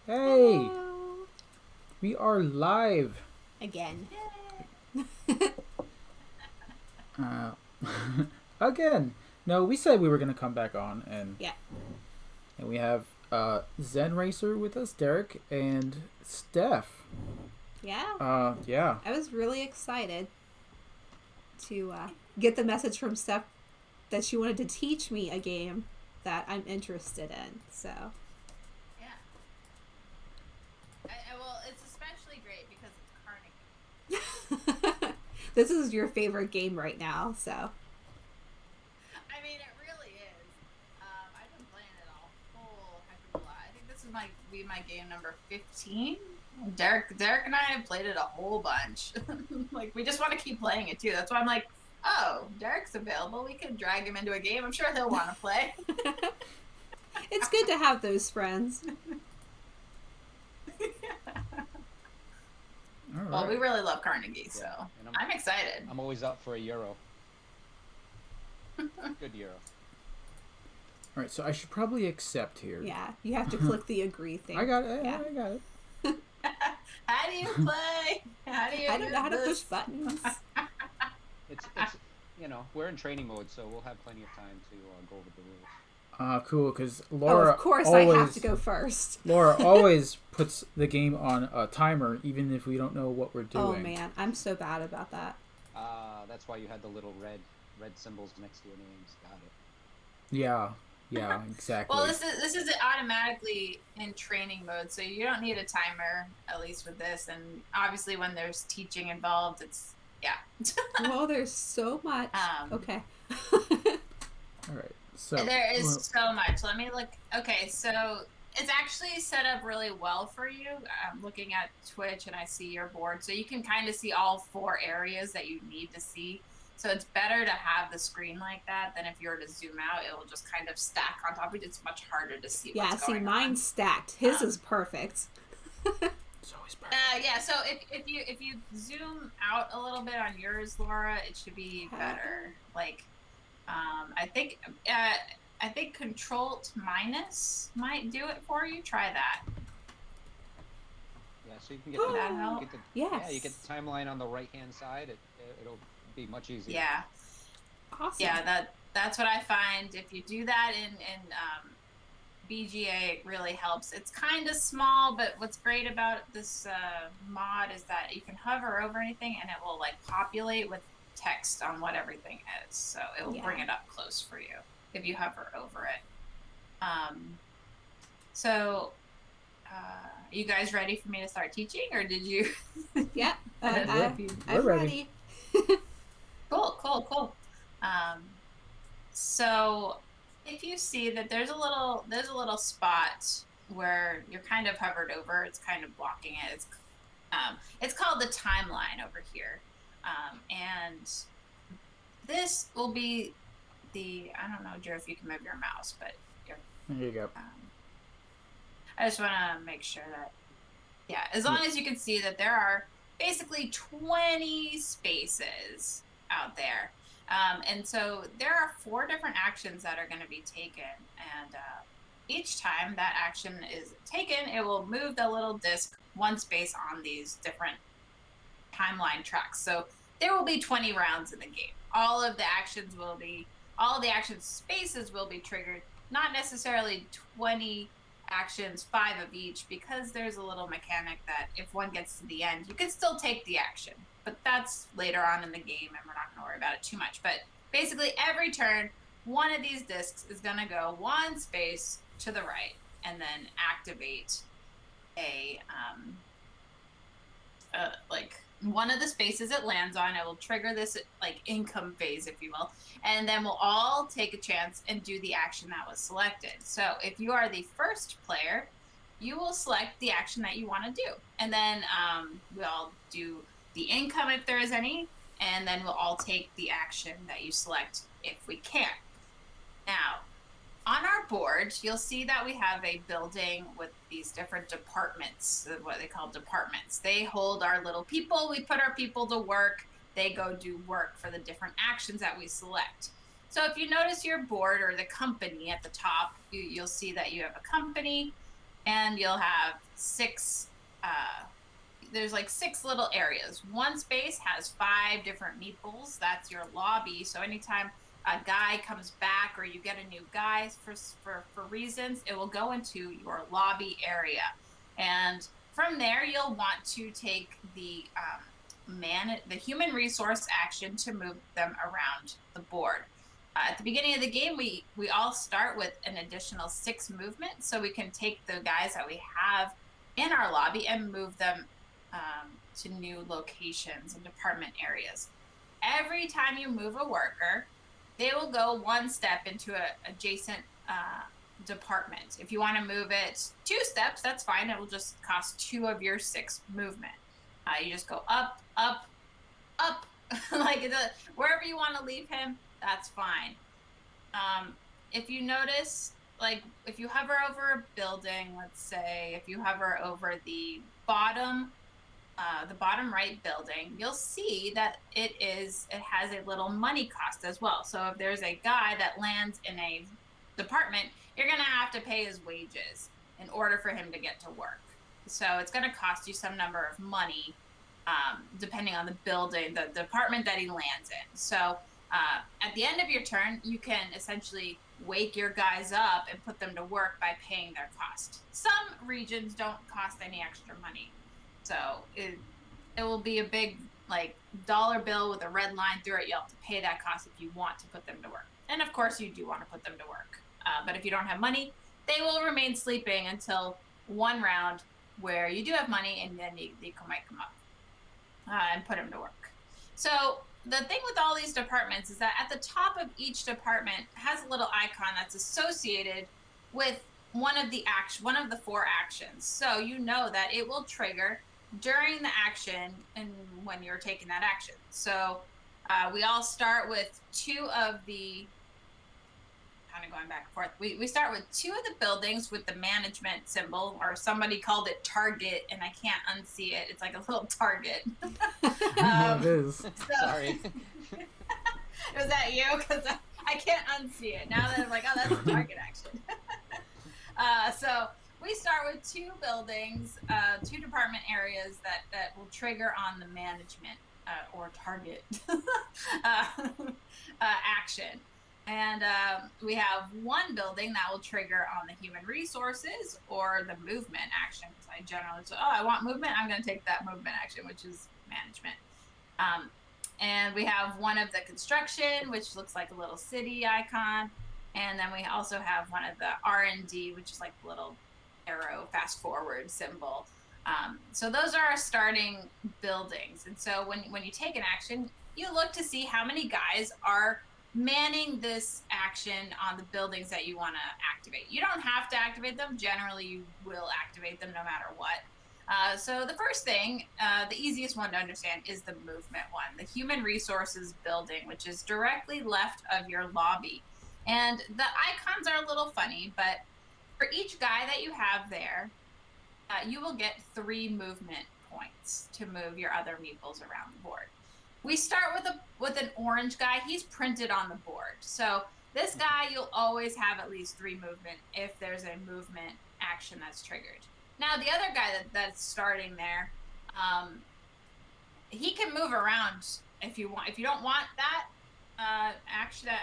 Hey, Hello. we are live. Again. Uh, again. No, we said we were gonna come back on, Yeah. and we have Zen Racer with us, Derek and Steph. Yeah. Yeah. I was really excited to get the message from Steph that she wanted to teach me a game that I'm interested in. So, Yeah. Well, it's especially great because it's Carnegie. this is your favorite game right now. So, I mean, it really is. I've been playing it a whole heck of a lot. I think this is my game number 15. Derek and I have played it a whole bunch. Like we just want to keep playing it too. That's why I'm like, oh, Derek's available. We could drag him into a game. I'm sure he'll want to play. it's good to have those friends. All Well, we right. really love Carnegie, so Yeah, and I'm excited. I'm always up for a euro. Good euro. All right. So I should probably accept here. Yeah. You have to click the agree thing. I got it. Yeah. I got it. How do you play? How do you I don't know do how to push this? buttons. It's we're in training mode, so we'll have plenty of time to go over the rules. Cool. Because Oh, of course I have to go first. Laura always puts the game on a timer, even if we don't know what we're doing. Oh man, I'm so bad about that. That's why you had the little red symbols next to your names. Got it. Yeah. Yeah. Exactly. Well, this is automatically in training mode, so you don't need a timer, at least with this. And obviously, when there's teaching involved, it's yeah. Well, there's so much. um, Okay. All right. So there is so much. Let me look. Okay, so it's actually set up really well for you. I'm looking at Twitch and I see your board, so you can kind of see all four areas that you need to see. So it's better to have the screen like that than if you were to zoom out, it will just kind of stack on top of it. It's much harder to see Yeah, what's see, going on. mine's stacked. His is Um, perfect. it's always perfect. yeah. So if you zoom out a little bit on yours, Laura, it should be better. Like, I think Control minus might do it for you. Try that. Yeah, so you can get Would that help? you get Yes. the timeline on the right hand side. It'll be much easier. Yeah. Awesome. Yeah, that's what I find. If you do that in BGA, it really helps. It's kind of small, but what's great about this mod is that you can hover over anything and it will like populate with text on what everything is. So it will bring Yeah. it up close for you if you hover over it. Um, so, you guys ready for me to start teaching, or did you? Yeah. I don't know if you. We're I'm ready. ready. Cool. So if you see that there's a little spot where you're kind of hovered over, it's kind of blocking it. It's called the timeline over here, and this will be I don't know, Joe, if you can move your mouse, but you're, There you go. I just want to make sure that yeah, as long as you can see that there are basically 20 spaces out there. And so there are 4 different actions that are going to be taken. And each time that action is taken, it will move the little disc one space on these different timeline tracks. So there will be 20 rounds in the game. All the action spaces will be triggered, not necessarily 20 actions, 5 of each, because there's a little mechanic that if one gets to the end, you can still take the action. But that's later on in the game, and we're not going to worry about it too much. But basically, every turn, one of these discs is going to go one space to the right and then activate a like one of the spaces it lands on. It will trigger this like income phase, if you will, and then we'll all take a chance and do the action that was selected. So if you are the first player, you will select the action that you want to do, and then we'll do the income if there is any, and then we'll all take the action that you select if we can. Now, on our board, you'll see that we have a building with these different departments, what they call departments. They hold our little people. We put our people to work. They go do work for the different actions that we select. So if you notice your board or the company at the top, you'll see that you have a company. and you'll have six. There's like six little areas. One space has 5 different meeples. That's your lobby. So anytime a guy comes back or you get a new guy for reasons, it will go into your lobby area, and from there you'll want to take the human resource action to move them around the board. At the beginning of the game, we all start with an additional 6 movements, so we can take the guys that we have in our lobby and move them to new locations and department areas. Every time you move a worker, they will go 1 step into a adjacent department. If you want to move it 2 steps, that's fine. It will just cost 2 of your 6 movement. You just go up, up, up, like wherever you want to leave him, that's fine. If you notice, like if you hover over a building, let's say if you hover over the bottom right building, you'll see that it has a little money cost as well. So if there's a guy that lands in a department, you're gonna have to pay his wages in order for him to get to work. So it's gonna cost you some number of money, depending on the building, the department that he lands in. So at the end of your turn, you can essentially wake your guys up and put them to work by paying their cost. Some regions don't cost any extra money. So it will be a big like dollar bill with a red line through it. You'll have to pay that cost if you want to put them to work. And of course you do want to put them to work. But if you don't have money, they will remain sleeping until one round where you do have money, and then they might come up and put them to work. So the thing with all these departments is that at the top of each department has a little icon that's associated with one of the 4 actions. So you know that it will trigger during the action and when you're taking that action. So we all start with 2 of the, kind of going back and forth, we start with 2 of the buildings with the management symbol, or somebody called it target, and I can't unsee it. It's like a little target. It is. So, Sorry. was that you? Because I can't unsee it. Now that I'm like, oh, that's a target action. So we start with 2 buildings, 2 department areas that will trigger on the management or target action. And we have 1 building that will trigger on the human resources or the movement action. Because I generally say, oh, I want movement, I'm going to take that movement action, which is management. And we have 1 of the construction, which looks like a little city icon. And then we also have 1 of the R&D, which is like a little arrow fast forward symbol. So those are our starting buildings. And so when you take an action, you look to see how many guys are manning this action on the buildings that you want to activate. You don't have to activate them. Generally, you will activate them no matter what. So the first thing, the easiest one to understand, is the movement one, the human resources building, which is directly left of your lobby. And the icons are a little funny, but for each guy that you have there, you will get 3 movement points to move your other meeples around the board. We start with an orange guy. He's printed on the board. So this guy, you'll always have at least 3 movement if there's a movement action that's triggered. Now, the other guy that's starting there, he can move around if you want. If you don't want that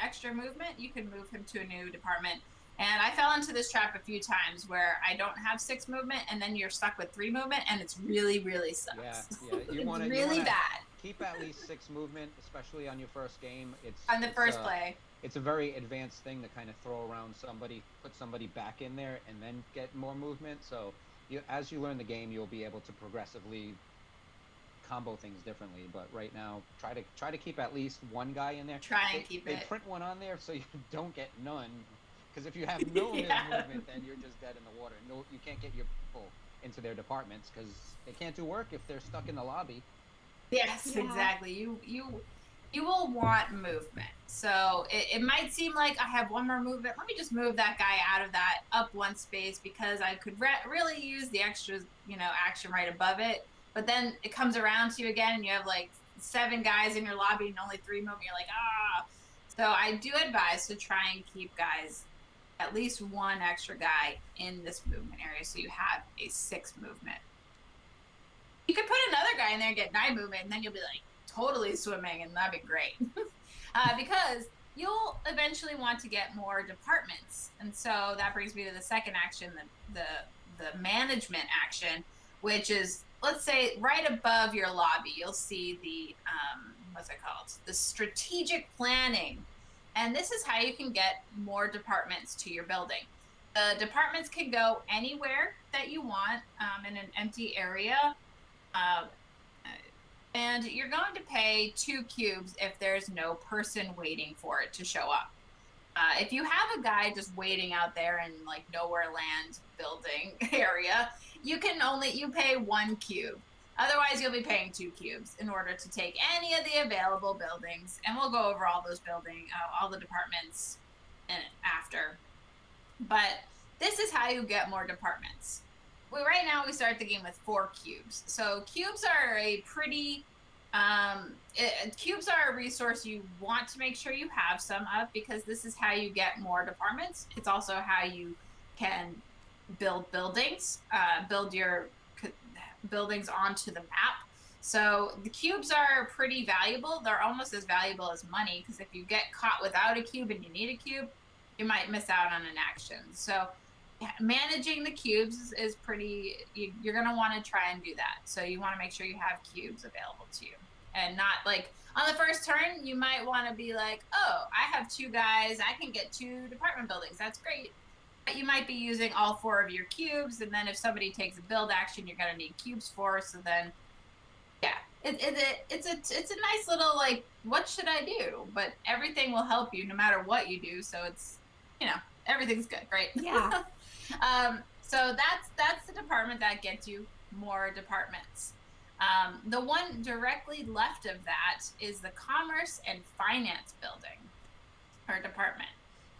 extra movement, you can move him to a new department. And I fell into this trap a few times where I don't have 6 movement, and then you're stuck with 3 movement, and it's really, really sucks. Yeah. You want to really bad. Keep at least 6 movement, especially on your first game. On the first play. It's a very advanced thing to kind of throw around somebody, put somebody back in there, and then get more movement. So as you learn the game, you'll be able to progressively combo things differently. But right now, try to keep at least 1 guy in there. They print 1 on there so you don't get none. Because if you have no movement, then you're just dead in the water. No, you can't get your people into their departments because they can't do work if they're stuck in the lobby. Yes, exactly. You will want movement. So it might seem like I have 1 more movement. Let me just move that guy out of that up 1 space because I could really use the extra, action right above it. But then it comes around to you again, and you have like 7 guys in your lobby and only 3 movement. You're like, ah. So I do advise to try and keep guys at least one extra guy in this movement area, so you have a 6 movement. You could put another guy in there and get 9 movement, and then you'll be like totally swimming, and that'd be great. Because you'll eventually want to get more departments, and so that brings me to the second action, the management action, which is, let's say, right above your lobby. You'll see the what's it called? The strategic planning, and this is how you can get more departments to your building. The departments can go anywhere that you want in an empty area. And you're going to pay 2 cubes if there's no person waiting for it to show up. If you have a guy just waiting out there in like nowhere land building area, you pay 1 cube. Otherwise, you'll be paying 2 cubes in order to take any of the available buildings. And we'll go over all those all the departments after. But this is how you get more departments. Right now we start the game with 4 cubes. So cubes are a pretty cubes are a resource you want to make sure you have some of, because this is how you get more departments. It's also how you can build buildings, build your buildings onto the map. So the cubes are pretty valuable. They're almost as valuable as money, because if you get caught without a cube and you need a cube, you might miss out on an action. So managing the cubes is pretty, you're going to want to try and do that. So you want to make sure you have cubes available to you, and not like on the first turn, you might want to be like, oh, I have 2 guys, I can get 2 department buildings. That's great. But you might be using all 4 of your cubes, and then if somebody takes a build action, you're going to need cubes for. So then, yeah, it's a nice little like, what should I do? But everything will help you no matter what you do. So it's, everything's good, right? Yeah. So that's the department that gets you more departments. The one directly left of that is the commerce and finance building or department.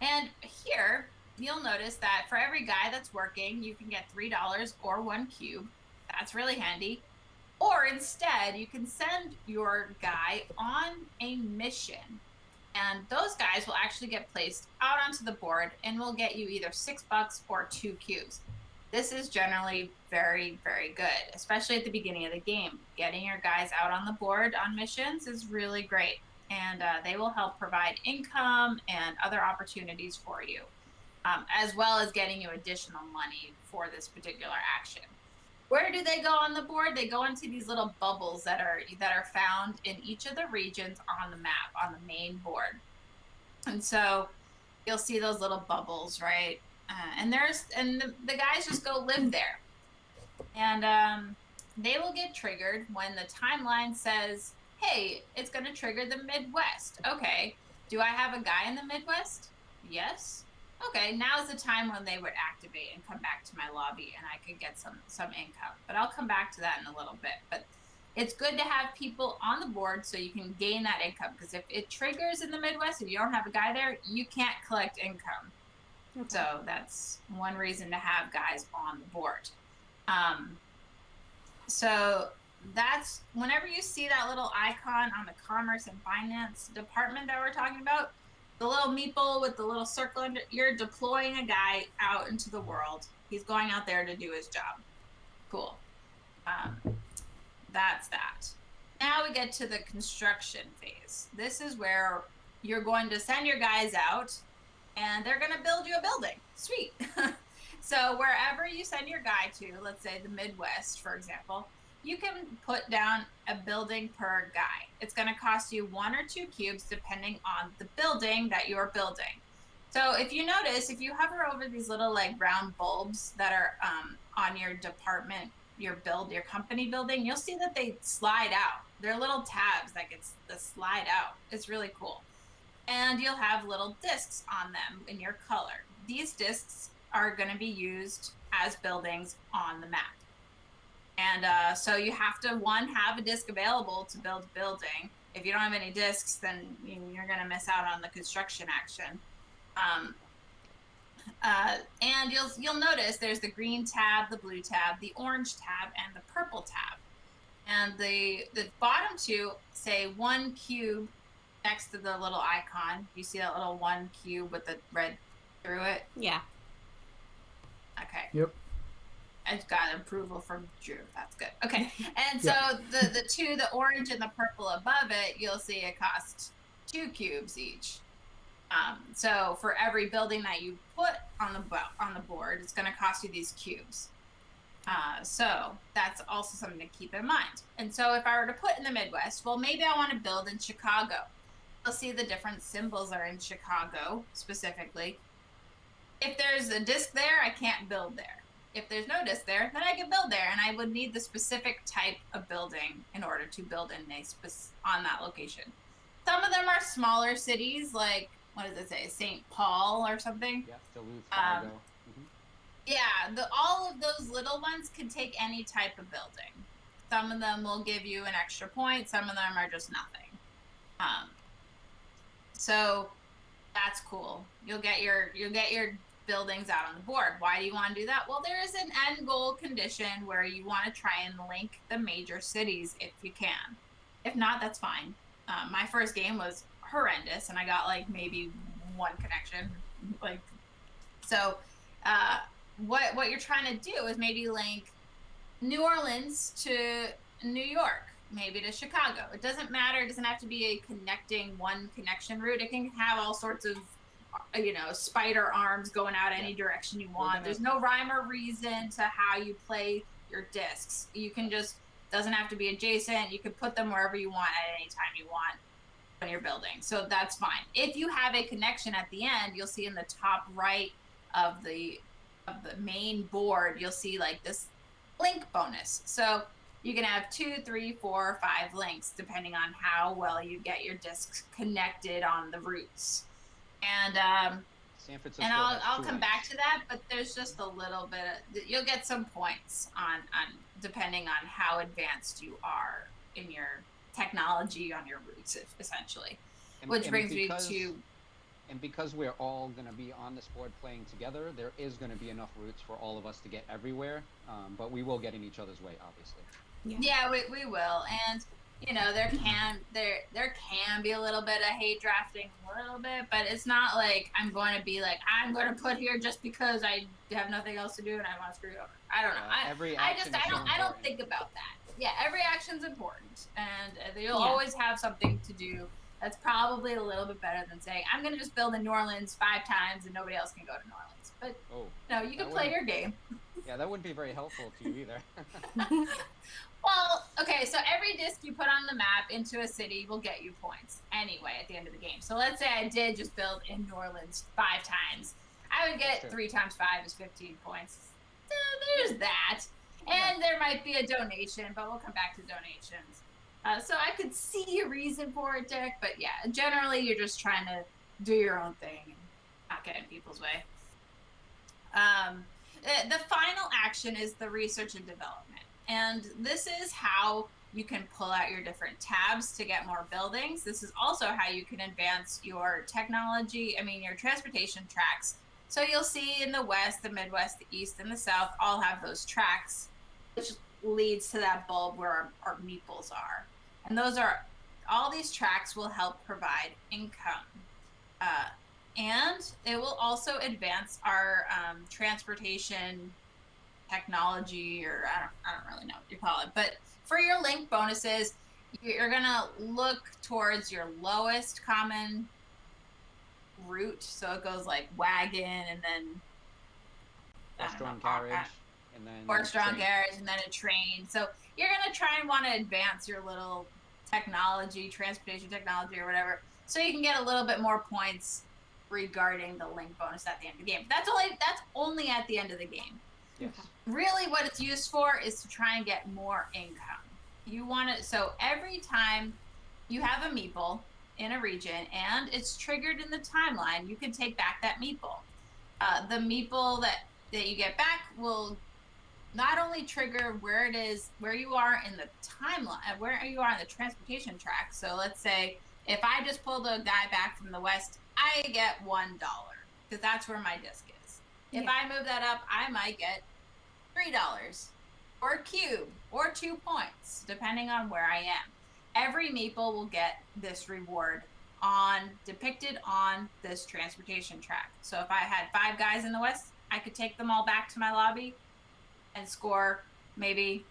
And here you'll notice that for every guy that's working, you can get $3 or 1 cube. That's really handy. Or instead, you can send your guy on a mission, and those guys will actually get placed out onto the board and will get you either $6 or 2 cubes. This is generally very, very good, especially at the beginning of the game. Getting your guys out on the board on missions is really great, and they will help provide income and other opportunities for you, as well as getting you additional money for this particular action. Where do they go on the board? They go into these little bubbles that are found in each of the regions on the map, on the main board. And so you'll see those little bubbles, right? And the guys just go live there. And they will get triggered when the timeline says, hey, it's going to trigger the Midwest. Okay, do I have a guy in the Midwest? Yes. Okay, now's the time when they would activate and come back to my lobby, and I could get some income. But I'll come back to that in a little bit. But it's good to have people on the board so you can gain that income, because if it triggers in the Midwest, if you don't have a guy there, you can't collect income. Okay. So that's one reason to have guys on the board. So that's, whenever you see that little icon on the commerce and finance department that we're talking about, the little meeple with the little circle under, you're deploying a guy out into the world. He's going out there to do his job. Cool. That's that. Now we get to the construction phase. This is where you're going to send your guys out, and they're going to build you a building. Sweet. So wherever you send your guy to, let's say the Midwest, for example, you can put down a building per guy. It's going to cost you 1 or 2 cubes depending on the building that you're building. So if you notice, if you hover over these little like round bulbs that are on your department, your company building, you'll see that they slide out. They're little tabs that slide out. It's really cool. And you'll have little discs on them in your color. These discs are going to be used as buildings on the map. And so you have to, have a disc available to build a building. If you don't have any discs, then you're going to miss out on the construction action. And you'll notice there's the green tab, the blue tab, the orange tab, and the purple tab. And the bottom 2 say 1 cube next to the little icon. You see that little 1 cube with the red through it. Yeah. Okay. Yep. I got approval from Drew. That's good. Okay. And so Yeah. the two, the orange and the purple above it, you'll see it costs 2 cubes each. So for every building that you put on the board, it's going to cost you these cubes. So that's also something to keep in mind. And so if I were to put in the Midwest, well, maybe I want to build in Chicago. You'll see the different symbols are in Chicago specifically. If there's a disc there, I can't build there. If there's no disc there, then I can build there, and I would need the specific type of building in order to build in on that location. Some of them are smaller cities, like what does it say, St. Paul or something? Yeah, Duluth, Fargo. Yeah, all of those little ones can take any type of building. Some of them will give you an extra point. Some of them are just nothing. So that's cool. You'll get your buildings out on the board. Why do you want to do that? Well, there is an end goal condition where you want to try and link the major cities if you can. If not, that's fine. My first game was horrendous, and I got like maybe one connection. What you're trying to do is maybe link New Orleans to New York, maybe to Chicago. It doesn't matter. It doesn't have to be a one connection route. It can have all sorts of spider arms going out any direction you want. There's no rhyme or reason to how you play your discs. You can doesn't have to be adjacent. You can put them wherever you want at any time you want when you're building. So that's fine. If you have a connection at the end, you'll see in the top right of the main board, you'll see like this link bonus. So you can have 2, 3, 4, 5 links depending on how well you get your discs connected on the routes. And San Francisco and I'll come links. back to that, but there's just a little bit you'll get some points on depending on how advanced you are in your technology on your routes, essentially. Which brings me to. And because we're all going to be on this board playing together, there is going to be enough routes for all of us to get everywhere. But we will get in each other's way, obviously. Yeah, we will. And there can be a little bit of hate drafting, a little bit, but it's not like I'm going to be like, I'm going to put here just because I have nothing else to do and I want to screw it over. I don't know. I don't think about that. Yeah, every action's important, and you'll always have something to do. That's probably a little bit better than saying, I'm going to just build in New Orleans 5 times and nobody else can go to New Orleans. But, you can play your game. Yeah, that wouldn't be very helpful to you either. Well, okay, so every disc you put on the map into a city will get you points anyway at the end of the game. So let's say I did just build in New Orleans 5 times. I would get 3 times 5 is 15 points. So there's that. And there might be a donation, but we'll come back to donations. So I could see a reason for it, Dick, but yeah, generally you're just trying to do your own thing and not get in people's way. The final action is the research and development. And this is how you can pull out your different tabs to get more buildings. This is also how you can advance your your transportation tracks. So you'll see in the West, the Midwest, the East, and the South all have those tracks, which leads to that bulb where our meeples are. And all these tracks will help provide income. And it will also advance our transportation technology, or I don't really know what you call it. But for your link bonuses, you're going to look towards your lowest common route. So it goes like wagon and then horse-drawn carriage. And then horse-drawn carriage and then a train. So you're going to try and want to advance your little transportation technology or whatever, so you can get a little bit more points regarding the link bonus at the end of the game. That's only at the end of the game. Yes. Really what it's used for is to try and get more income. So every time you have a meeple in a region and it's triggered in the timeline, you can take back that meeple. The meeple that you get back will not only trigger where you are in the timeline, where you are in the transportation track. So let's say if I just pulled a guy back from the West, I get $1 because that's where my disc is. If I move that up, I might get $3 or a cube or 2 points, depending on where I am. Every meeple will get this reward depicted on this transportation track. So if I had 5 guys in the West, I could take them all back to my lobby and score maybe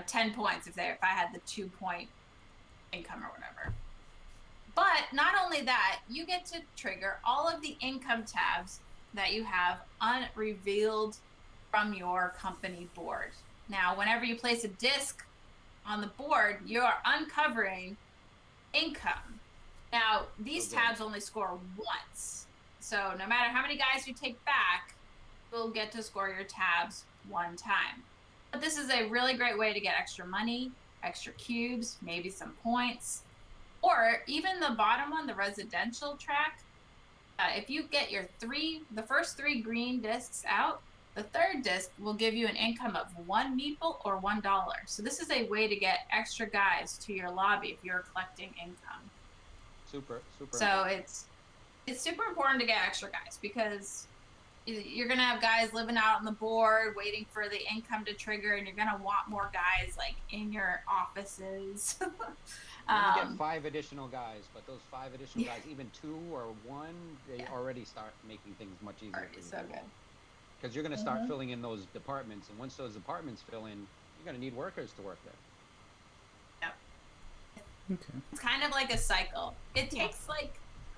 10 points if I had the 2-point income or whatever. But not only that, you get to trigger all of the income tabs that you have unrevealed from your company board. Now, whenever you place a disc on the board, you're uncovering income. Now, these tabs only score once. So no matter how many guys you take back, you'll get to score your tabs one time. But this is a really great way to get extra money, extra cubes, maybe some points. Or even the bottom one, the residential track, if you get the first 3 green discs out, the third disc will give you an income of 1 meeple or $1. So this is a way to get extra guys to your lobby if you're collecting income. Super. So it's super important to get extra guys because you're gonna have guys living out on the board waiting for the income to trigger, and you're gonna want more guys like in your offices. You get 5 additional guys, but those 5 additional guys, even 2 or 1, they already start making things much easier for you. So good. Because you're going to start filling in those departments, and once those departments fill in, you're going to need workers to work there. Yep. Okay. It's kind of like a cycle. It takes like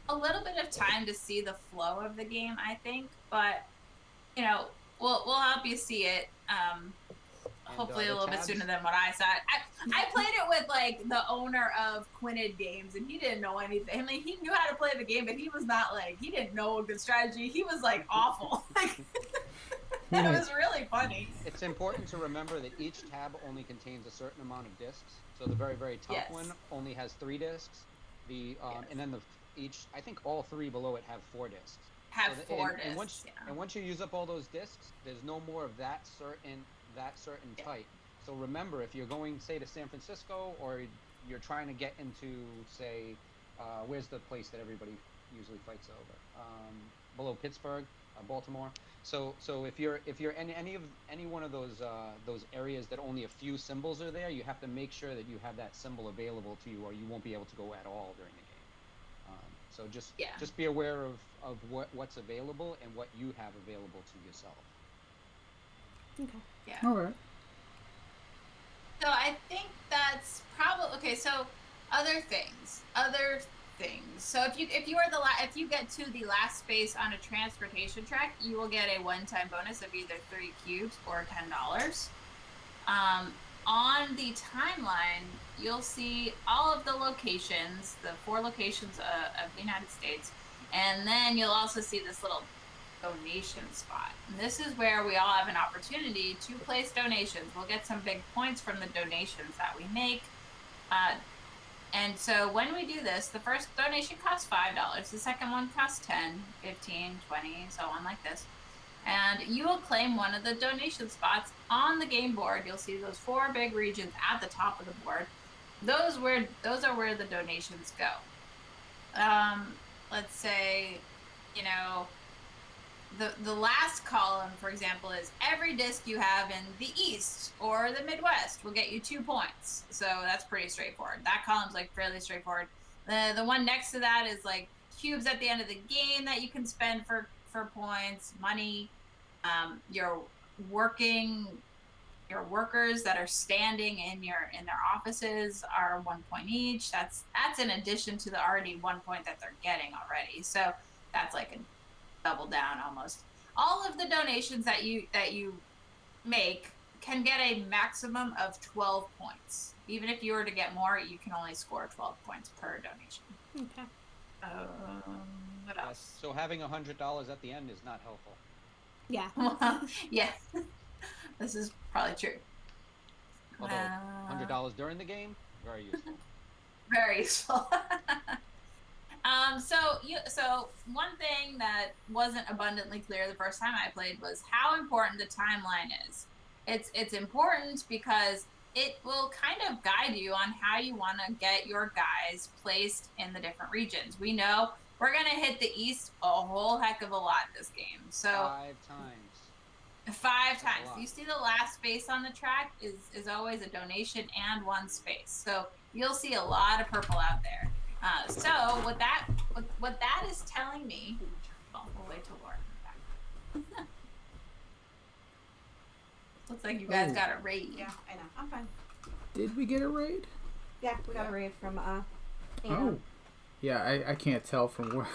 a little bit of time to see the flow of the game, I think, but we'll help you see it. Hopefully a little bit sooner than what I saw. I played it with like the owner of Quinted Games, and he didn't know anything. I mean, he knew how to play the game, but he was not like, he didn't know a good strategy. He was like awful. Like, it was really funny. It's important to remember that each tab only contains a certain amount of discs. So the very, very top one only has 3 discs. And then I think all 3 below it have 4 discs. And once you use up all those discs, there's no more of that certain type. So remember, if you're going, say, to San Francisco, or you're trying to get into, say, where's the place that everybody usually fights over? Below Pittsburgh, Baltimore. So if you're in any one of those areas that only a few symbols are there, you have to make sure that you have that symbol available to you, or you won't be able to go at all during the game. So just be aware of what's available and what you have available to yourself. Okay. Yeah. All right. So I think that's probably okay. So other things. So if you get to the last space on a transportation track, you will get a one-time bonus of either 3 cubes or $10. On the timeline, you'll see all of the locations, the 4 locations of the United States, and then you'll also see this little donation spot. And this is where we all have an opportunity to place donations. We'll get some big points from the donations that we make. And so when we do this, the first donation costs $5. The second one costs 10, 15, 20, so on like this. And you will claim one of the donation spots on the game board. You'll see those 4 big regions at the top of the board. Those are where the donations go. Let's say, the last column, for example, is every disc you have in the East or the Midwest will get you 2 points. So that's pretty straightforward. That column's like fairly straightforward. The one next to that is like cubes at the end of the game that you can spend for points, money. Your workers that are standing in their offices are 1 point each. That's in addition to the already 1 point that they're getting already. So that's like a double down almost. All of the donations that you make can get a maximum of 12 points. Even if you were to get more, you can only score 12 points per donation. Okay. What else? So having $100 at the end is not helpful. Yeah. Yeah. This is probably true. Although $100 during the game, very useful. Very useful. So one thing that wasn't abundantly clear the first time I played was how important the timeline is. It's important because it will kind of guide you on how you want to get your guys placed in the different regions. We know we're going to hit the East a whole heck of a lot this game. So 5 times. 5 times. You see the last space on the track is always a donation and 1 space. So you'll see a lot of purple out there. So what that is telling me, well, we'll wait till Laura comes back. Looks like you guys got a raid. Yeah, I know. I'm fine. Did we get a raid? Yeah, we got a raid from Anna. Oh. Yeah, I can't tell from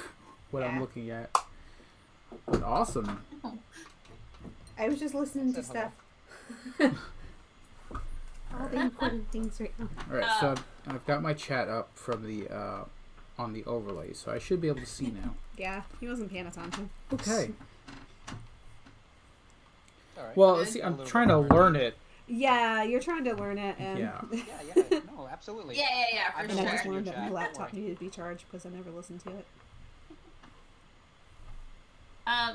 what I'm looking at. But awesome. I was just listening to Steph. All the important things right now. All right, so I've got my chat up from the on the overlay, so I should be able to see now. Yeah, he wasn't paying attention. Okay. All right. Well, see, I'm trying to learn it. Yeah, you're trying to learn it, and Yeah. No, absolutely. Yeah, I've for been I just sure. learned that my Chat, laptop don't worry. needed to be charged because I never listened to it.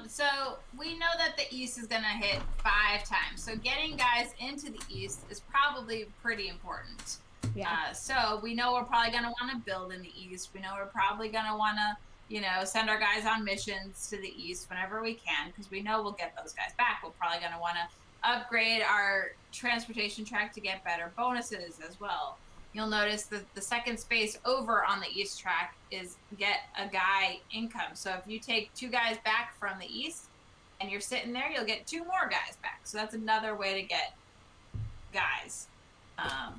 So we know that the East is going to hit 5 times. So getting guys into the East is probably pretty important. Yeah. So we know we're probably going to want to build in the East. We know we're probably going to want to, send our guys on missions to the East whenever we can, because we know we'll get those guys back. We're probably going to want to upgrade our transportation track to get better bonuses as well. You'll notice that the second space over on the East track is get a guy income. So if you take 2 guys back from the East and you're sitting there, you'll get 2 more guys back. So that's another way to get guys. Yeah.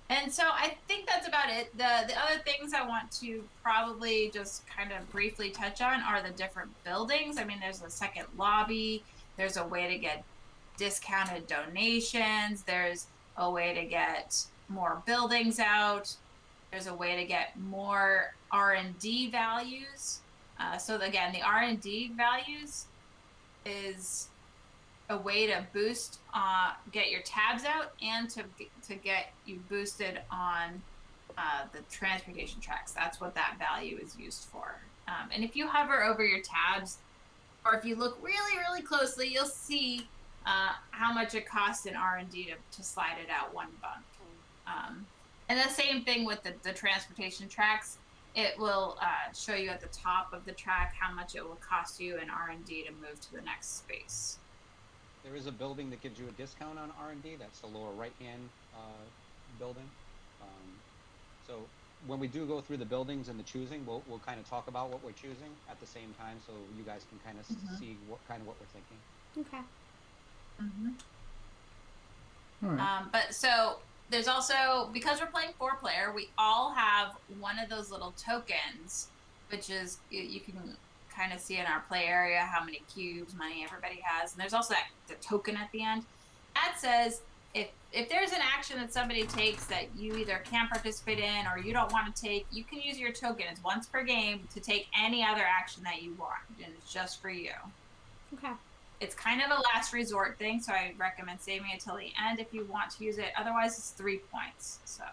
And so I think that's about it. The other things I want to probably just kind of briefly touch on are the different buildings. I mean, there's a second lobby. There's a way to get discounted donations. There's a way to get more buildings out. There's a way to get more R&D values. So again, the R&D values is a way to boost, get your tabs out, and to get you boosted on the transportation tracks. That's what that value is used for. And if you hover over your tabs, or if you look really, really closely, you'll see how much it costs in R&D to slide it out 1 bump. And the same thing with the transportation tracks. It will show you at the top of the track how much it will cost you in R&D to move to the next space. There is a building that gives you a discount on R&D. That's the lower right-hand building. So when we do go through the buildings and the choosing, we'll kind of talk about what we're choosing at the same time, so you guys can kind of see what we're thinking. Okay. All right. But so there's also, because we're playing 4-player, we all have one of those little tokens, which is, you can kind of see in our play area how many cubes, money everybody has. And there's also the token at the end. That says if there's an action that somebody takes that you either can't participate in or you don't want to take, you can use your token. It's once per game to take any other action that you want, and it's just for you. Okay. It's kind of a last resort thing, so I recommend saving it till the end if you want to use it. Otherwise, it's 3 points. So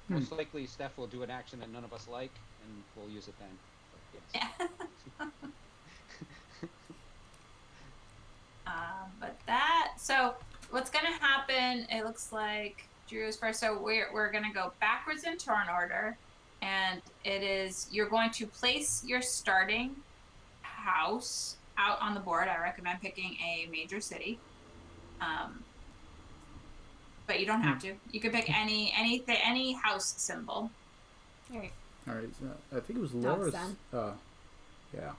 Most likely, Steph will do an action that none of us like, and we'll use it then. But yes. But that, so what's going to happen, it looks like Drew's first. So we're going to go backwards in turn order, and it is, you're going to place your starting house out on the board. I recommend picking a major city. But you don't have to. You can pick any house symbol. All right. All right. So I think it was Now it's Laura's. done. Yeah.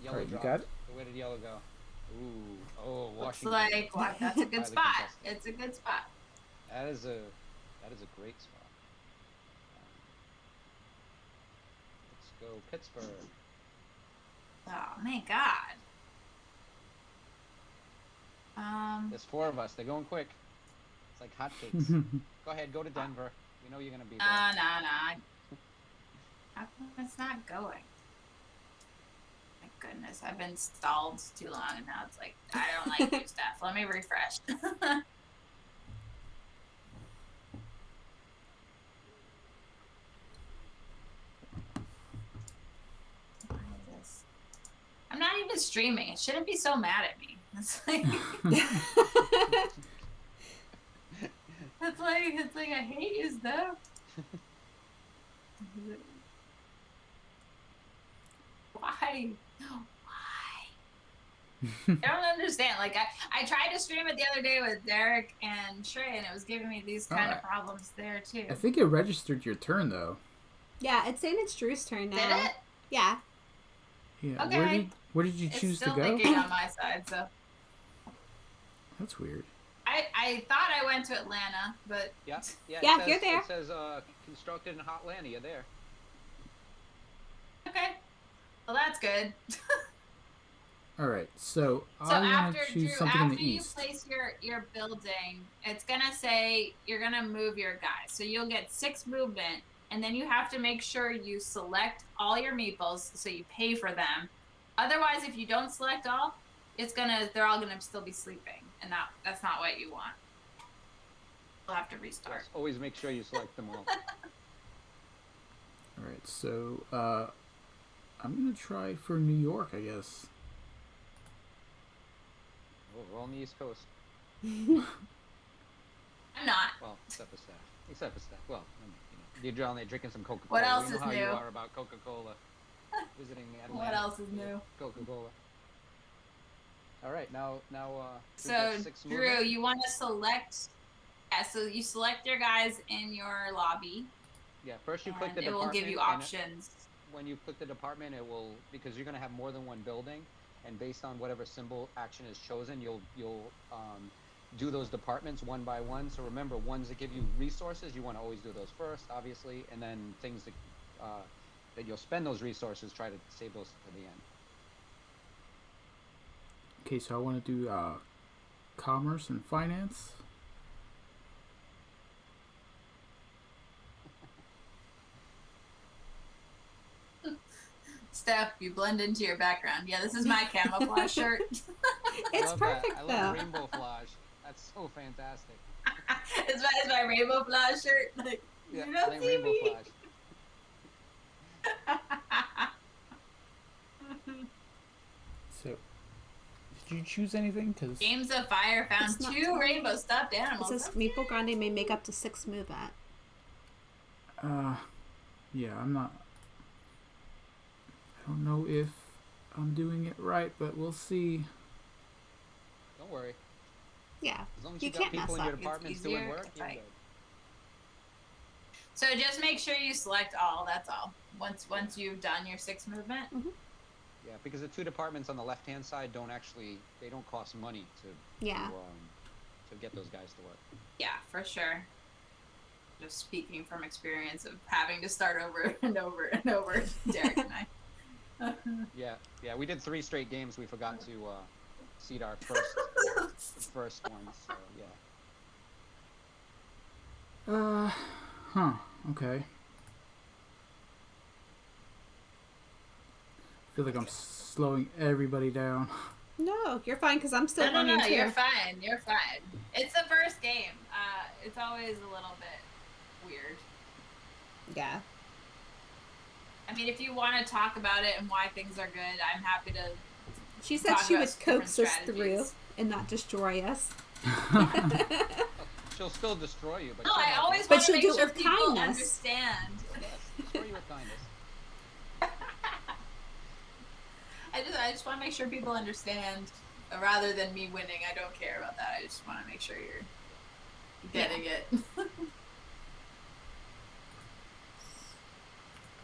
Yellow All right, you dropped. got it? Where did yellow go? Ooh, oh, Looks Washington. like that's a good Highly spot. contested. It's a good spot. That is a great spot. Let's go Pittsburgh. Oh my God. There's 4 of us. They're going quick. It's like hotcakes. Go ahead, go to Denver. We know you're gonna be there. No. How come it's not going? My goodness, I've been stalled too long, and now it's like I don't like new stuff. Let me refresh. Why is this? I'm not even streaming. It shouldn't be so mad at me. It's like it's like I hate you stuff. Why? Why? I don't understand. Like I tried to stream it the other day with Derek and Trey, and it was giving me these kind of problems there too. I think it registered your turn though. Yeah, it's saying it's Drew's turn now. Did it? Yeah. Yeah. Okay. Where did you It's choose to still go? thinking on my side, so That's weird. I thought I went to Atlanta, but Yeah, Yeah, you're there. It says constructed in Hotlanta. You're there. okay. Well, that's good. All right. So So I want after to Drew, choose something in after the you east. place your building, it's gonna say you're gonna move your guys. So you'll get 6 movement, and then you have to make sure you select all your meeples, so you pay for them. Otherwise, if you don't select all, they're all gonna still be sleeping, and that's not what you want. You'll have to restart. Yes, always make sure you select them all. All right. So I'm gonna try for New York, I guess. Oh, we're on the East Coast. I'm not. Well, except for Steph. Well, you're down there drinking some Coca-Cola. What else we know is how new? you are about Coca-Cola. Visiting Atlanta. What else is new? Coca-Cola. All right, now. So, 6 Drew, movement. you want to select. Yeah, so you select your guys in your lobby, Yeah, first you click and the it department. will give you and options. when you click the department, it will, because you're going to have more than one building, and based on whatever symbol action is chosen, you'll do those departments one by one. So remember, ones that give you resources, you want to always do those first, obviously, and then things that you'll spend those resources, try to save those to the end. Okay. So I want to do commerce and finance. Steph, you blend into your background. Yeah, this is my camouflage shirt. It's love perfect that. I though. love rainbow flash. That's so fantastic. it's my rainbow flash shirt. Like, Yeah, you don't like see rainbow me. flash. So did you choose anything? Cause Games of Fire found It's not 2 rainbow stuffed It animals. says Maple Grande may make up to 6 movement. yeah, I'm not. I don't know if I'm doing it right, but we'll see. Don't worry. Yeah. As long as You you got can't people mess in your up. It's departments easier doing work, to you're fight. good. So just make sure you select all. That's all. Once you've done your 6 movement. Yeah, because the 2 departments on the left-hand side they don't cost money Yeah. to get those guys to work. Yeah, for sure. Just speaking from experience of having to start over and over and over, Derek and I. Yeah, we did 3 straight games. We forgot to seed our first one. So yeah. Okay. I feel like I'm slowing everybody down. No, you're fine because I'm still running No, too. you're fine. You're fine. It's the first game. It's always a little bit weird. Yeah. I mean, if you want to talk about it and why things are good, I'm happy to. She said Talk she about would coax different us through strategies. and not destroy us. She'll still destroy you, but No, she'll I help always you. But want to she'll make do it sure with people kindness. understand. Destroy you with kindness. I just want to make sure people understand, rather than me winning. I don't care about that. I just want to make sure you're getting it.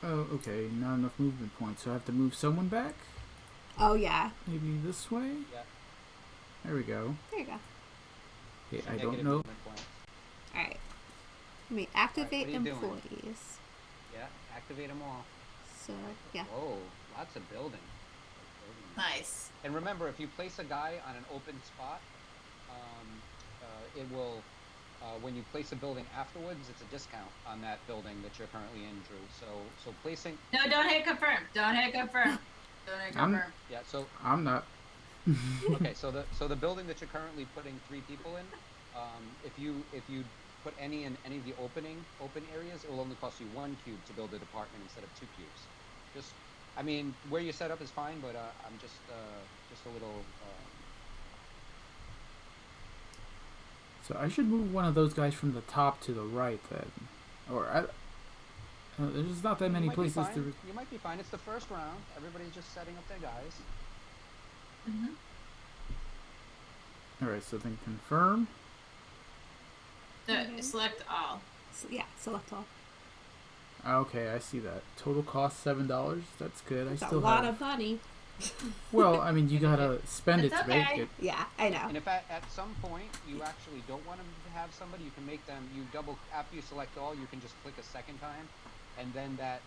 Oh, okay. Not enough movement points, so I have to move someone back. Oh, yeah. Maybe this way. Yeah. There we go. There you go. Okay, I Negative don't know. movement points. Alright. Let me activate what are you doing? employees. Yeah, activate them all. So, yeah. Whoa, lots of building. Nice. And remember, if you place a guy on an open spot, it will, when you place a building afterwards, it's a discount on that building that you're currently in, Drew. So placing, No, don't hit confirm. Don't hit confirm. Don't hit confirm. yeah. So I'm not. okay, so the building that you're currently putting 3 people in, if you put any in any of the open areas, it will only cost you 1 cube to build a department instead of 2 cubes. Just, I mean, where you set up is fine, but I'm just a little. So I should move one of those guys from the top to the right then, or there's not that many you might be places fine. to. You might be fine. It's the first round. Everybody's just setting up their guys. Mm-hmm. All right, so then confirm. Select all. So, yeah, select all. Okay, I see that. Total cost $7. That's good. It's I a still lot have. of money. Well, I mean, you gotta spend It's it to make okay. it. Yeah, I know. And if at some point you actually don't want to have somebody, you can make them, after you select all, you can just click a second time, and then that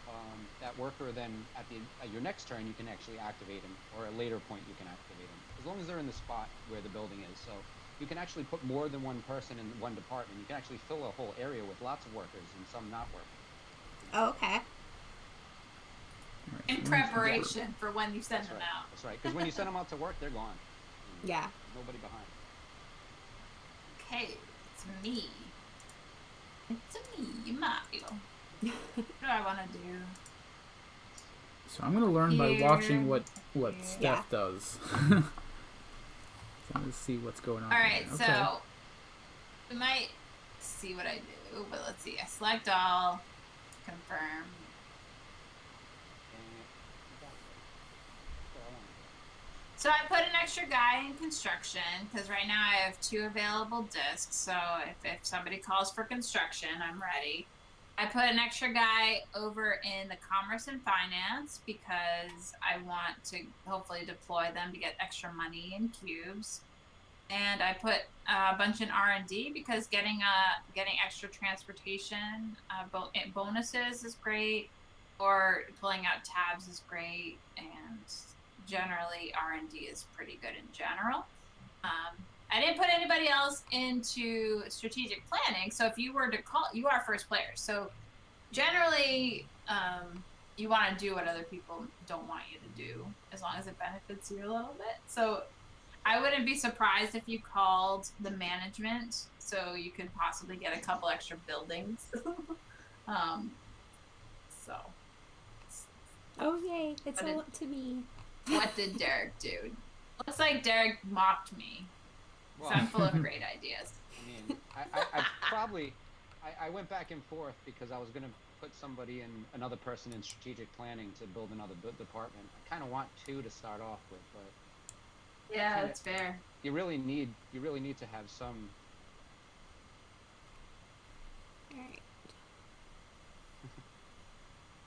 worker then at your next turn you can actually activate him, or at a later point you can activate him, as long as they're in the spot where the building is. So you can actually put more than one person in one department. You can actually fill a whole area with lots of workers and some not working. Oh, okay. All right, In so preparation for when you send That's them right. out. That's right. Because when you send them out to work, they're gone. Yeah. Nobody behind. Okay, it's me. It's me, Mario. What do I want to do? So I'm gonna learn by watching what Here. Steph does. So I'm gonna see what's going on. All right, here. so we might see what I do, but let's see. I select all, confirm. So I put an extra guy in construction because right now I have 2 available discs. So if somebody calls for construction, I'm ready. I put an extra guy over in the commerce and finance because I want to hopefully deploy them to get extra money in cubes. And I put a bunch in R&D because getting extra transportation bonuses is great, or pulling out tabs is great, and generally R&D is pretty good in general. I didn't put anybody else into strategic planning, so if you were to call, you are first player. So generally, you want to do what other people don't want you to do, as long as it benefits you a little bit. So I wouldn't be surprised if you called the management, so you could possibly get a couple extra buildings. So. Oh, yay. It's all up to me. What did Derek do? Looks like Derek mocked me. Well, So I'm full of great ideas. I mean, I went back and forth because I was going to put somebody in, another person in strategic planning to build another department. I kind of want 2 to start off with, but Yeah, that's fair. you really need to have some. All right.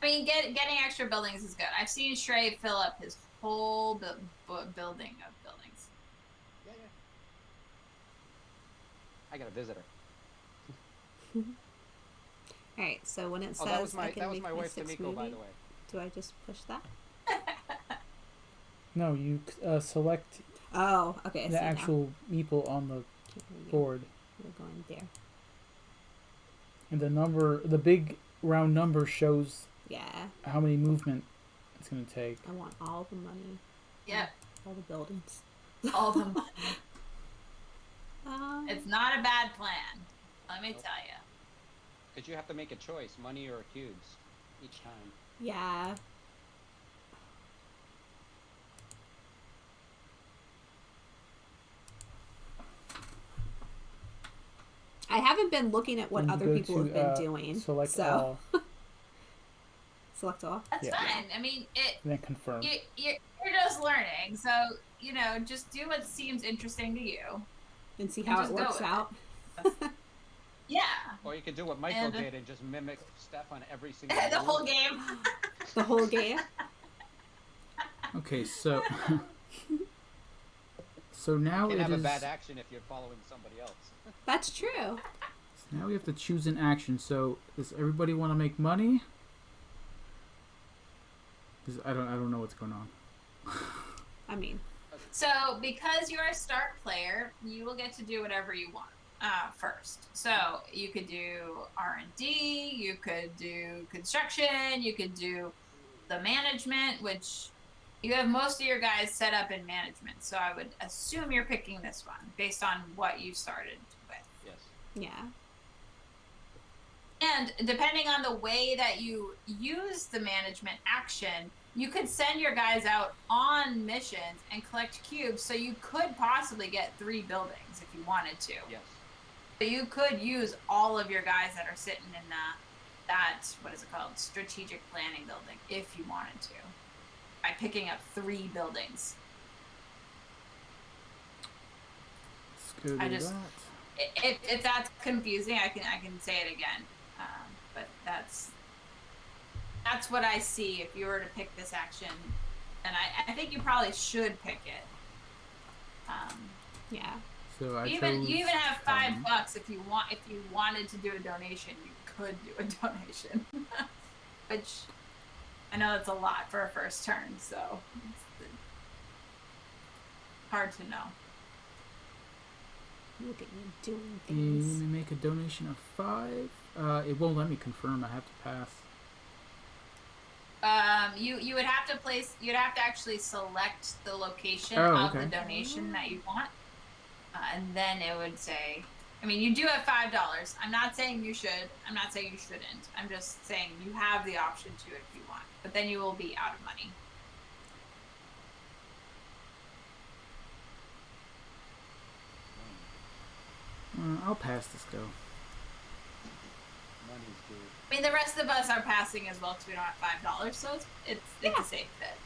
I mean, getting extra buildings is good. I've seen Shrey fill up his whole building of buildings. Yeah. I got a visitor. All right. So when it says that was I can make my wife, 6 D'Amico, movie, by the way. do I just push that? No, you select Oh, okay. I see the now. actual meeple on the board, We're going there. and the big round number shows Yeah. how many movement it's gonna take. I want all the money. Yep, All the buildings. all the money. It's It's not a bad plan. Let me tell you. Because you have to make a choice, money or cubes, each time. yeah. I haven't been looking at what Then you other go people to, have been doing. Select so all, select all. That's Yeah. fine. I mean, and then confirm. you're just learning, so just do what seems interesting to you. And see how it just go works with out. Yeah. Or you could do what Michael did and just mimic Steph on every single The move. whole game. The whole game. Okay, so so now You can it have is. a bad action if you're following somebody else. That's true. So now we have to choose an action. So does everybody want to make money? 'Cause I don't know what's going on. I mean, So, because you're a start player, you will get to do whatever you want first. So, you could do R&D, you could do construction, you could do the management, which you have most of your guys set up in management. So, I would assume you're picking this one based on what you started with. Yes. yeah. And depending on the way that you use the management action, you could send your guys out on missions and collect cubes, so you could possibly get 3 buildings if you wanted to. Yes. So you could use all of your guys that are sitting in that, what is it called, strategic planning building, if you wanted to, by picking up 3 buildings. Go I do just that. if that's confusing, I can say it again. But that's what I see if you were to pick this action, and I think you probably should pick it. Yeah. So I You chose even have common. $5 if you want. If you wanted to do a donation, you could do a donation, which I know that's a lot for a first turn. So it's hard to know. Look at you doing You things. may make a donation of 5. It won't let me confirm. I have to pass. You would have to place. You'd have to actually select the location Oh, of the okay. donation that you want, and then it would say. I mean, you do have $5. I'm not saying you should. I'm not saying you shouldn't. I'm just saying you have the option to if you want, but then you will be out of money. I'll pass this go. Money's good. I mean, the rest of us are passing as well because we don't have $5, so it's a safe bet.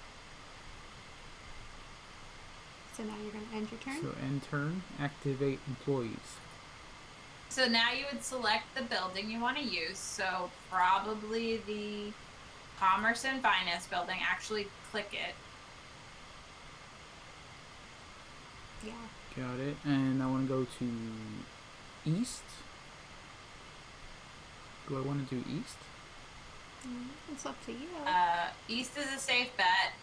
So now you're going to end your turn? So end turn, activate employees. So now you would select the building you want to use. So probably the Commerce and Finance building. Actually, click it. Yeah. Got it. And I want to go to east. Do I want to do east? It's up to you. East is a safe bet.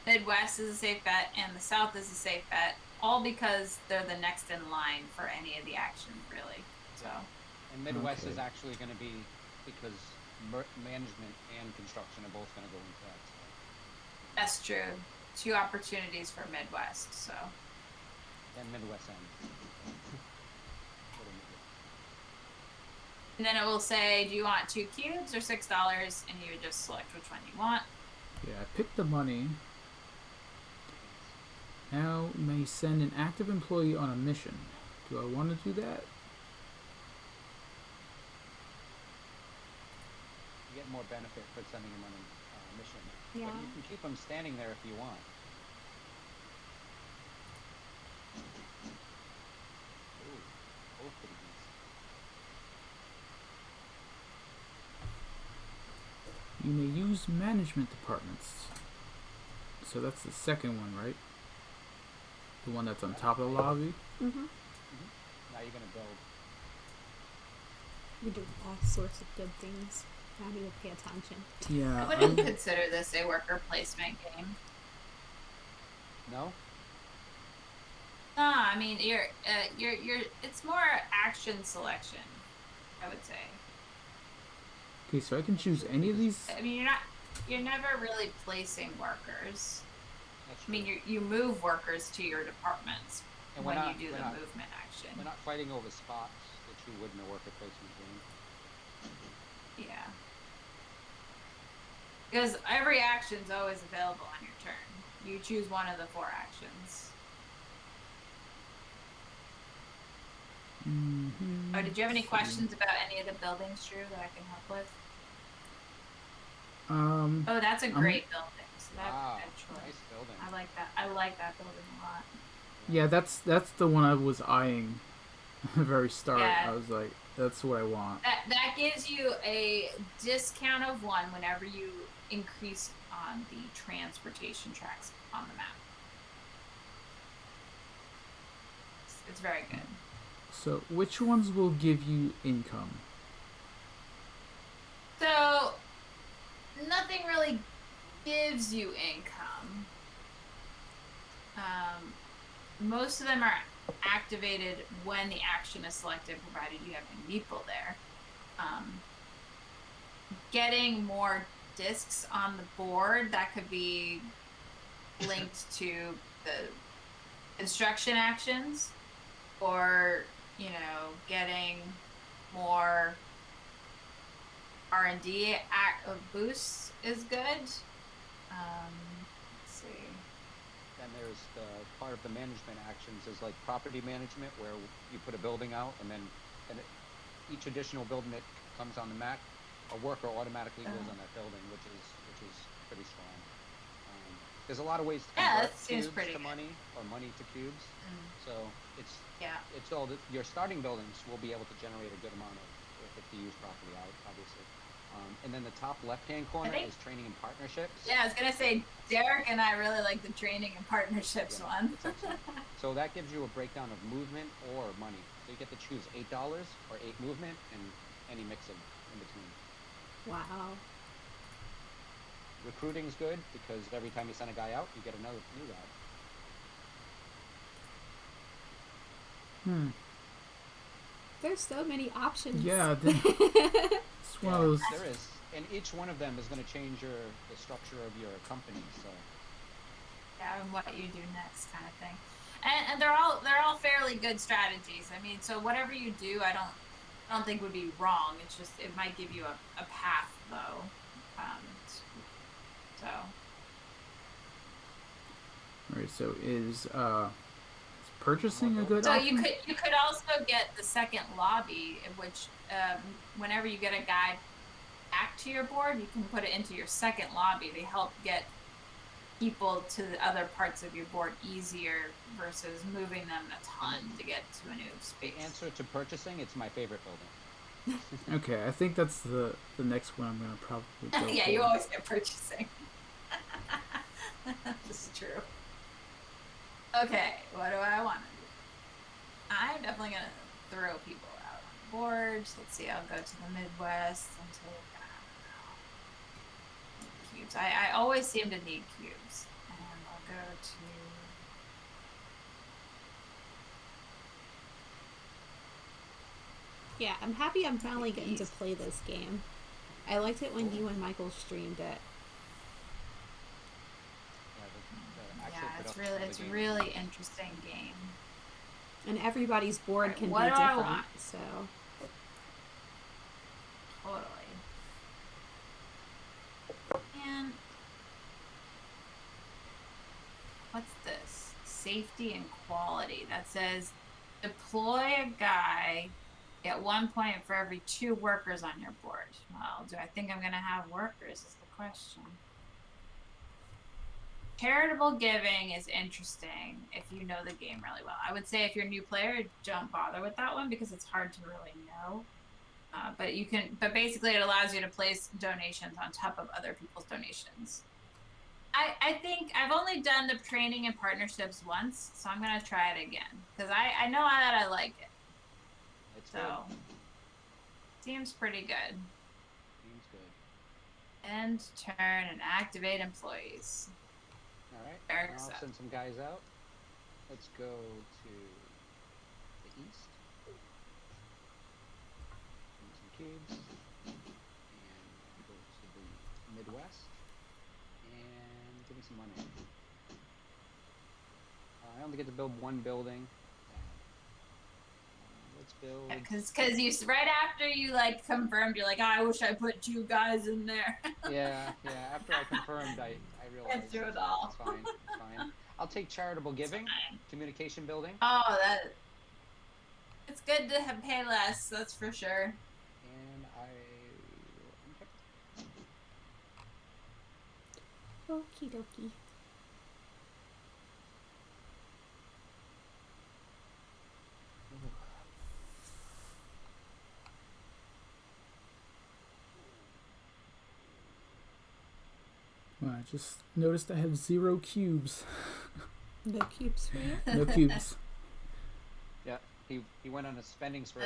Midwest is a safe bet, and the South is a safe bet. All because they're the next in line for any of the actions, really. So. And Midwest Okay. is actually going to be because management and construction are both going to go into that. So. That's true. 2 opportunities for Midwest. So. And Midwest end. And then it will say, do you want 2 cubes or $6? And you would just select which one you want. Yeah, I picked the money. Now may send an active employee on a mission. Do I want to do that? You get more benefit for sending him on a mission. Yeah. But you can keep him standing there if you want. Ooh, both of these. You may use management departments. So that's the second one, right? The one that's on top of the lobby? Mm-hmm. Now you're going to build. You're doing all sorts of good things. Now you will pay attention. Yeah. I wouldn't consider this a worker placement game. No? No, I mean you're it's more action selection, I would say. Okay, so I can choose any of these. I mean you're never really placing workers. That's I true. mean you move workers to your departments And when we're not- you do we're the not- movement action. We're not fighting over spots that you would in a worker placement game. Yeah. Because every action's always available on your turn. You choose one of the 4 actions. Mm-hmm. Oh, did you have any questions about any of the buildings, Drew, that I can help with? Oh, that's a great building. So that's Wow, a good choice. nice building. I like that. I like that building a lot. Yeah, that's the one I was eyeing at the very start. Yeah. I was like, that's what I want. That gives you a discount of 1 whenever you increase on the transportation tracks on the map. It's very good. So, which ones will give you income? So, nothing really gives you income. Most of them are activated when the action is selected, provided you have any meeple there. Getting more discs on the board, that could be linked to the construction actions, or getting more R&D boosts is good. Let's see. Then there's the part of the management actions is like property management, where you put a building out, and each additional building that comes on the map, a worker automatically goes on that building, which is pretty strong. There's a lot of ways to Yeah, convert that seems cubes pretty to good. money or money to cubes. Mm, So it's yeah. all that your starting buildings will be able to generate a good amount of if they're used properly, obviously. And then the top left-hand corner think- is training and partnerships. Yeah, I was gonna say Derek and I really like the training and partnerships Yeah, one. it's excellent. So that gives you a breakdown of movement or money. So you get to choose $8 or 8 movement and any mix of in between. Wow. Recruiting's good because every time you send a guy out, you get another new guy. There's so many options. Yeah, it's one of those. There is, and each one of them is going to change the structure of your company. So Yeah, and what you do next, kind of thing. And they're all fairly good strategies. I mean, so whatever you do, I don't think would be wrong. It's just it might give you a path though. So Alright, so is purchasing a good so option? you could also get the second lobby, in which whenever you get a guy back to your board, you can put it into your second lobby. They help get people to the other parts of your board easier versus moving them a ton to get to a new space. the answer to purchasing, it's my favorite building. Okay, I think that's the next one I'm gonna probably go Yeah, for. you always get purchasing. This is true. Okay, what do I want to do? I'm definitely gonna throw people out on the boards. Let's see, I'll go to the Midwest until cubes. I always seem to need cubes. And I'll go to Yeah, I'm happy I'm finally getting to play this game. I liked it when you and Michael streamed it. The actual yeah, it's production of the it's a game. really interesting game. And everybody's board Right, can what be do I different, want? so Totally. And what's this? Safety and quality. That says deploy a guy at 1 point for every 2 workers on your board. Well, do I think I'm gonna have workers is the question. Charitable giving is interesting if you know the game really well. I would say if you're a new player, don't bother with that one because it's hard to really know. But you can. But basically, it allows you to place donations on top of other people's donations. I think I've only done the training and partnerships once, so I'm gonna try it again because I know that I like it. It's So good. seems pretty good. Seems good. End turn and activate employees. All right. Eric's I'll up. send some guys out. Let's go to the east. Give me some cubes. And go to the Midwest. And give me some money. I only get to build one building. Let's build. Because you right after you like confirmed, you're like, oh, I wish I put 2 guys in there. Yeah. After I confirmed, I realized Can't do it all. it's fine. It's fine. I'll take charitable giving, communication building, Oh, it's good to have pay less. That's for sure. and okie dokie. Well, I just noticed I have 0 cubes. No cubes for you? No cubes. Yeah, he went on a spending spree.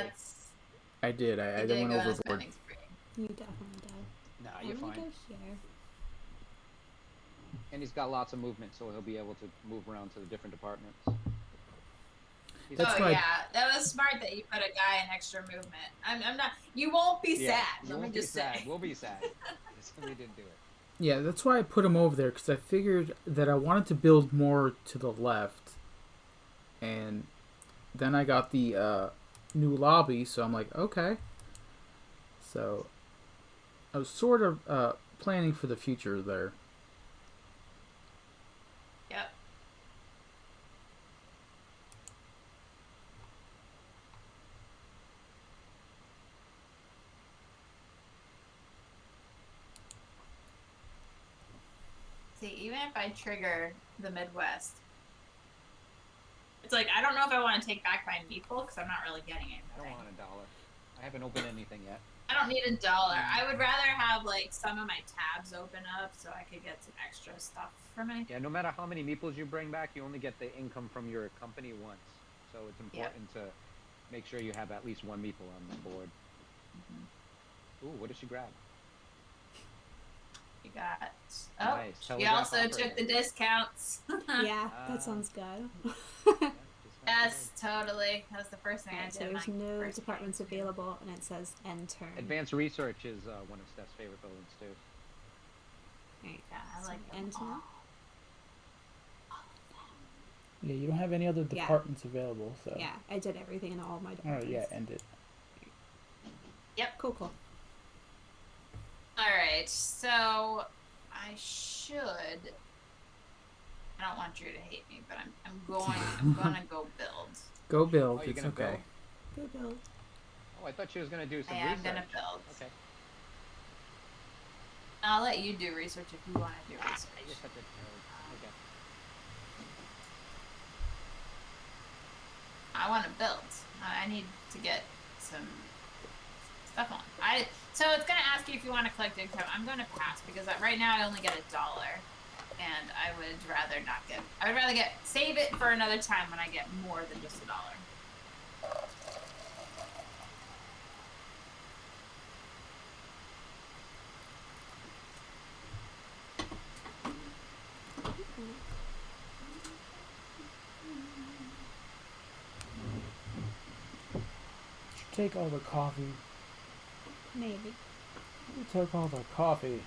I did. I You then did went go on a overboard. spending spree. You definitely did. Nah, I'm you're gonna fine. go here. And he's got lots of movement, so he'll be able to move around to the different departments. That's Oh why- yeah, that was smart that you put a guy in extra movement. I'm not. You won't be sad. You Let me won't be just sad. say. We'll be sad. We didn't do it. Yeah, that's why I put him over there, because I figured that I wanted to build more to the left. And then I got the new lobby, so I'm like, okay. So I was sort of planning for the future there. Yep. See, even if I trigger the Midwest. It's like, I don't know if I want to take back my meeple because I'm not really getting anything. I don't want $1. I haven't opened anything yet. I don't need $1. I would rather have like some of my tabs open up so I could get some extra stuff for me. Yeah, no matter how many meeples you bring back, you only get the income from your company once. So it's important to make sure you have at least one meeple on the board. Ooh, what did she grab? You got. Oh, Nice. she Telegraph also operator. took the discounts. Yeah, that sounds good. Yes, totally. That was the first thing I Alright, did. so there's in my no first departments game, too. available, and it says end turn. Advanced research is one of Steph's favorite buildings too. Alright, Yeah, I so like them end turn. all. Yeah, you don't have any other Yeah. departments available, so. Yeah, I did everything in all of my All departments. right, yeah, end it. Cool, cool. All right, so I should. I don't want you to hate me, but I'm gonna go build. Go build. Oh, you're It's gonna okay. Good build. Oh, I thought she was gonna do some I research. am gonna build. Okay. I'll let you do research if you want to do I research. just have to. Okay. I want to build. I need to get some stuff on. So it's gonna ask you if you want to collect income. I'm gonna pass because right now I only get $1, and I would rather not get. I would rather save it for another time when I get more than just $1. Take all the coffee. Maybe. You took all the coffee.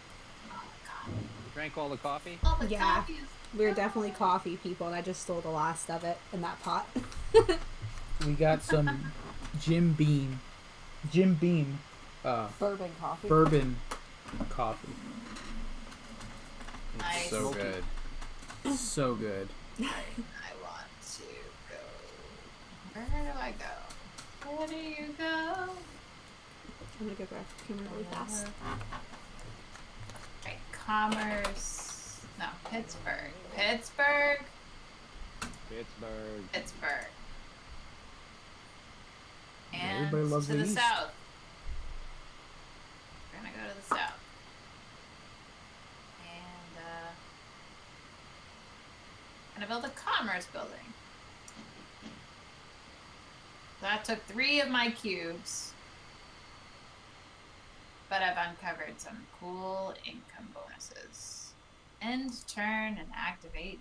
You drank all the coffee? All the Yeah. coffee is We're definitely coffee people, and I just stole the last of it in that pot. We got some Jim Beam, Bourbon coffee. bourbon coffee. nice. So good. So good. I want to go. Where do I go? Where do you go? I'm gonna go grab a camera really fast. Right, commerce. No, Pittsburgh. Pittsburgh. And Everybody loves to the the East. south. We're gonna go to the south. And gonna build a commerce building. That took 3 of my cubes. But I've uncovered some cool income bonuses. End turn and activate.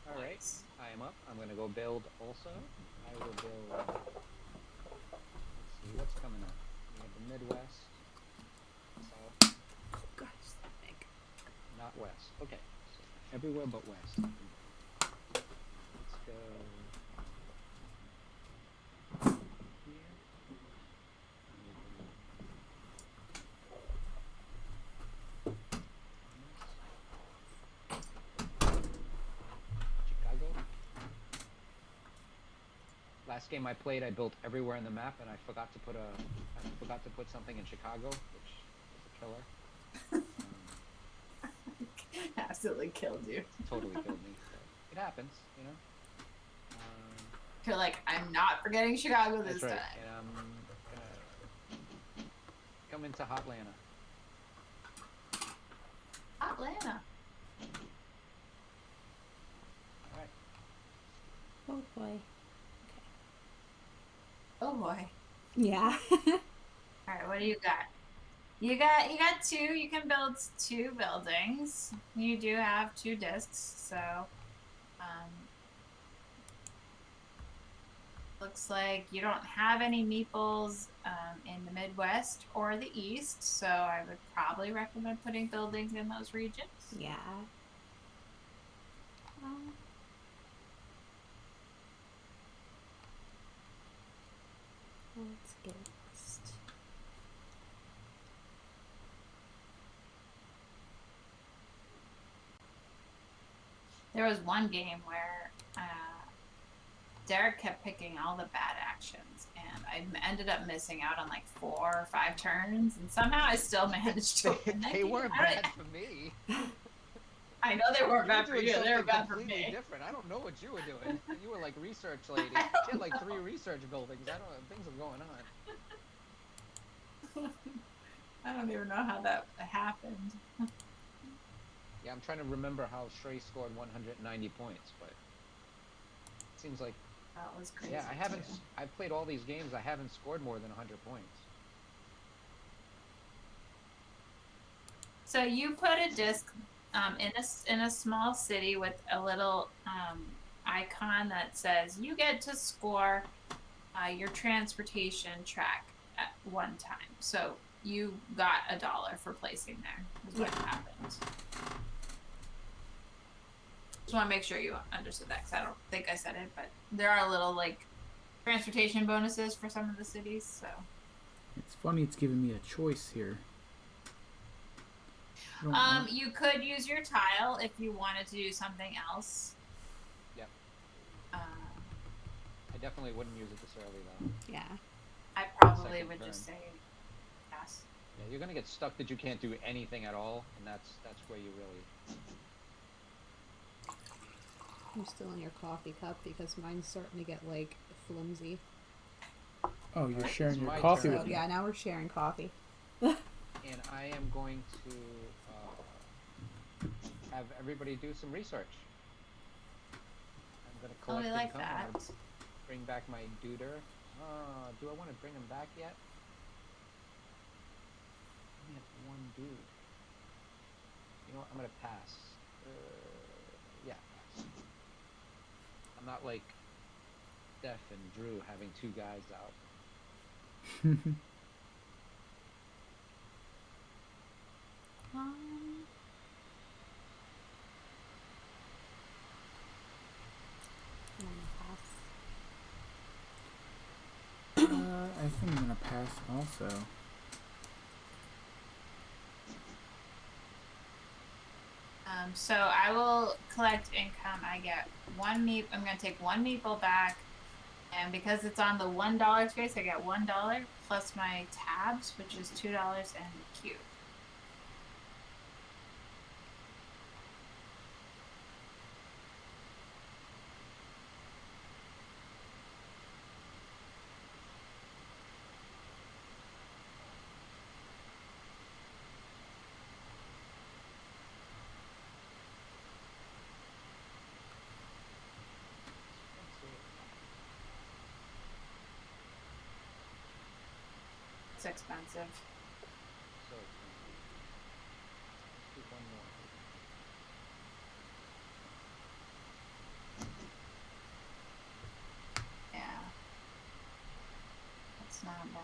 Alright, I am up. I'm gonna go build also. I will build. Let's see what's coming up. We have the Midwest, South, Oh gosh, that big. not West. Okay, so everywhere but West. Let's go here. Chicago. Last game I played, I built everywhere in the map, and I forgot to put something in Chicago, which was a killer. Absolutely killed you. Totally killed me. But it happens, you know. You're like, I'm not forgetting Chicago this That's right. time. And I'm gonna come into Hotlanta. Atlanta. All right. Oh boy. Oh boy. Yeah. Alright, what do you got? You got 2. You can build 2 buildings. You do have 2 discs, so looks like you don't have any meeples in the Midwest or the East, so I would probably recommend putting buildings in those regions. Yeah. Let's get next. There was one game where Derek kept picking all the bad actions, and I ended up missing out on like 4 or 5 turns, and somehow I still managed to win that They game. weren't bad for me. I know they weren't bad You for were doing you. They were something bad for completely me. different. I don't know what you were doing. You were like research lady. I She had don't like 3 know. research buildings. I don't know. Things are going on. I don't even know how that happened. Yeah, I'm trying to remember how Shrey scored 190 points, but it seems like, That was crazy. yeah, I haven't. Too. I've played all these games. I haven't scored more than 100 points. So you put a disc in a small city with a little icon that says you get to score your transportation track at one time. So you got $1 for placing there. Is what happened. Just want to make sure you understood that because I don't think I said it, but there are little like transportation bonuses for some of the cities. So It's funny. It's giving me a choice here. you could use your tile if you wanted to do something else. Yep. I definitely wouldn't use it this early though. Yeah. I probably Second would turn. just say pass. Yeah, you're gonna get stuck that you can't do anything at all, and that's where you really. I'm still in your coffee cup because mine's starting to get like flimsy. Oh, you're Alright, sharing it's your my coffee turn. with me. Yeah, now we're sharing coffee. And I am going to have everybody do some research. I'm gonna Oh, collect we like income. that. I'm gonna bring back my duder. Do I want to bring him back yet? I only have one dude. You know what? I'm gonna pass. Yeah, pass. I'm not like Steph and Drew having 2 guys out. I'm gonna pass. I think I'm gonna pass also. So I will collect income. I get one meat. I'm gonna take one meeple back, and because it's on the $1 space, I get $1 plus my tabs, which is $2 and Q. It's expensive. So let's do one more. Yeah, that's not bad.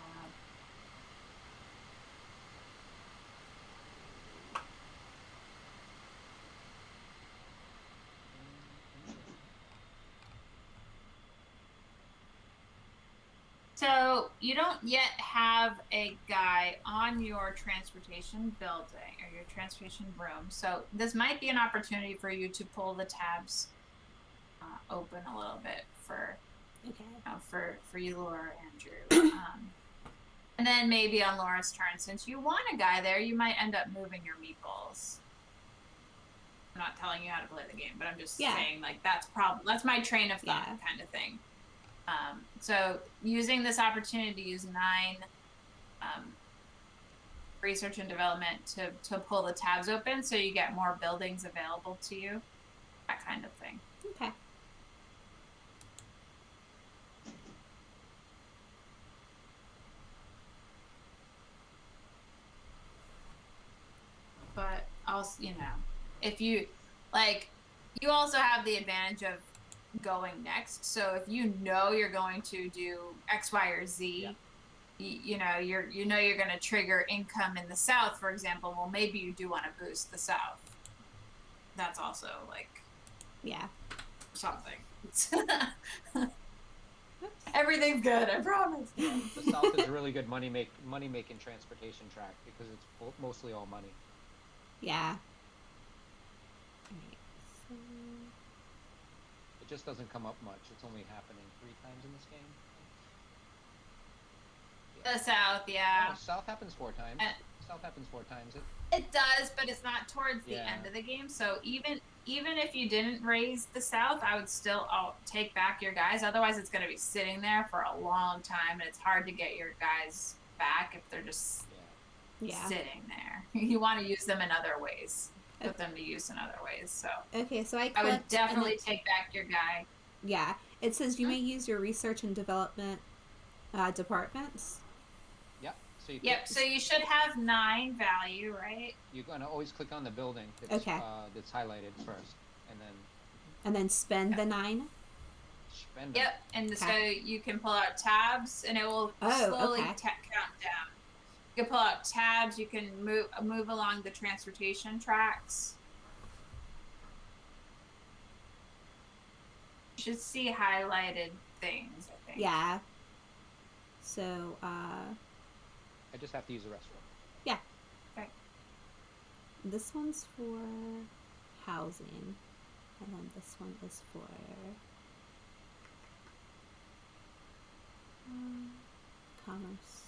So you don't yet have a guy on your transportation building or your transportation room. So this might be an opportunity for you to pull the tabs open a little bit for for you, Laura and Drew. And then maybe on Laura's turn, since you want a guy there, you might end up moving your meatballs. I'm not telling you how to play the game, but I'm just saying like that's my train of thought kind of thing. So using this opportunity to use 9 research and development to pull the tabs open so you get more buildings available to you, that kind of thing. Okay. But also, if you like, you also have the advantage of going next. So if you know you're going to do X, Y, or Z, you're going to trigger income in the South, for example. Well, maybe you do want to boost the South. That's also something. Everything's good, I promise. The South is a really good money making transportation track because it's mostly all money. Yeah. It just doesn't come up much. It's only happening 3 times in this game. The South, yeah. No, South happens 4 times. South happens 4 times. It does, but it's not towards the Yeah. end of the game. So even if you didn't raise the South, I would still take back your guys. Otherwise, it's going to be sitting there for a long time, and it's hard to get your guys back if they're just Yeah. sitting there. You want to use them in other ways. Put them to use in other ways. So Okay, so I I would clicked. definitely take back your guy. Yeah, it says you may use your research and development departments. Yep. So you Yep. So you should have 9 value, right? You're gonna always click on the building that's, Okay. that's highlighted first, and then spend the 9. spend. Yep. And so Okay. you can pull out tabs, and it will slowly okay. count down. You can pull out tabs. You can move along the transportation tracks. You should see highlighted things, I think. Yeah. So, I just have to use the restroom. yeah. Okay. This one's for housing, and then this one is for commerce.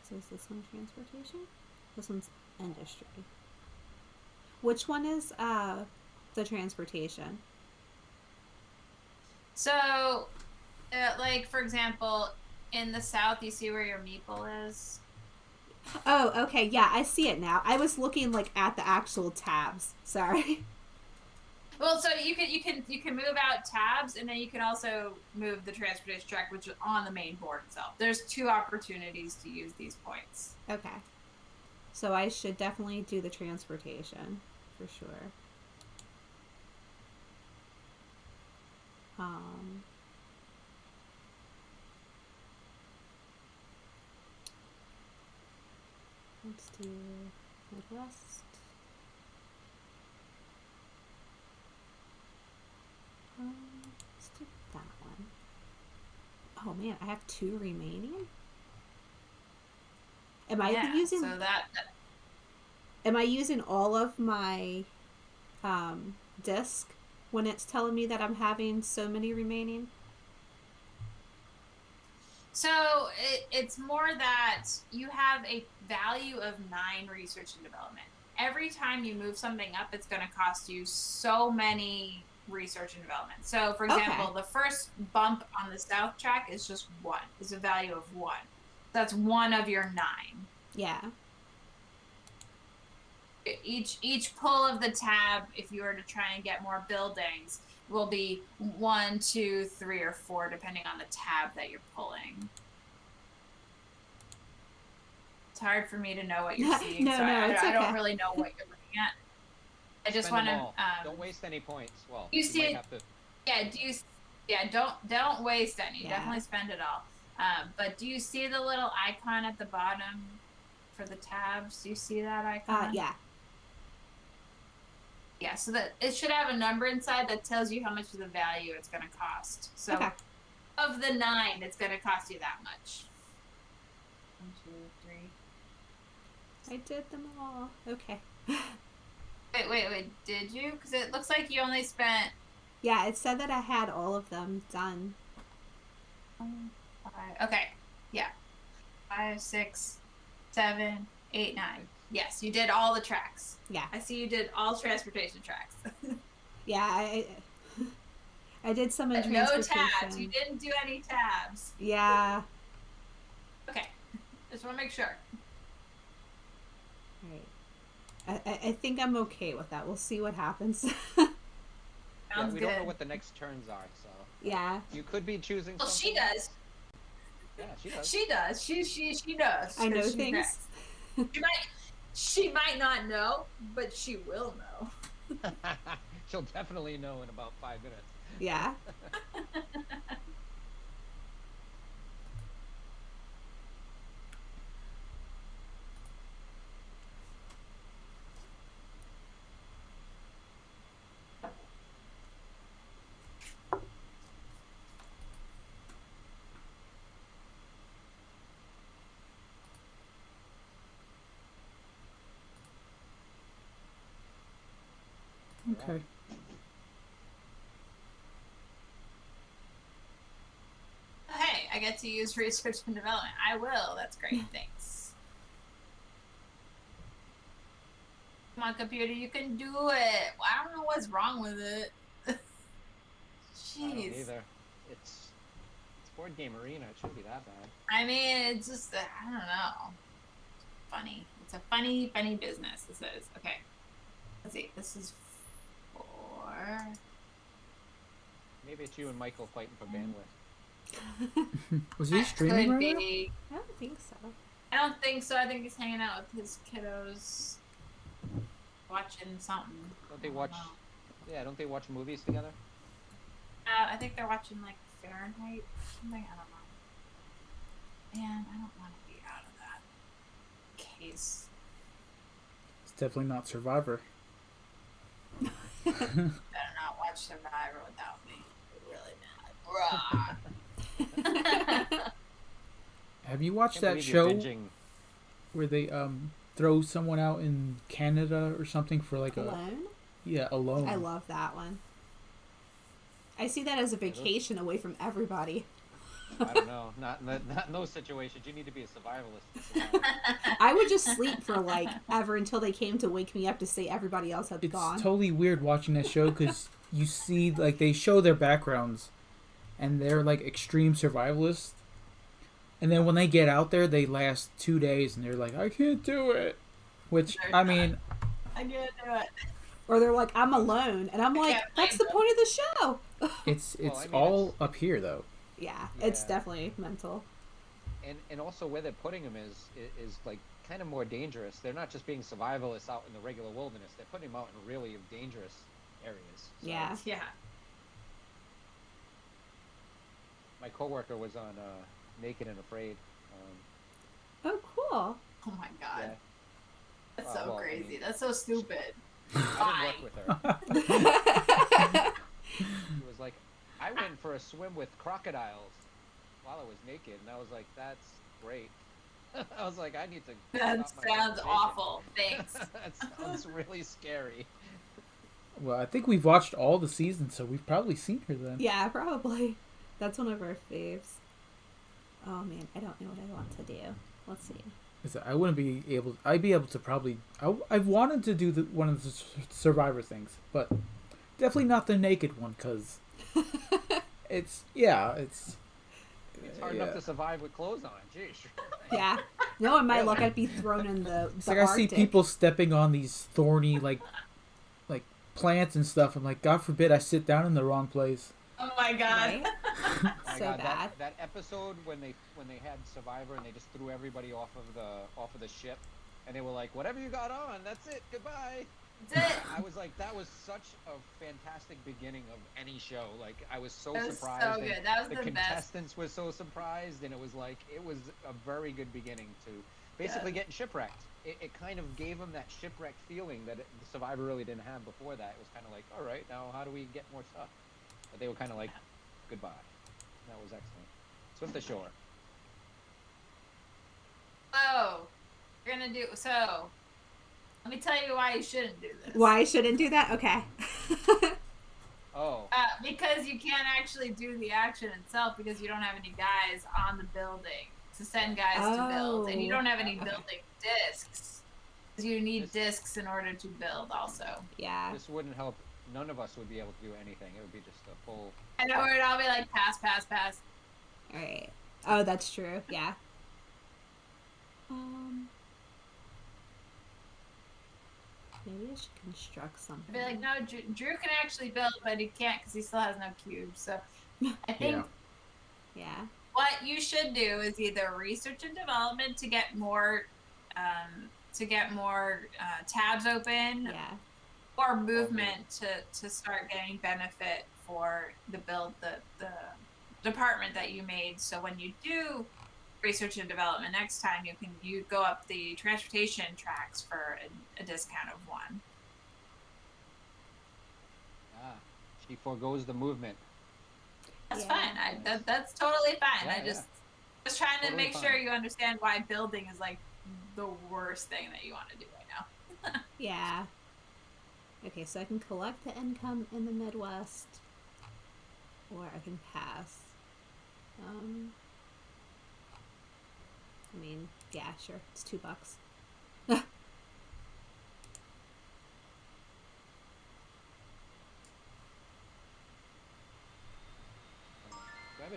So is this one transportation? This one's industry. Which one is the transportation? So, like for example, in the South, you see where your meeple is. Oh, okay. Yeah, I see it now. I was looking like at the actual tabs. Sorry. Well, so you can move out tabs, and then you can also move the transportation track, which is on the main board itself. There's 2 opportunities to use these points. Okay. So I should definitely do the transportation for sure. Let's do Midwest. Let's do that one. Oh man, I have 2 remaining. Am I using? So that Am I using all of my disc when it's telling me that I'm having so many remaining? So it's more that you have a value of 9 research and development. Every time you move something up, it's going to cost you so many research and development. So, for example, the first bump on the South track is just 1. It's a value of 1. That's 1 of your 9. Yeah. Each pull of the tab, if you were to try and get more buildings, will be 1, 2, 3, or 4, depending on the tab that you're pulling. It's hard for me to know what you're seeing, No, so it's I okay. don't really know what you're looking at. I just want to. Don't waste any points. Well, you see might it. have to. Yeah. Don't waste any. Yeah. Definitely spend it all. But do you see the little icon at the bottom for the tabs? Do you see that icon? Yeah. Yeah, so that it should have a number inside that tells you how much of the value it's going to cost. So of the 9, it's going to cost you that much. 1, 2, 3. I did them all. Okay. Wait. Did you? Because it looks like you only spent. Yeah, it said that I had all of them done. 5. Okay. Yeah. 5, 6, 7, 8, 9. Yes, you did all the tracks. Yeah. I see you did all transportation tracks. Yeah, I did some in But no transportation. tabs. You didn't do any tabs. Yeah. Okay. Just want to make sure. Right. I think I'm okay with that. We'll see what happens. Sounds we good. don't know what the next turns are, so. Yeah. You could be choosing. Well, she something does. Yeah, she does. She does. She does. I know 'cause she's things. next. She might not know, but she will know. She'll definitely know in about 5 minutes. Yeah. Okay. Hey, I get to use research and development. I will. That's great. Thanks. Come on, computer, you can do it. I don't know what's wrong with it. I don't Jeez. either. It's board game arena. It shouldn't be that bad. I mean, it's just, I don't know. Funny. It's a funny, funny business, this is. Okay. Let's see. This is 4. Maybe it's you and Michael fighting for bandwidth. Was he streaming Could right now? be. I don't think so. I don't think so. I think he's hanging out with his kiddos, watching something. Don't they I watch? know. Yeah, don't they watch movies together? I think they're watching like Fahrenheit or something. I don't know. Man, I don't want to be out of that case. It's definitely not Survivor. Better not watch Survivor without me. Really bad. Have you watched Can't that believe you're show binging. where they throw someone out in Canada or something for like Alone? alone? I love that one. I see that as a vacation away from everybody. I don't know. Not in those situations. You need to be a survivalist. to survive. I would just sleep for like ever until they came to wake me up to say everybody else had It's gone. totally weird watching that show because you see like they show their backgrounds and they're like extreme survivalists, and then when they get out there they last 2 days and they're like, I can't do it, which I mean I can't do it. Or they're like, I'm alone, and I'm like, can't that's blame the point of the show. it's Well, I mean, all up here though. Yeah, it's Yeah. definitely mental. And also where they're putting them is like kind of more dangerous. They're not just being survivalists out in the regular wilderness. They're putting them out in really dangerous areas. So Yeah. Yeah. My coworker was on Naked and Afraid. Oh, cool. Oh my god. Yeah. That's Well, so I crazy. mean- That's so stupid. I Fine. didn't work with her. She was like, I went for a swim with crocodiles while I was naked, and I was like, that's great. I was like, I need to. That stop my sounds conversation. awful. Thanks. That sounds really scary. Well, I think we've watched all the seasons, so we've probably seen her then. Yeah, probably. That's one of our faves. Oh man, I don't know what I want to do. Let's see. Is that I wouldn't be able. I'd be able to probably. I've wanted to do one of the Survivor things, but definitely not the naked one because it's It's hard yeah. enough to survive with clothes on. Jeez. Yeah. No, in my luck, I'd be thrown in the It's like I see Arctic. people stepping on these thorny like plants and stuff. I'm like, God forbid I sit down in the wrong place. Oh my god. Right? My So God, bad. that episode when they had Survivor and they just threw everybody off of the ship, and they were like, whatever you got on, that's it, goodbye. That's it. I was like, that was such a fantastic beginning of any show. Like, I was so That was surprised. so and good. That was the the best. contestants were so surprised, and it was a very good beginning to basically Yeah. getting shipwrecked. It kind of gave them that shipwrecked feeling that the Survivor really didn't have before that. It was kind of like, all right, now how do we get more stuff? But they were kind of like, goodbye. That was excellent. Swift ashore. Oh, you're gonna do so. Let me tell you why you shouldn't do this. Why I shouldn't do that? Okay. Oh, Because you can't actually do the action itself because you don't have any guys on the building to send guys to build, and you don't have any building discs. 'Cause you need discs in order to build, also. Yeah. this wouldn't help. None of us would be able to do anything. It would be just a full. I know where I'll be like pass, pass, pass. All right. Oh, that's true. Yeah. Maybe I should construct something. I'll be like, no, Drew can actually build, but he can't because he still has no cubes. So I think Yeah. Yeah. what you should do is either research and development to get more tabs open, Yeah. or movement to start getting benefit for the the department that you made. So when you do research and development next time, you go up the transportation tracks for a discount of 1. Ah, she forgoes the movement. That's Yeah. fine. That's totally fine. Yeah, I just trying to Totally make sure fine. you understand why building is like the worst thing that you want to do right now. Yeah. Okay, so I can collect the income in the Midwest, or I can pass. I mean, yeah, sure. It's $2.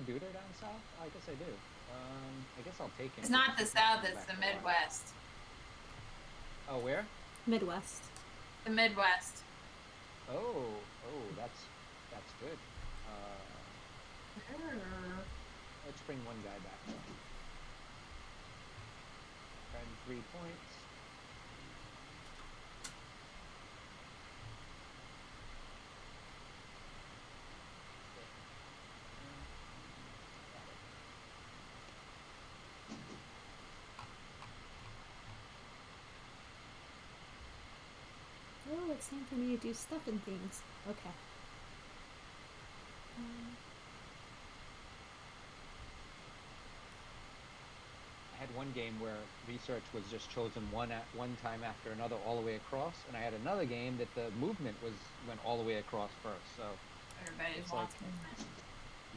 duder down south? I guess I do. I guess I'll take him. It's not the He's not South, coming it's back the alive. Midwest. Oh, where? Midwest. The Midwest. Oh, that's good. Let's bring one guy back. And 3 points. Oh, it's time for me to do stuff and things. Okay. I had one game where research was just chosen one time after another all the way across, and I had another game that the movement went all the way across first. So Everybody's It's like- watching it.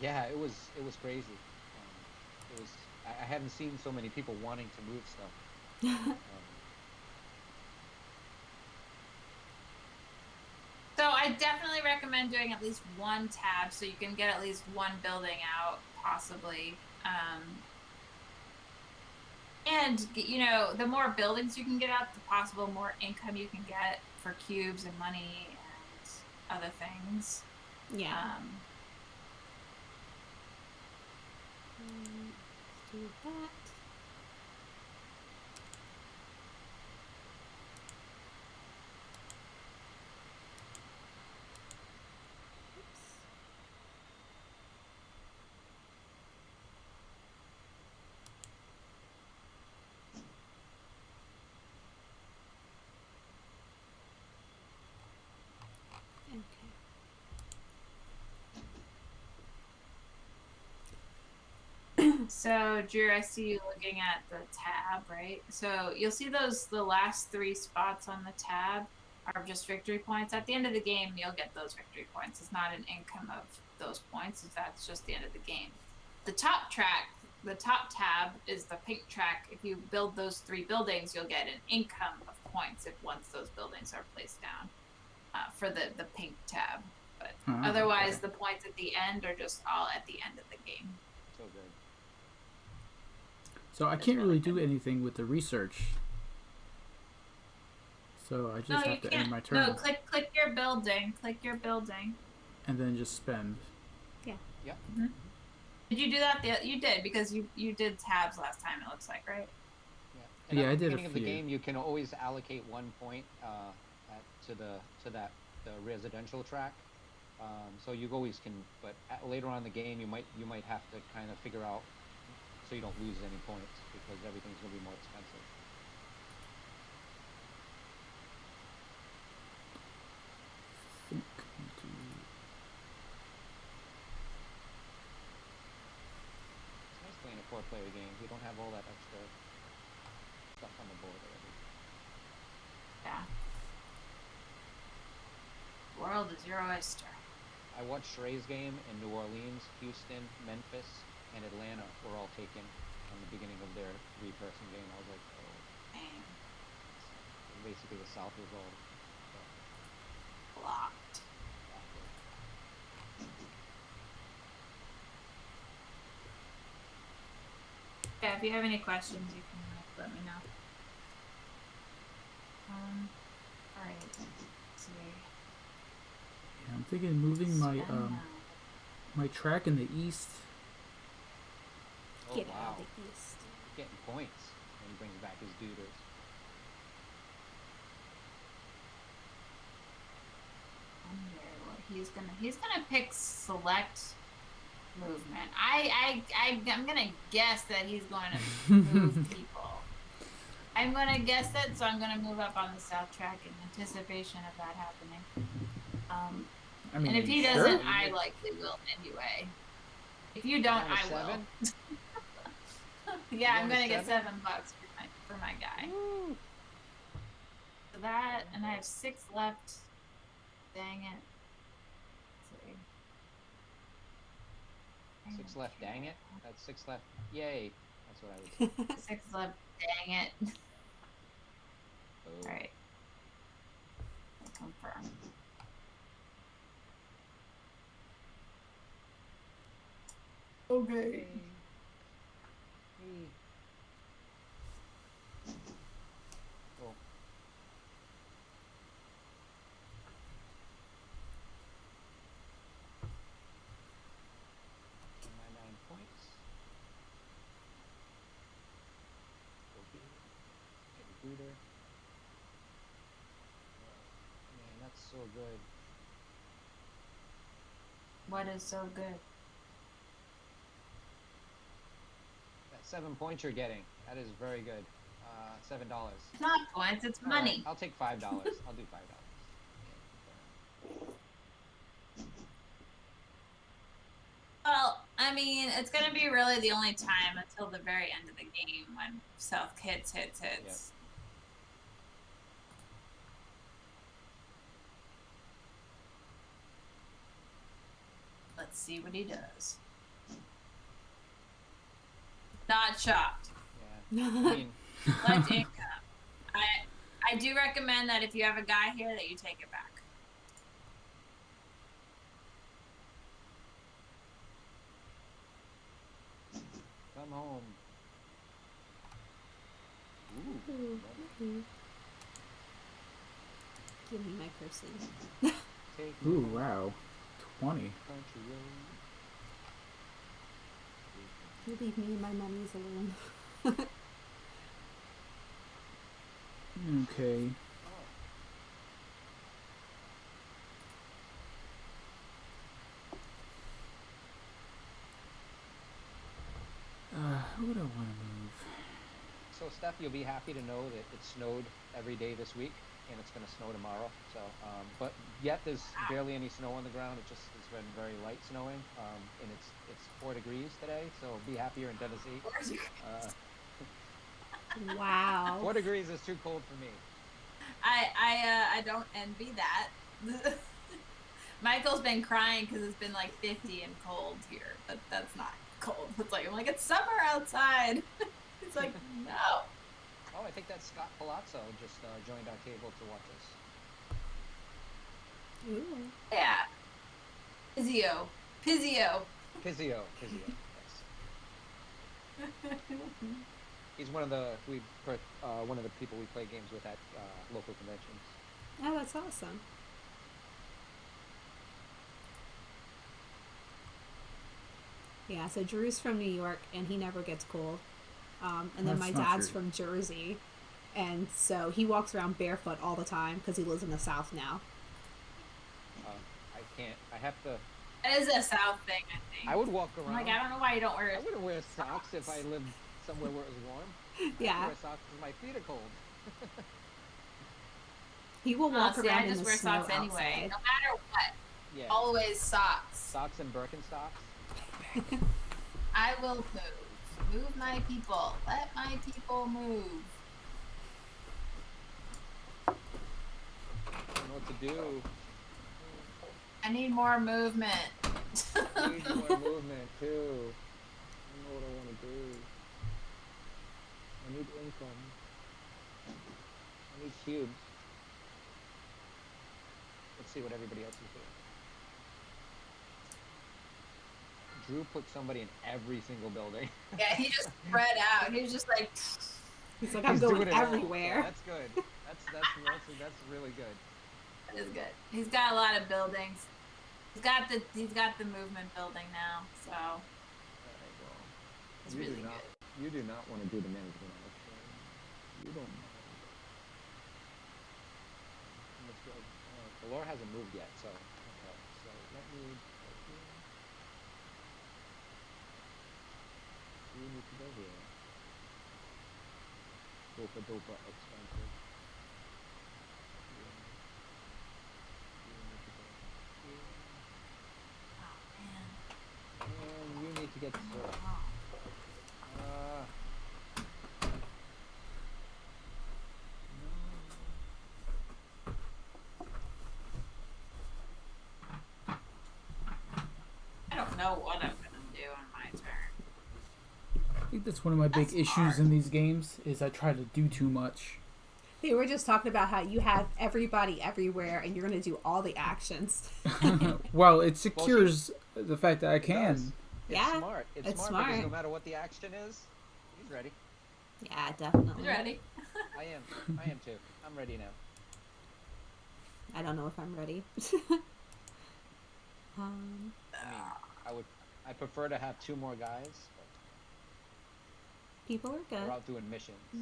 yeah, it was crazy. It was I haven't seen so many people wanting to move stuff. So I definitely recommend doing at least one tab so you can get at least one building out, possibly. And you know, the more buildings you can get out, the possible more income you can get for cubes and money and other things. Yeah. Let's do that. Oops. So, Drew, I see you looking at the tab, right? So you'll see the last 3 spots on the tab are just victory points. At the end of the game, you'll get those victory points. It's not an income of those points. That's just the end of the game. The top tab is the pink track. If you build those 3 buildings, you'll get an income of points once those buildings are placed down for the pink tab. But otherwise, okay. the points at the end are just all at the end of the game. So good. So I can't really do anything with the research. So I just have to end my turn. No, click your building. Click your building. And then just spend. Yeah. Yeah. Mm-hmm. Did you do that? You did, because you did tabs last time, it looks like, right? Yeah. And Yeah, at I the did a beginning of the few. game, you can always allocate 1 point to the residential track. So you always can, but later on in the game, you might have to kind of figure out so you don't lose any points because everything's gonna be more expensive. It's nice playing a 4-player game. You don't have all that extra stuff on the board already. Yeah. World is your oyster. I watched Shrey's game in New Orleans, Houston, Memphis, and Atlanta were all taken on the beginning of their 3-person game. I was like, oh, Damn. basically the South was all Blocked. backward. Yeah, if you have any questions, you can let me know. Alright. Let's see. Yeah, I'm thinking moving my track in the east. Oh, Get wow. out of the east. Getting points when he brings back his duders. He's gonna pick select movement. I'm gonna guess that he's going to move people. I'm gonna guess it, so I'm gonna move up on the south track in anticipation of that happening. I mean, And if he sure. doesn't, I likely will anyway. If you don't, Down to I will. 7? Yeah, I'm Down to gonna get $7? $7 for my guy. Woo. So that, and I have 6 left. Dang it. Let's see. 6 left, dang it. That's 6 left. Yay. That's what I would say. 6 left. Dang it. Oh. Alright. Confirm. Okay. Cool. 9 points. Okay. Get a booter. Man, that's so good. What is so good? That 7 points you're getting. That is very good. $7. It's not points, it's All right, money. I'll take $5. I'll do $5. Well, I mean, it's gonna be really the only time until the very end of the game when South hits. Yep. Let's see what he does. Not shocked. Yeah. I mean, Select income. I do recommend that if you have a guy here that you take it back. come home. Ooh. Ooh. Give me my person. Take Ooh, me home, wow. 20. country road. You leave me and my monies alone. Okay. Who would I want to move? So, Steph, you'll be happy to know that it snowed every day this week, and it's going to snow tomorrow. So, but yet there's barely any snow on the ground. It just has been very light snowing, and it's 4 degrees today. So, be happy you're in Tennessee. Wow. 4 degrees is too cold for me. I don't envy that. Michael's been crying because it's been like 50 and cold here, but that's not cold. I'm like, it's summer outside. It's like, no. Oh, I think that's Scott Palazzo just joined our table to watch us. Ooh. Yeah. Pizzio. Pizzio, yes. He's one of the people we play games with at local conventions. Oh, that's awesome. Yeah, so Drew's from New York, and he never gets cold. And then That's my not dad's true. from Jersey, and so he walks around barefoot all the time because he lives in the South now. I can't. I have to. It is a South thing, I think. I would walk I'm around. like, I don't know why you don't wear I wouldn't wear socks if I lived somewhere where it was warm. I Yeah, wear socks because my feet are cold. he will walk See, around I in just the wear snow socks anyway. outside. No matter what. Yeah. Always socks. Socks and Birkenstocks. I will move. Move my people. Let my people move. I don't know what to do. I need more movement. I need more movement too. I don't know what I want to do. I need income. I need cubes. Let's see what everybody else is doing. Drew put somebody in every single building. Yeah, he just spread out. He was just like, He's like, I'm He's going doing it all, so everywhere. that's good. That's really good. that is good. He's got a lot of buildings. He's got the movement building now, so Alright, well, it's you really do not, good. You do not want to do the management action. You don't. Valor hasn't moved yet, so okay. So let me. You need to go here. Dopa dopa expensive. Oh man. And you need to get served. I don't know what I'm gonna do on my turn. I think that's one of my big That's issues hard. in these games is I try to do too much. They were just talking about how you have everybody everywhere, and you're going to do all the actions. Well, it secures the fact that I can. does. Yeah, smart. It's it's smart because no smart. matter what the action is, he's ready. Yeah, definitely. You ready? I am. I am too. I'm ready now. I don't know if I'm ready. um, I mean, I prefer to have 2 more guys, but people are they're good. out doing missions. Yeah.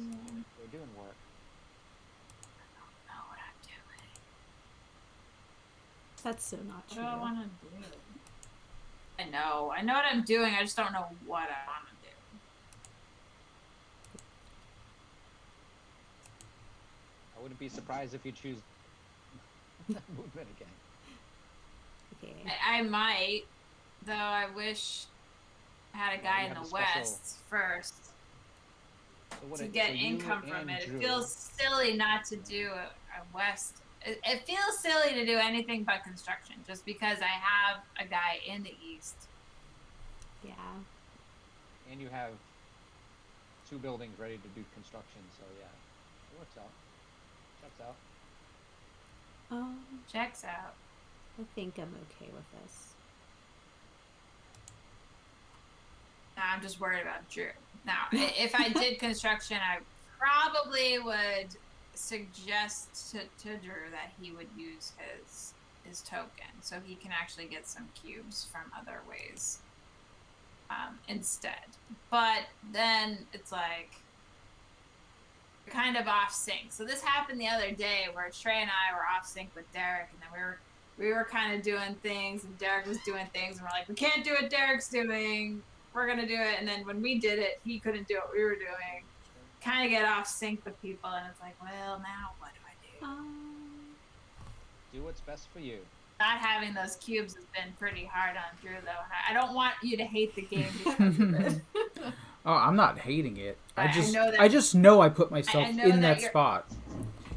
They're doing work. I don't know what I'm doing. That's so not What true. do I want to do? I know what I'm doing. I just don't know what I want to do. I wouldn't be surprised if you choose movement again. Okay. I might, though. I wish I had a guy you in have the a special- West first So to get you income from and it. Drew- It feels silly not to do a West. It feels silly to do anything but construction, just because I have a guy in the East. Yeah. And you have 2 buildings ready to do construction, so yeah, it works out. Checks out. Checks out. I think I'm okay with this. Now I'm just worried about Drew. Now, if I did construction, I probably would suggest to Drew that he would use his token so he can actually get some cubes from other ways instead. But then it's like kind of off sync. So this happened the other day where Trey and I were off sync with Derek, and then we were kind of doing things, and Derek was doing things, and we're like, we can't do what Derek's doing. We're gonna do it, and then when we did it, he couldn't do what we were doing. Kind of get off sync with people, and it's like, well, now what do I do? Do what's best for you. Not having those cubes has been pretty hard on Drew, though, and I don't want you to hate the game because of it. Oh, I'm not hating it. I know just know I put myself I know in that that spot.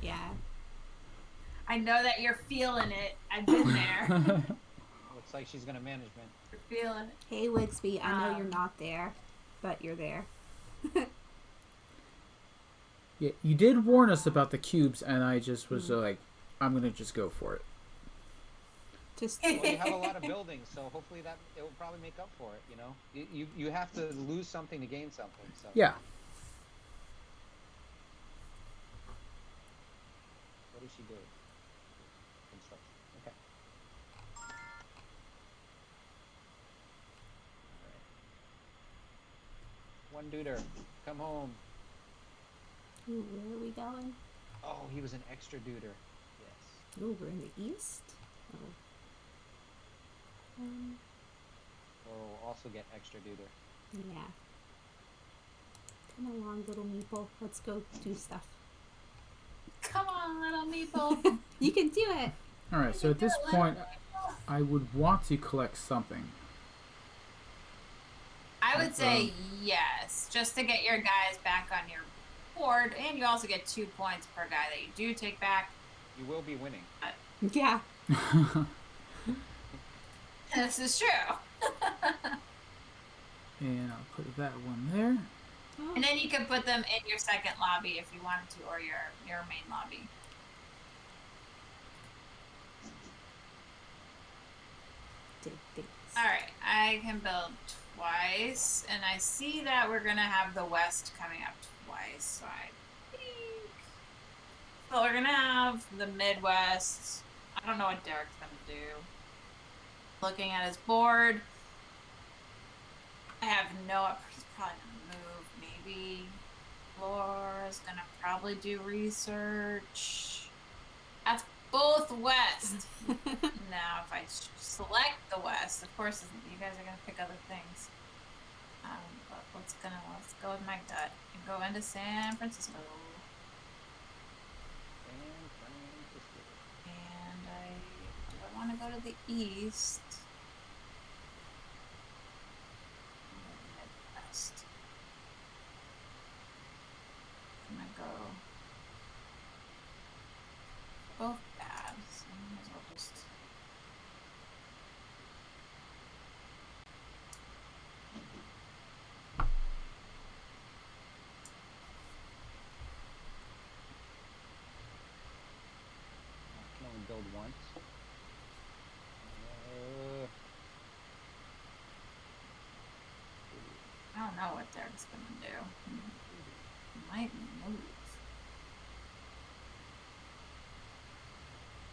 Yeah. I know that you're feeling it. I've been there. Looks like she's gonna management. You're feeling it. Hey, Wigsby, I know you're not there, but you're there. Yeah, you did warn us about the cubes, and I just was like, I'm gonna just go for it. Just Well, you have a lot of buildings, so hopefully that it will probably make up for it. You know, you have to lose something to gain something. So Yeah. What does she do? Construction. Okay. All right. One duder, come home. Ooh, where are we going? Oh, he was an extra duder. Yes. Ooh, we're in the east. Oh. Or we'll also get extra duder. Yeah. Come along, little meeple. Let's go do stuff. Come on, little meeple. You can do it. All right. So at this point, I would want to collect something. I would say yes, just to get your guys back on your board, and you also get 2 points per guy that you do take back. You will be winning. Yeah. This is true. And I'll put that one there. Oh. And then you can put them in your second lobby if you wanted to, or your main lobby. Did things. All right, I can build twice, and I see that we're gonna have the west coming up twice. So I think, so we're gonna have the Midwest. I don't know what Derek's gonna do. Looking at his board, I have no. He's probably gonna move. Maybe Laura's gonna probably do research. That's both west. Now, if I select the west, of course, you guys are gonna pick other things. But let's go with my gut and go into San Francisco. And I want to go to the east. Midwest. I'm gonna go both bad, so I might as well just. I can only build once. what Derek's gonna do. He might move.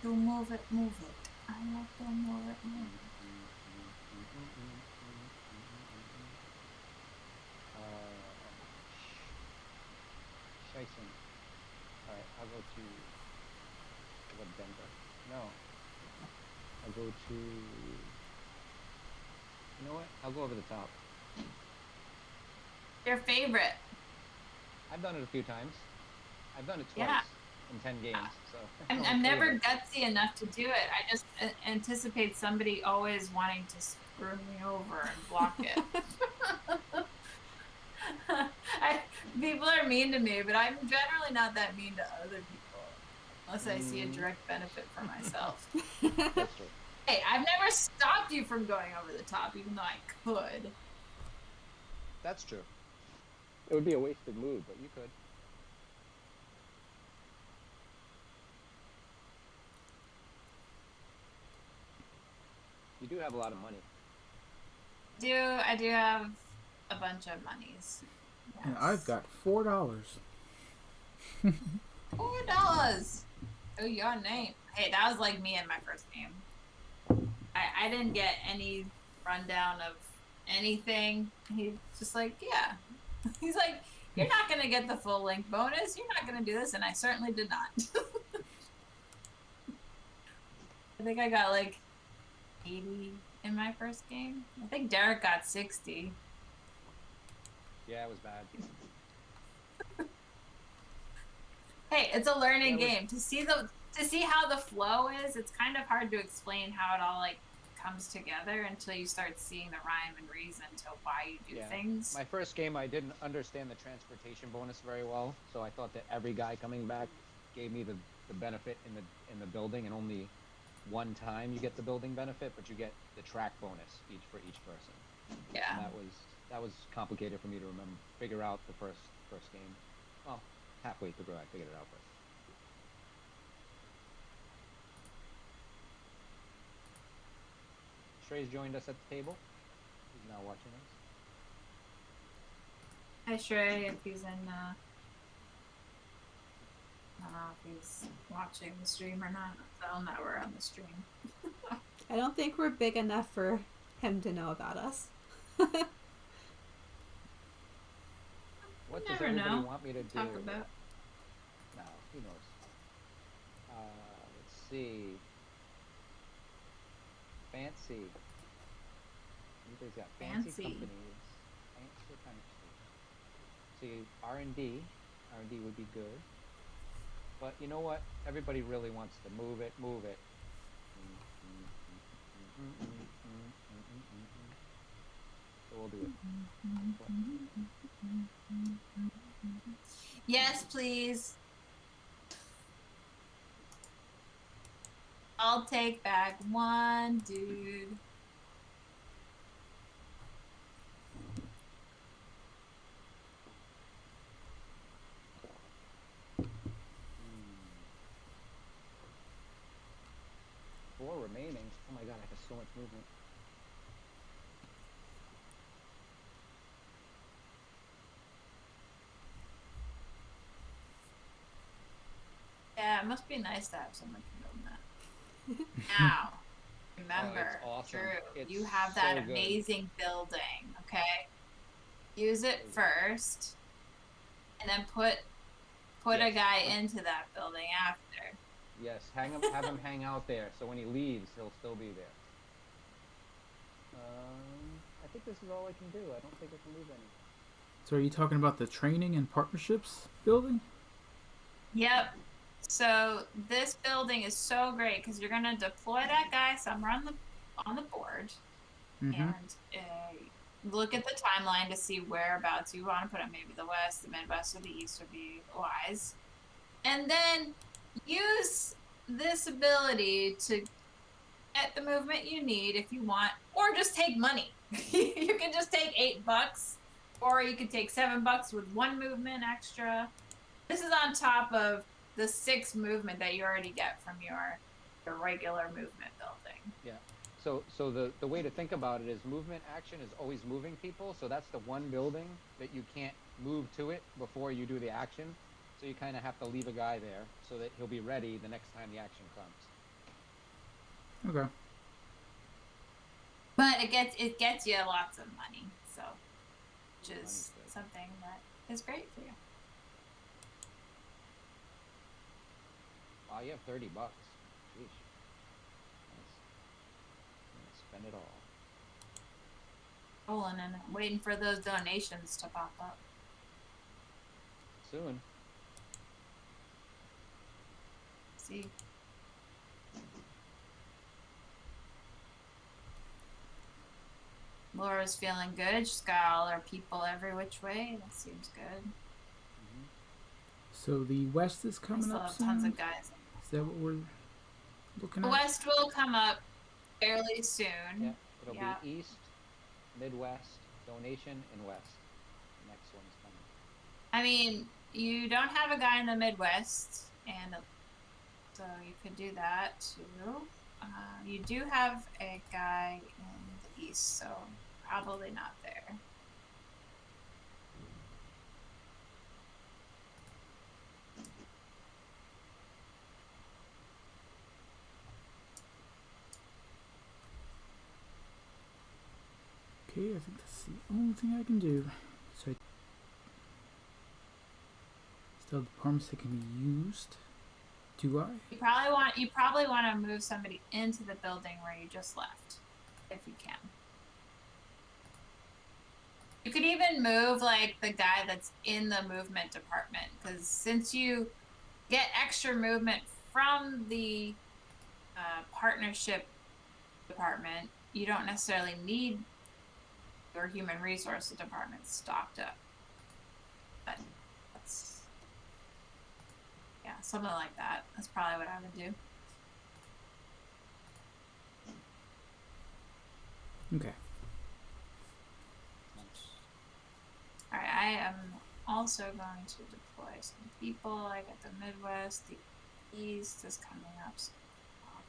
Do move it, move it. I love to move it, move it. Jason. Alright, I'll go to what, Denver? No. I'll go to, you know what? I'll go over the top. Your favorite. I've done it a few times. I've done it twice Yeah. in 10 games. So I'm never gutsy enough to do it. I just anticipate somebody always wanting to screw me over and block it. People are mean to me, but I'm generally not that mean to other people unless I see a direct benefit for myself. That's true. Hey, I've never stopped you from going over the top, even though I could. That's true. It would be a wasted move, but you could. You do have a lot of money. I do have a bunch of monies. Yes. And I've got $4. $4. Oh, your name. Hey, that was like me in my first game. I didn't get any rundown of anything. He's just like, yeah. He's like, you're not going to get the full length bonus. You're not going to do this. And I certainly did not. I think I got like 80 in my first game. I think Derek got 60. Yeah, it was bad. Hey, it's a learning game. To see how the flow is, it's kind of hard to explain how it all like comes together until you start seeing the rhyme and reason to why you do things. My first game, I didn't understand the transportation bonus very well, so I thought that every guy coming back gave me the benefit in the building, and only one time you get the building benefit, but you get the track bonus for each person. Yeah. And that was complicated for me to figure out the first game. Well, halfway through I figured it out first. Shrey's joined us at the table. He's now watching us. Hi Shrey, if he's in I don't know if he's watching the stream or not. Tell him that we're on the stream. I don't think we're big enough for him to know about us. What You does never everybody know. want me to do? Talk about. No, he knows. Let's see. Fancy. Everybody's got fancy Fancy. companies. Fancy kind of stuff. See, R&D. R&D would be good. But you know what? Everybody really wants to move it, move it. So we'll do it. Yes, please. I'll take back one, dude. Four remaining. Oh my god, I have so much movement. Yeah, it must be nice to have someone to build that. Now, remember, Oh, it's awesome. Drew, It's you have that so good. amazing building, okay? Use it first, and then put a Yes. guy into that building after. Yes, have him hang out there, so when he leaves, he'll still be there. I think this is all I can do. I don't think I can move any. So are you talking about the training and partnerships building? Yep. So this building is so great because you're gonna deploy that guy somewhere on the board, and look at the timeline to see whereabouts you want to put him. Maybe the west, the midwest, or the east would be wise. And then use this ability to get the movement you need if you want, or just take money. You can just take $8, or you could take $7 with one movement extra. This is on top of the 6 movement that you already get from your regular movement building. Yeah. So the way to think about it is movement action is always moving people. So that's the one building that you can't move to it before you do the action. So you kind of have to leave a guy there so that he'll be ready the next time the action comes. Okay. But it gets you lots of money, so which is Money's good. something that is great for you. Wow, you have $30. Sheesh. Nice. Spend it all. Rolling and waiting for those donations to pop up. Soon. See. Laura's feeling good. She's got all her people every which way. That seems good. Mm-hmm. So the West is I coming still up have soon. tons of guys. Is that what we're looking The at? West will come up fairly soon. Yeah, it'll Yeah. be East, Midwest, Donation, and West. The next one's coming. I mean, you don't have a guy in the Midwest, and so you could do that too. You do have a guy in the East, so probably not there. Okay, I think that's the only thing I can do. So still departments that can be used. Do I? You probably want to move somebody into the building where you just left, if you can. You could even move like the guy that's in the movement department, because since you get extra movement from the partnership department, you don't necessarily need your human resources department stocked up. But that's, yeah, something like that. That's probably what I would do. Okay. All right, I am also going to deploy some people. I got the Midwest, the East is coming up. So probably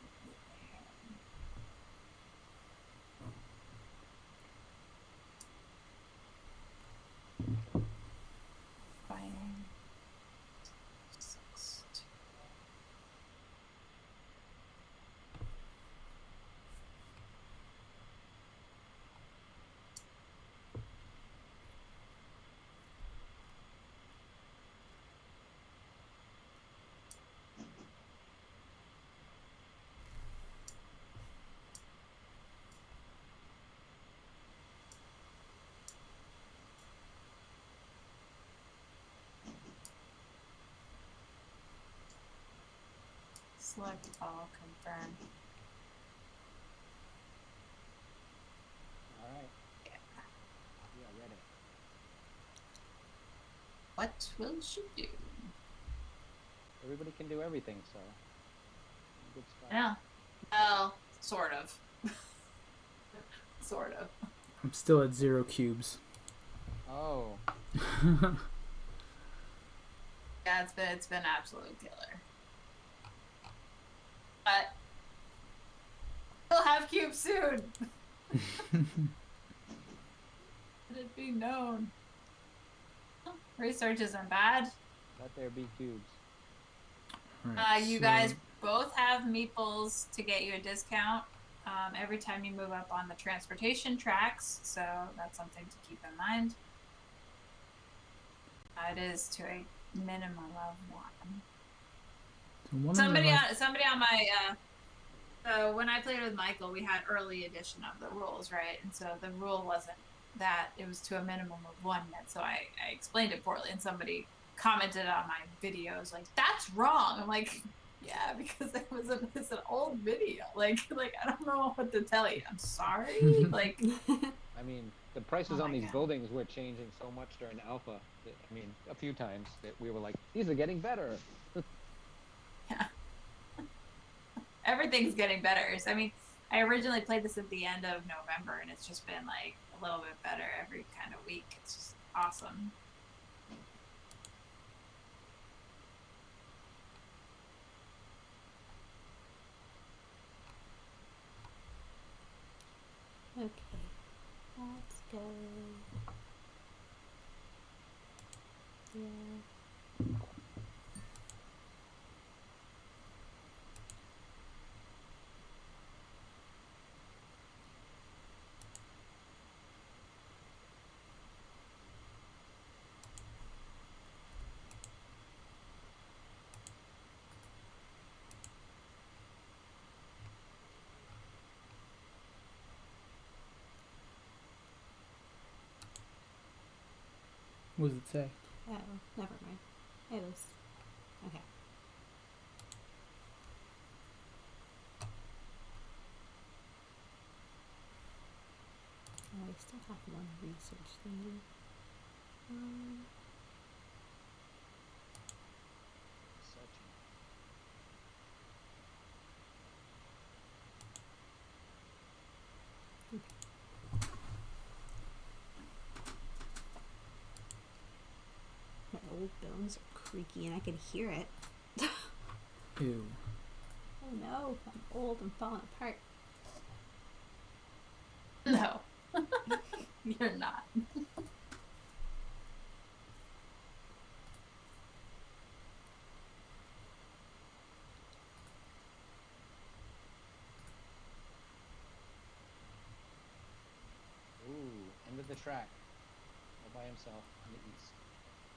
there. Fighting. 6, 2. Select all, confirm. All right. Yeah. Yeah, ready. What will she do? Everybody can do everything, so. Good I stuff. know. Well, sort of. Sort of. I'm still at 0 cubes. Oh. Yeah, it's been absolute killer. But we'll have cubes soon. Let it be known. Research isn't bad. Let there be cubes. Alright, You so guys both have meeples to get you a discount every time you move up on the transportation tracks, so that's something to keep in mind. It is to a minimum of 1. so one Somebody of on my so when I played with Michael, we had early edition of the rules, right? And so the rule wasn't that it was to a minimum of 1 yet. So I explained it poorly, and somebody commented on my videos like, "That's wrong." I'm like, "Yeah, because it's an old video. Like I don't know what to tell you. I'm sorry." Like, I mean, the prices Oh on my these God. buildings were changing so much during alpha. That, I mean, a few times that we were like, these are getting better. yeah. Everything's getting better. So, I mean, I originally played this at the end of November, and it's just been like a little bit better every kind of week. It's just awesome. Yeah. What does it say? Oh, never mind. It was okay. Oh, I still have one research thingy. Searching. My old bones are creaky and I can hear it. Ew. Oh no, I'm old and falling apart. No, you're not. Ooh, end of the track. All by himself on the east.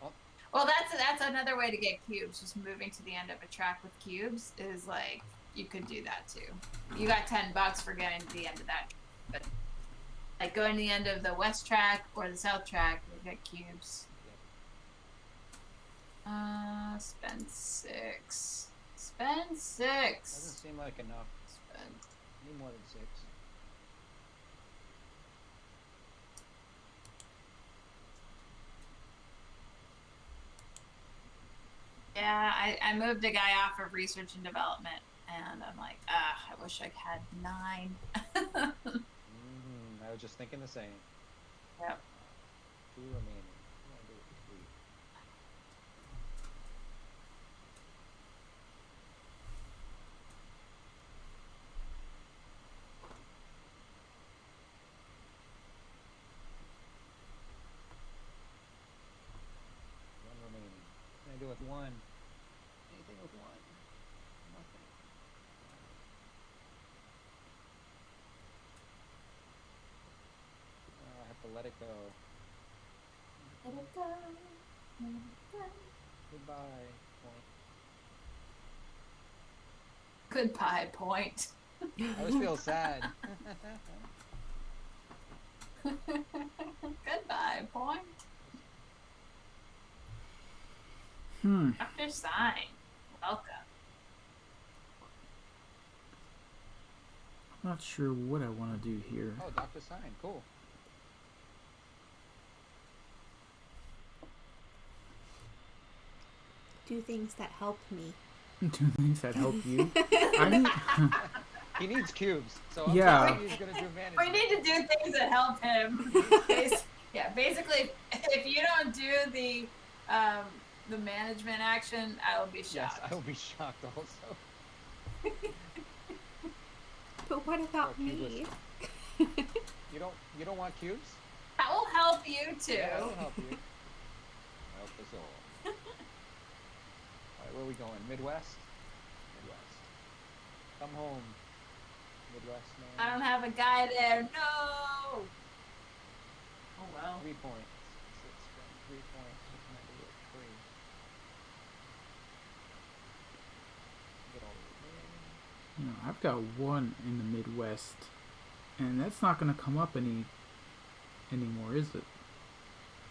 Oh, Well, that's another way to get cubes. Just moving to the end of a track with cubes is like you could do that too. You got $10 for getting to the end of that, but like going to the end of the west track or the south track, you get cubes. Spend 6. Spend 6. doesn't seem like enough. Spend. Need more than 6. Yeah, I moved a guy off of research and development, and I'm like, I wish I had 9. I was just thinking the same. Yep. 2 remaining. What do I do with 3? One remaining. What can I do with 1? Anything with 1? Nothing. I have to let it go. Let it go. Let it go. Goodbye, point. Goodbye, point. I always feel sad. Goodbye, point. Dr. Sign, welcome. I'm not sure what I want to do here. Oh, Dr. Sign, cool. Do things that help me. Do things that help you. I need. He needs cubes, so I'm Yeah. thinking he's gonna do management. We need to do things that help him. Basically, if you don't do the management action, I will be shocked. Yes, I will be shocked also. But what about Oh, me? You don't want cubes? That will help you too. Yeah, that'll help you. Help us all. Alright, where are we going? Midwest? Midwest. Come home. Midwest, man. I don't have a guy there. No. Oh well. 3 points. 3 points. What can I do with 3? Get all the remaining. No, I've got 1 in the Midwest, and that's not going to come up anymore, is it?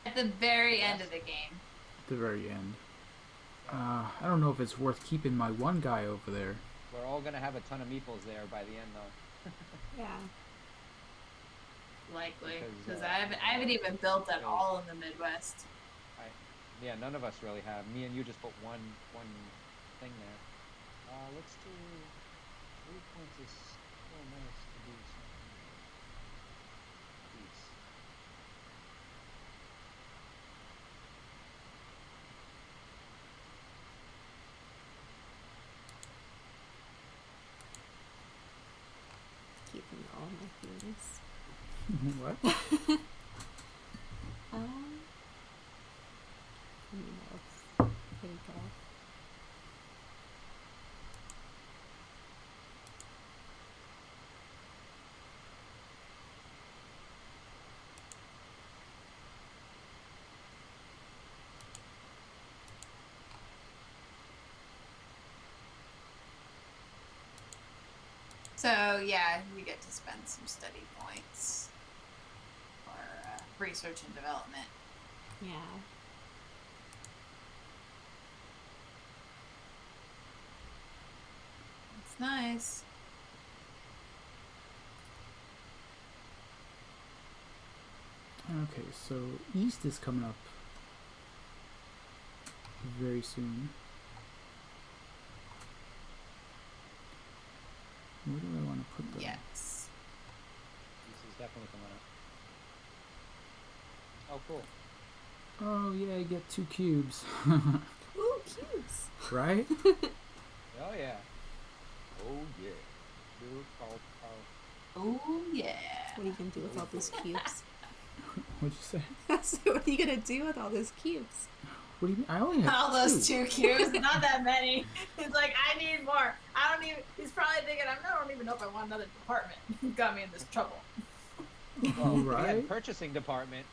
At the very end of the game. At the very end. I don't know if it's worth keeping my 1 guy over there. We're all gonna have a ton of meeples there by the end, though. Yeah. Likely, Because, because I haven't even built at all in the Midwest. Yeah, none of us really have. Me and you just put one thing there. Let's do 3 points is so nice to do something. Peace. Keeping all my things. What? I mean, that looks pretty good. So yeah, you get to spend some study points for research and development. Yeah. It's nice. Okay, so East is coming up very soon. Where do I want to put them? Yes. This is definitely coming up. Oh, cool. Oh yeah, I get 2 cubes. Ooh, cubes. Right? Oh yeah. Oh yeah. Dude, Oh yeah. What are you gonna do with all those cubes? What'd you say? So what are you gonna do with all those cubes? What do you mean? I only have All 2. those 2 cubes, not that many. He's like, I need more. I don't even. He's probably thinking, I don't even know if I want another department. He got me in this trouble. Well, he Right? had purchasing department.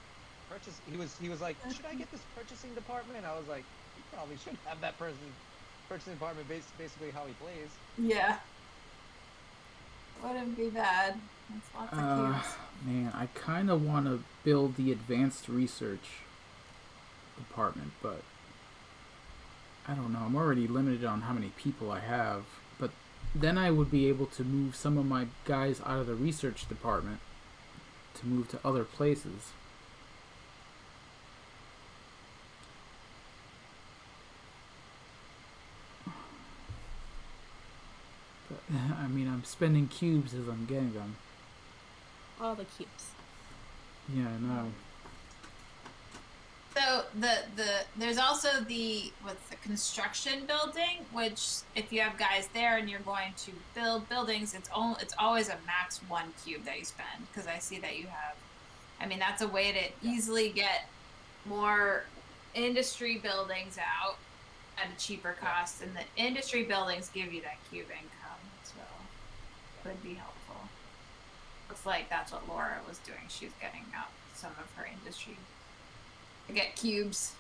He was like, should I get this purchasing department? I was like, you probably should have that purchasing department basically how he plays. Yeah. Wouldn't be bad. That's lots of cubes. Man, I kind of want to build the advanced research department, but I don't know. I'm already limited on how many people I have, but then I would be able to move some of my guys out of the research department to move to other places. But, I mean, I'm spending cubes as I'm getting them. All the cubes. Yeah, I know. So there's also the construction building, which if you have guys there and you're going to build buildings, it's always a max 1 cube that you spend, because I see that you have. I mean, that's a way to easily get more industry buildings out at a cheaper cost, and the industry buildings give you that cube income, so it would be helpful. Looks like that's what Laura was doing. She was getting out some of her industry to get cubes.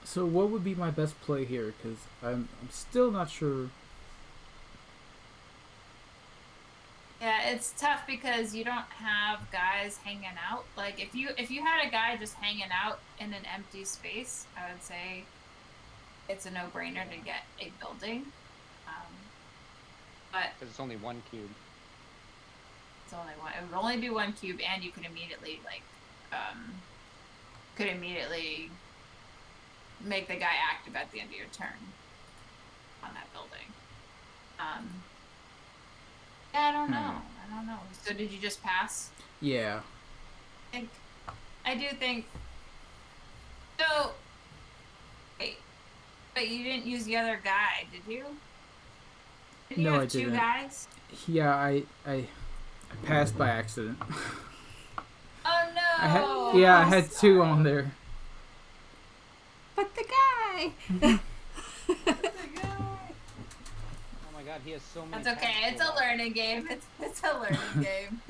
So what would be my best play here? Because I'm still not sure. Yeah, it's tough because you don't have guys hanging out. Like if you had a guy just hanging out in an empty space, I would say it's a no-brainer to get a building. But Because it's only 1 cube. it's only one. It would only be 1 cube, and you could immediately make the guy active at the end of your turn on that building. Yeah, I don't know. So did you just pass? Yeah. I do think. So, wait, but you didn't use the other guy, did you? Did you No, have I 2 didn't. guys? Yeah, I passed by accident. Oh no! I had 2 on there. But the guy. Oh my god, he has so many. That's okay. tabs It's to a watch. learning game. It's a learning game.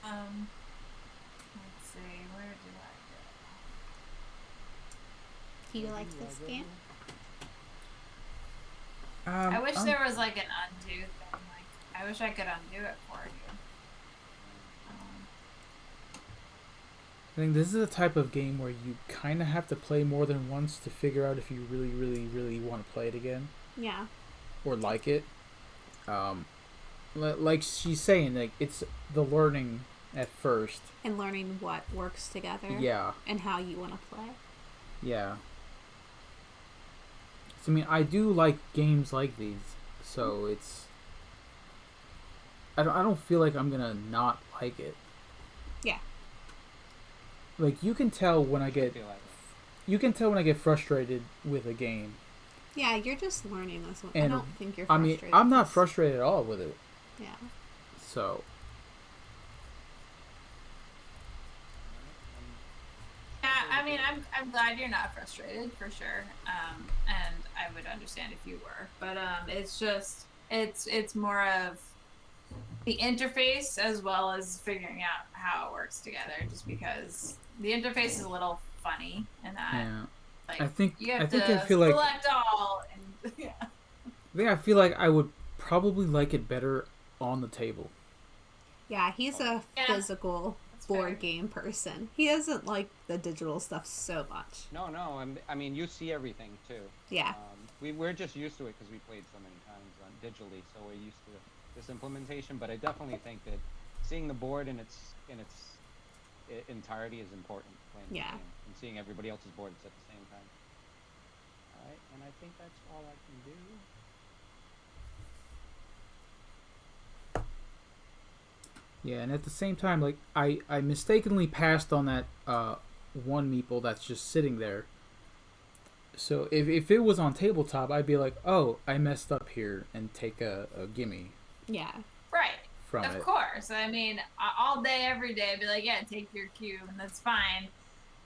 Let's see. Where do I Do you like this game? go? I wish there was like an undo thing. Like, I wish I could undo it for you. I think this is a type of game where you kind of have to play more than once to figure out if you really, really, really want to play it again Yeah. or like it. Like she's saying, like it's the learning at first. And learning what works together. Yeah, And how you want to play. yeah. So, I mean, I do like games like these, so it's. I don't feel like I'm gonna not like it. Yeah. Like you can tell when I get. Feel like it. You can tell when I get frustrated with a game. Yeah, you're just learning this one. And, I don't think you're I mean, frustrated. I'm not frustrated at all with it. Yeah. So. Yeah, I mean, I'm glad you're not frustrated for sure. And I would understand if you were, but it's just it's more of the interface as well as figuring out how it works together. Just because the interface is a little funny and that Yeah. like I think you I have think I to feel like select all and yeah. I feel like I would probably like it better on the table. Yeah, he's a Yeah, physical that's board fair. game person. He doesn't like the digital stuff so much. No, I mean, you see everything too. Yeah. We're just used to it because we played so many times on digitally, so we're used to this implementation. But I definitely think that seeing the board in its entirety is important playing the Yeah. game and seeing everybody else's boards at the same time. All right, and I think that's all I can do. Yeah, and at the same time, like I mistakenly passed on that one meeple that's just sitting there. So if it was on tabletop, I'd be like, oh, I messed up here, and take a gimme Yeah. Right. from Of it. course. I mean, all day, every day, I'd be like, yeah, take your cube, and that's fine.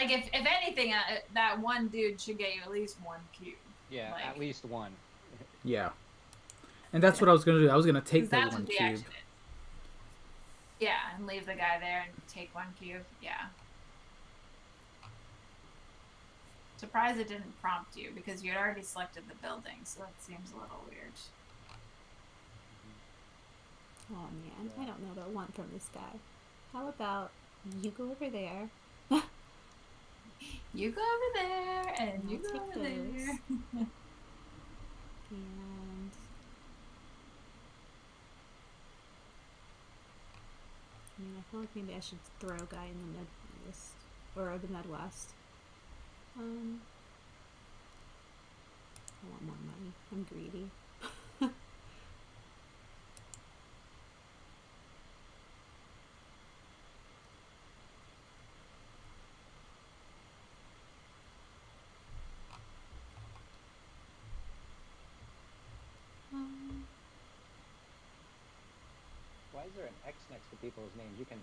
Like, if anything, that one dude should get you at least one cube. Yeah, Like, at least one. Yeah, and that's what I was gonna do. I was gonna take 'cause that that's one what the cube. action is. Yeah, and leave the guy there and take one cube. Yeah. Surprised it didn't prompt you because you had already selected the building, so that seems a little weird. Oh man, I don't know what I want from this guy. How about you go over there? You go over there, and you I'll go take over those. there. And I mean, I feel like maybe I should throw a guy in the Midwest or the Midwest. I want more money. I'm greedy. Why is there an X next to people's names? You can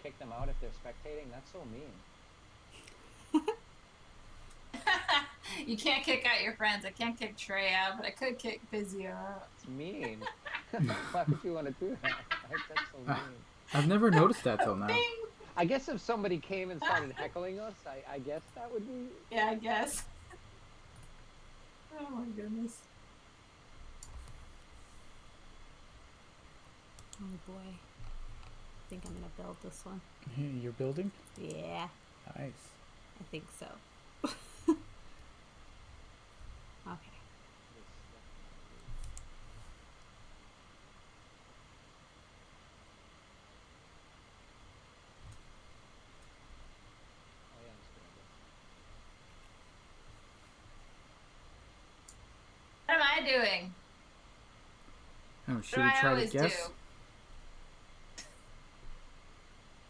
kick them out if they're spectating. That's so mean. You can't kick out your friends. I can't kick Trey out, but I could kick Vizio out. It's mean. Why would you want to do that? That's so mean. I've never noticed that till now. Bing! I guess if somebody came and started heckling us, I guess that would be. Yeah, I guess. Oh my goodness. Oh boy. I think I'm gonna build this one. You're building? Yeah, Nice. I think so. Okay. Oh yeah, let's do this. What am I doing? Oh, What should do we I try to always guess? do?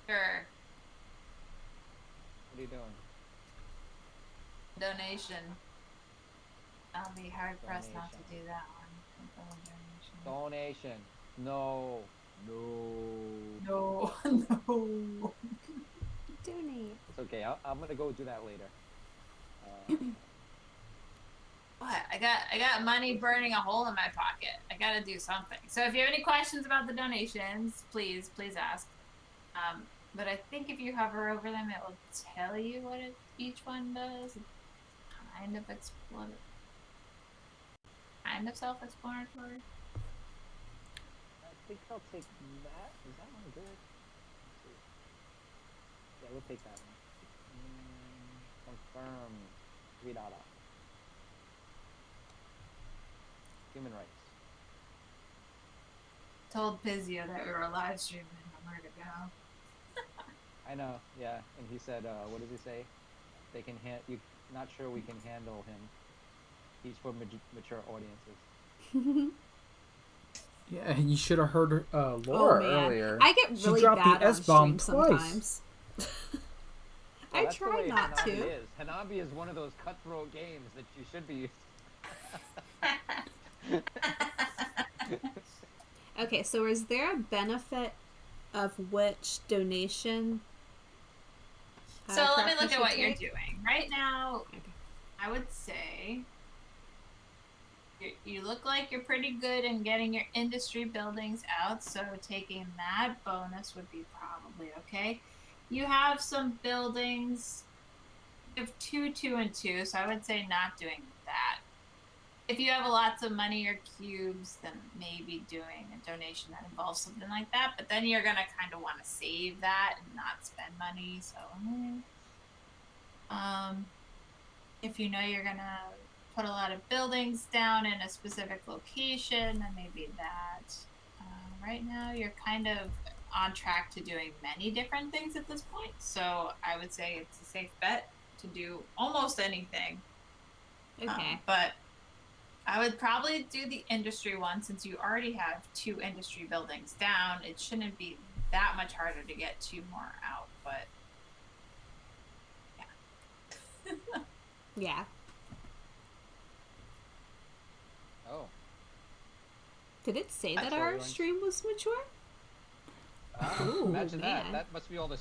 Sure. What are you doing? Donation. I'll be hard pressed not to do that one. Donation. No. No. No. Donate. It's okay. I'm gonna go do that later. What? I got money burning a hole in my pocket. I gotta do something. So if you have any questions about the donations, please ask. But I think if you hover over them, it will tell you what each one does. Kind of self-explanatory. I think I'll take that. Is that one good? Let's see. Yeah, we'll take that one. Confirm. Read out. Human rights. Told Pizio that we were live streaming and where to go. I know, yeah. And he said, what does he say? They can you not sure we can handle him. He's for mature audiences. Yeah, you should have heard Laura Oh man, earlier. I get She really dropped bad the on S-bomb stream twice. sometimes. Well, I that's the try way not Hanabi to. is. Hanabi is one of those cutthroat games that you should be used Okay, so is there a benefit of which donation So let me look Craftsmanship at what you're take? doing. Right now, Okay. I would say you look like you're pretty good in getting your industry buildings out, so taking that bonus would be probably okay. You have some buildings, you have two, two, and two, so I would say not doing that. If you have lots of money or cubes, then maybe doing a donation that involves something like that. But then you're gonna kind of want to save that and not spend money. So, um, if you know you're gonna put a lot of buildings down in a specific location, then maybe that. Right now, you're kind of on track to doing many different things at this point. So I would say it's a safe bet to do almost anything. Okay. But I would probably do the industry one since you already have two industry buildings down. It shouldn't be that much harder to get two more out, but yeah. Yeah. Oh. Did it say that Sorry, our Orange. stream was mature? Ooh, Imagine man. that. That must be all that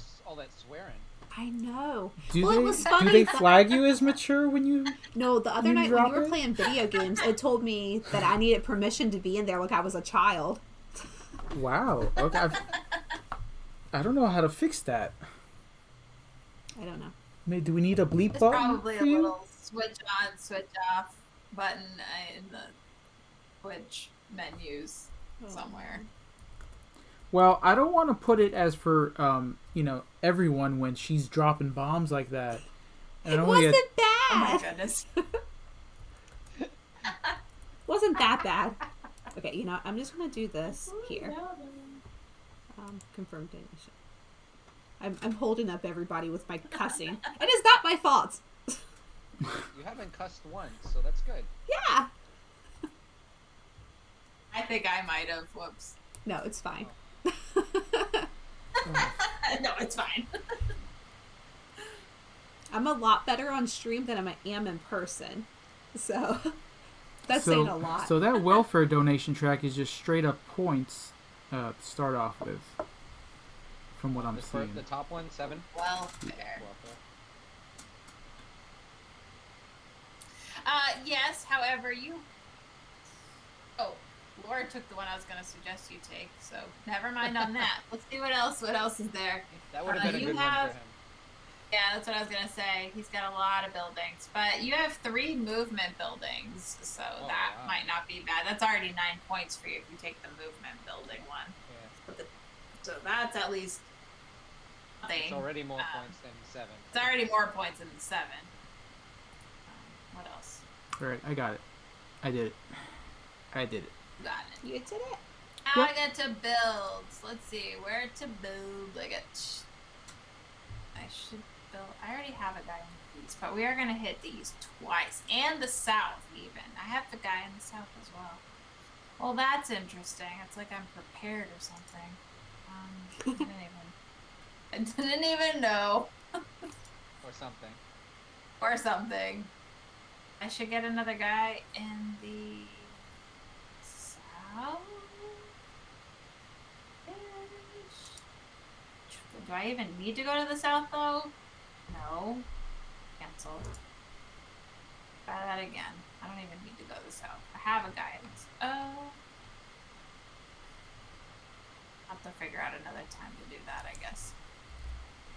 swearing. I know. Do Well, they it was funny. do they that- flag you as mature when you? No, the other You night when you drop were it? playing video games, it told me that I needed permission to be in there like I was a child. Wow. Okay. I don't know how to fix that. I don't know. Do we need a bleep There's button probably for a you? little switch on, switch off button in the Twitch menus somewhere. Well, I don't want to put it as for everyone when she's dropping bombs like that. And It only wasn't Oh my bad. goodness. Wasn't that bad. Okay, you know, I'm just gonna do this here. Confirm donation. I'm holding up everybody with my cussing. It is not my fault. You haven't cussed once, so that's good. Yeah. I think I might have. Whoops. No, it's fine. No, it's fine. I'm a lot better on stream than I am in person. So that's saying a lot. So that welfare donation track is just straight up points to start off with, from what I'm seeing. The top one, 7. Welfare. Yes, however, Oh, Laura took the one I was going to suggest you take, so never mind on that. Let's see what else is there. That would have been a you good have- one for him. Yeah, that's what I was going to say. He's got a lot of buildings, but you have 3 movement buildings, so Oh, that wow. might not be bad. That's already 9 points for you if you take the movement building one. Yeah. So that's at least something. It's already more points than 7. It's already more points than the 7. What else? Alright, I got it. I did it. Got it. You did it. Now Yep. I get to build. Let's see where to build. I should build. I already have a guy in the east, but we are gonna hit the east twice and the south even. I have the guy in the south as well. Well, that's interesting. It's like I'm prepared or something. I didn't even know. Or something. Or something. I should get another guy in the south. Do I even need to go to the south though? No. Cancel. Try that again. I don't even need to go to the south. I have a guy in this. I'll have to figure out another time to do that, I guess.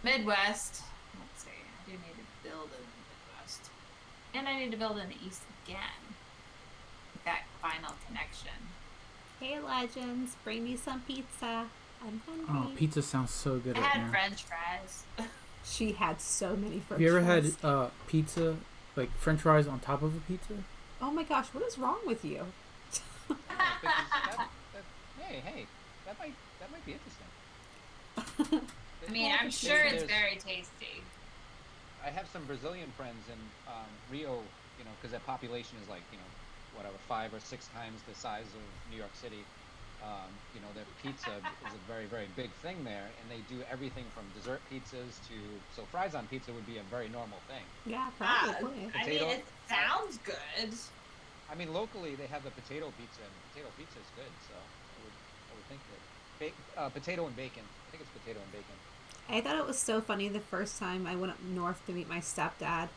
Midwest. Let's see. I do need to build in the Midwest. And I need to build in the East again. That final connection. Hey, Legends, bring me some pizza. I'm hungry. Oh, pizza sounds so good I right had now. French fries. She had so many French Have you ever had fries. pizza, like French fries on top of a pizza? Oh my gosh, what is wrong with you? Hey, that might be interesting. I mean, I'm sure it's very tasty. I have some Brazilian friends in Rio, because their population is like, 5 or 6 times the size of New York City. Their pizza is a very, very big thing there, and they do everything from dessert pizzas to, so fries on pizza would be a very normal thing. Yeah, probably. I mean, it sounds good. I mean, locally they have the potato pizza, and potato pizza is good, so I would think that potato and bacon. I think it's potato and bacon. I thought it was so funny the first time I went up north to meet my stepdad.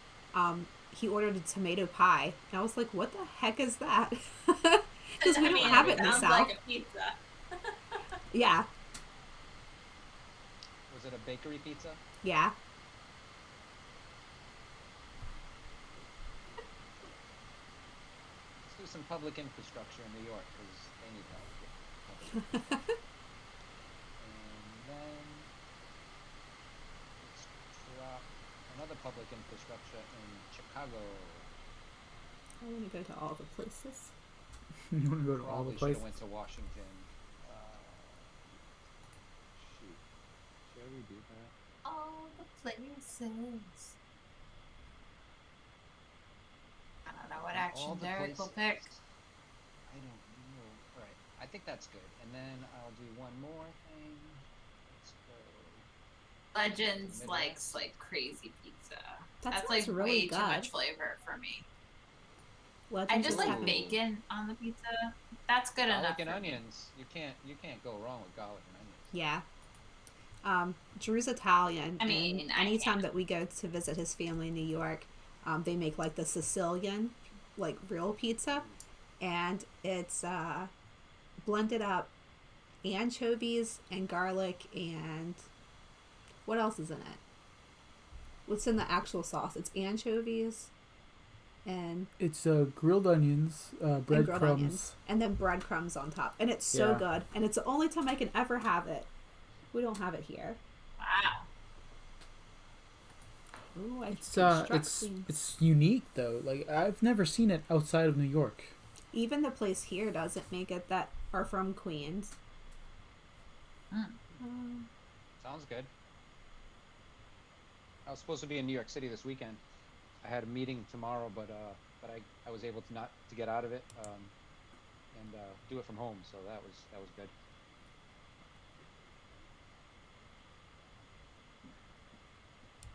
He ordered a tomato pie, and I was like, "What the heck is that?" Because we I don't mean, have it it in the sounds south. like a pizza. Yeah, Was it a bakery pizza? yeah. Let's do some public infrastructure in New York because they need help with public infrastructure. And then let's drop another public infrastructure in Chicago. I want to go to all the places. You want to go to all the Probably should places? have went to Washington. Shoot. Should we do that? All the places. I don't know what All action the Derek will places. pick. I don't know. All right. I think that's good. And then I'll do one more thing. Let's go. Legends Midwest. likes like crazy pizza. That That's sounds like really way too good. much flavor for me. Legends I just is like having- bacon on the pizza. That's good enough. Garlic and for me. onions. You can't go wrong with garlic and onions. Yeah. Drew's Italian, I mean, and I anytime can't. that we go to visit his family in New York, they make like the Sicilian, like real pizza, and it's blended up anchovies and garlic and what else is in it? What's in the actual sauce? It's anchovies and It's grilled onions, and grilled breadcrumbs. onions, and then breadcrumbs on top, and it's so Yeah. good. And it's the only time I can ever have it. We don't have it here. Wow. Ooh, I It's unique though. Like I've never seen it outside of New York. even the place here doesn't make it that are from Queens. Mm. Sounds good. I was supposed to be in New York City this weekend. I had a meeting tomorrow, but I was able to not to get out of it and do it from home. So that was good.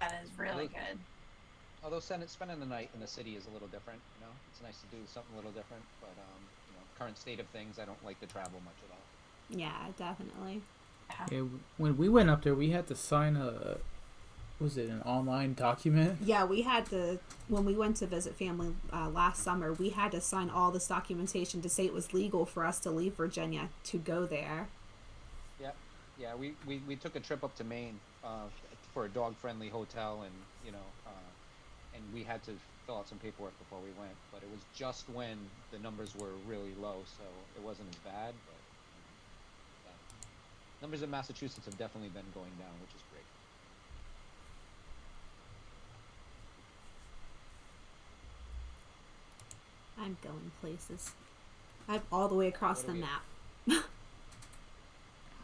That is really good. Although spending the night in the city is a little different, you know, it's nice to do something a little different. But you know, current state of things, I don't like to travel much at all. Yeah, definitely. Yeah, when we went up there, we had to sign was it an online document? Yeah, we had to, when we went to visit family last summer, we had to sign all this documentation to say it was legal for us to leave Virginia to go there. Yeah, we took a trip up to Maine for a dog-friendly hotel, and you know, and we had to fill out some paperwork before we went. But it was just when the numbers were really low, so it wasn't as bad. But numbers in Massachusetts have definitely been going down, which is great. I'm going places. I'm all the way across What the do we- map.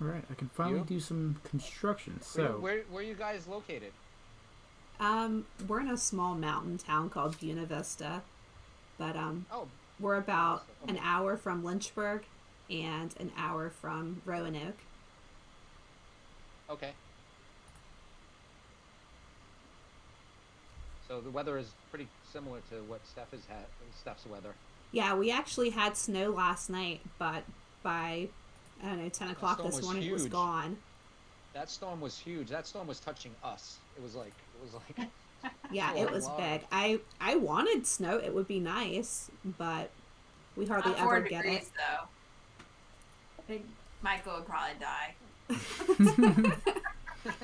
All right, I can finally You? do some construction. Where, So where are you guys located? We're in a small mountain town called Buena Vista, but Oh, we're about okay. an hour from Lynchburg and an hour from Roanoke. okay. So the weather is pretty similar to what Steph has had. Steph's weather. Yeah, we actually had snow last night, but by, I don't know, 10 o'clock storm this was morning it was huge. gone. That storm was huge. That storm was touching us. It was like Yeah, so it was large. big. I wanted snow. It would be nice, but we hardly Not 4 ever get degrees it. though. I think Michael would probably die.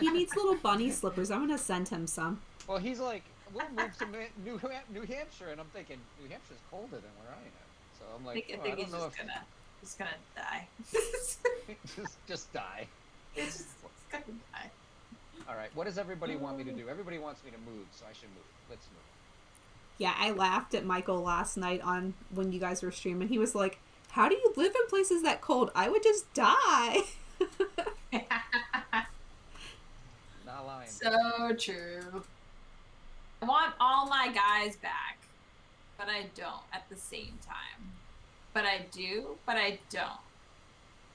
He needs little bunny slippers. I'm going to send him some. Well, he's like, we'll move to New Hampshire, and I'm thinking New Hampshire's colder than where I am. So I'm I like, think, oh, I I think don't know he's gonna die. just die. It's gonna die. All right. What does everybody want me to do? Everybody wants me to move, so I should move. Let's move. Yeah, I laughed at Michael last night on when you guys were streaming. He was like, "How do you live in places that cold? I would just die." Not lying. So true. I want all my guys back, but I don't at the same time. But I do, but I don't.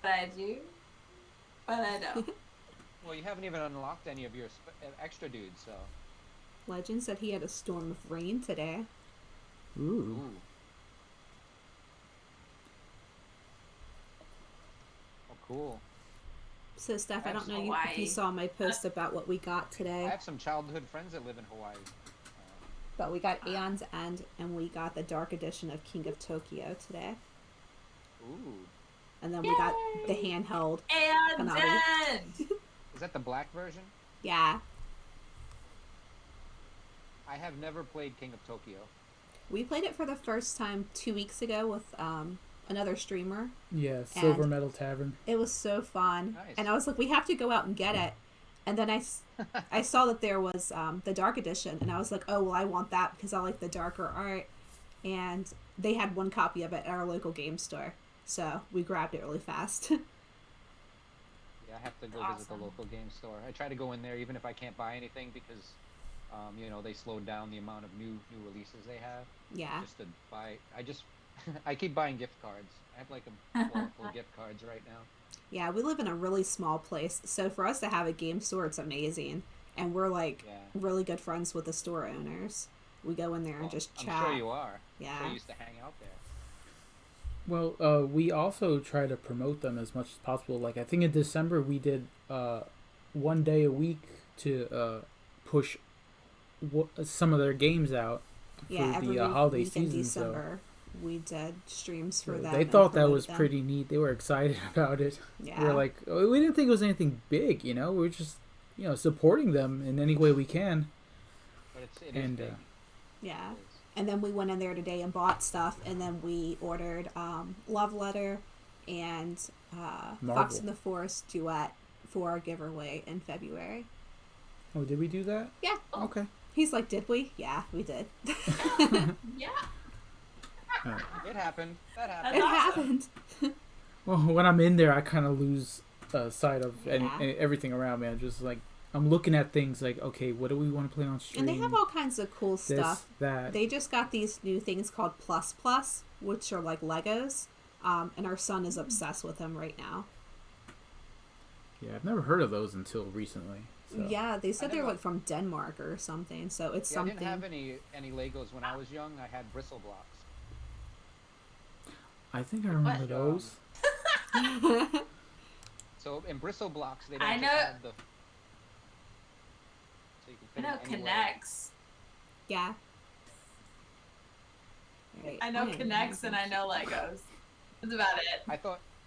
But I do, but I don't. Well, you haven't even unlocked any of your extra dudes, so. Legend said he had a storm of rain today. ooh, Ooh. Oh, cool. So, Steph, I don't know if you Hawaii. saw my post about what we got I today, have some childhood friends that live in Hawaii. but we got Aeon's End and we got the Dark Edition of King of Tokyo today. Ooh. And then we got the handheld And Hanabi. then Is that the black version? Yeah. I have never played King of Tokyo. We played it for the first time 2 weeks ago with another streamer. Yeah, Silver Metal Tavern. It was so fun. Nice. And I was like, we have to go out and get it. And then I saw that there was the Dark Edition. And I was like, oh, well, I want that because I like the darker art. And they had one copy of it at our local game store. So we grabbed it really fast. Yeah, I have to go visit the Awesome. local game store. I try to go in there even if I can't buy anything because, they slowed down the amount of new releases they have. Yeah. Just to buy. I keep buying gift cards. I have like a full gift cards right now. Yeah, we live in a really small place. So for us to have a game store, it's amazing. And we're like Yeah. really good friends with the store owners. We go in there and Well, just I'm chat. sure you are. I'm Yeah. sure you used to hang out there. Well, we also try to promote them as much as possible. Like, I think in December we did 1 day a week to push some of their games out for Yeah, every the holiday week in season. December, we did streams for So them. they and thought that promote was them. pretty neat. They were excited about it. Yeah. We were like, we didn't think it was anything big, We were just, supporting them in any way we can. But it is And big. Yeah. It is. And then we went in there today and bought stuff, and then we ordered Love Letter and Fox Marvel. in the Forest duet for our giveaway in February. Oh, did we do that? Yeah. Okay. He's like, did we? Yeah, we did. yeah. It happened. That It happened. happened. Well, when I'm in there, I kind of lose sight of Yeah. everything around me. I'm just like, I'm looking at things like, okay, what do we want to play on stream? And they have all kinds of cool this, stuff. that. They just got these new things called Plus Plus, which are like Legos. And our son is obsessed with them right now. Yeah, I've never heard of those until recently. So. Yeah, they said I they're never- like from Denmark or something. So it's Yeah, I something. didn't have any Legos when I was young. I had bristle blocks. I think I remember What? those. So in bristle blocks, they I don't know- just have the. So you can I fit know them anywhere. connects. Yeah. Right. I know didn't connects have and I know Legos. That's about it.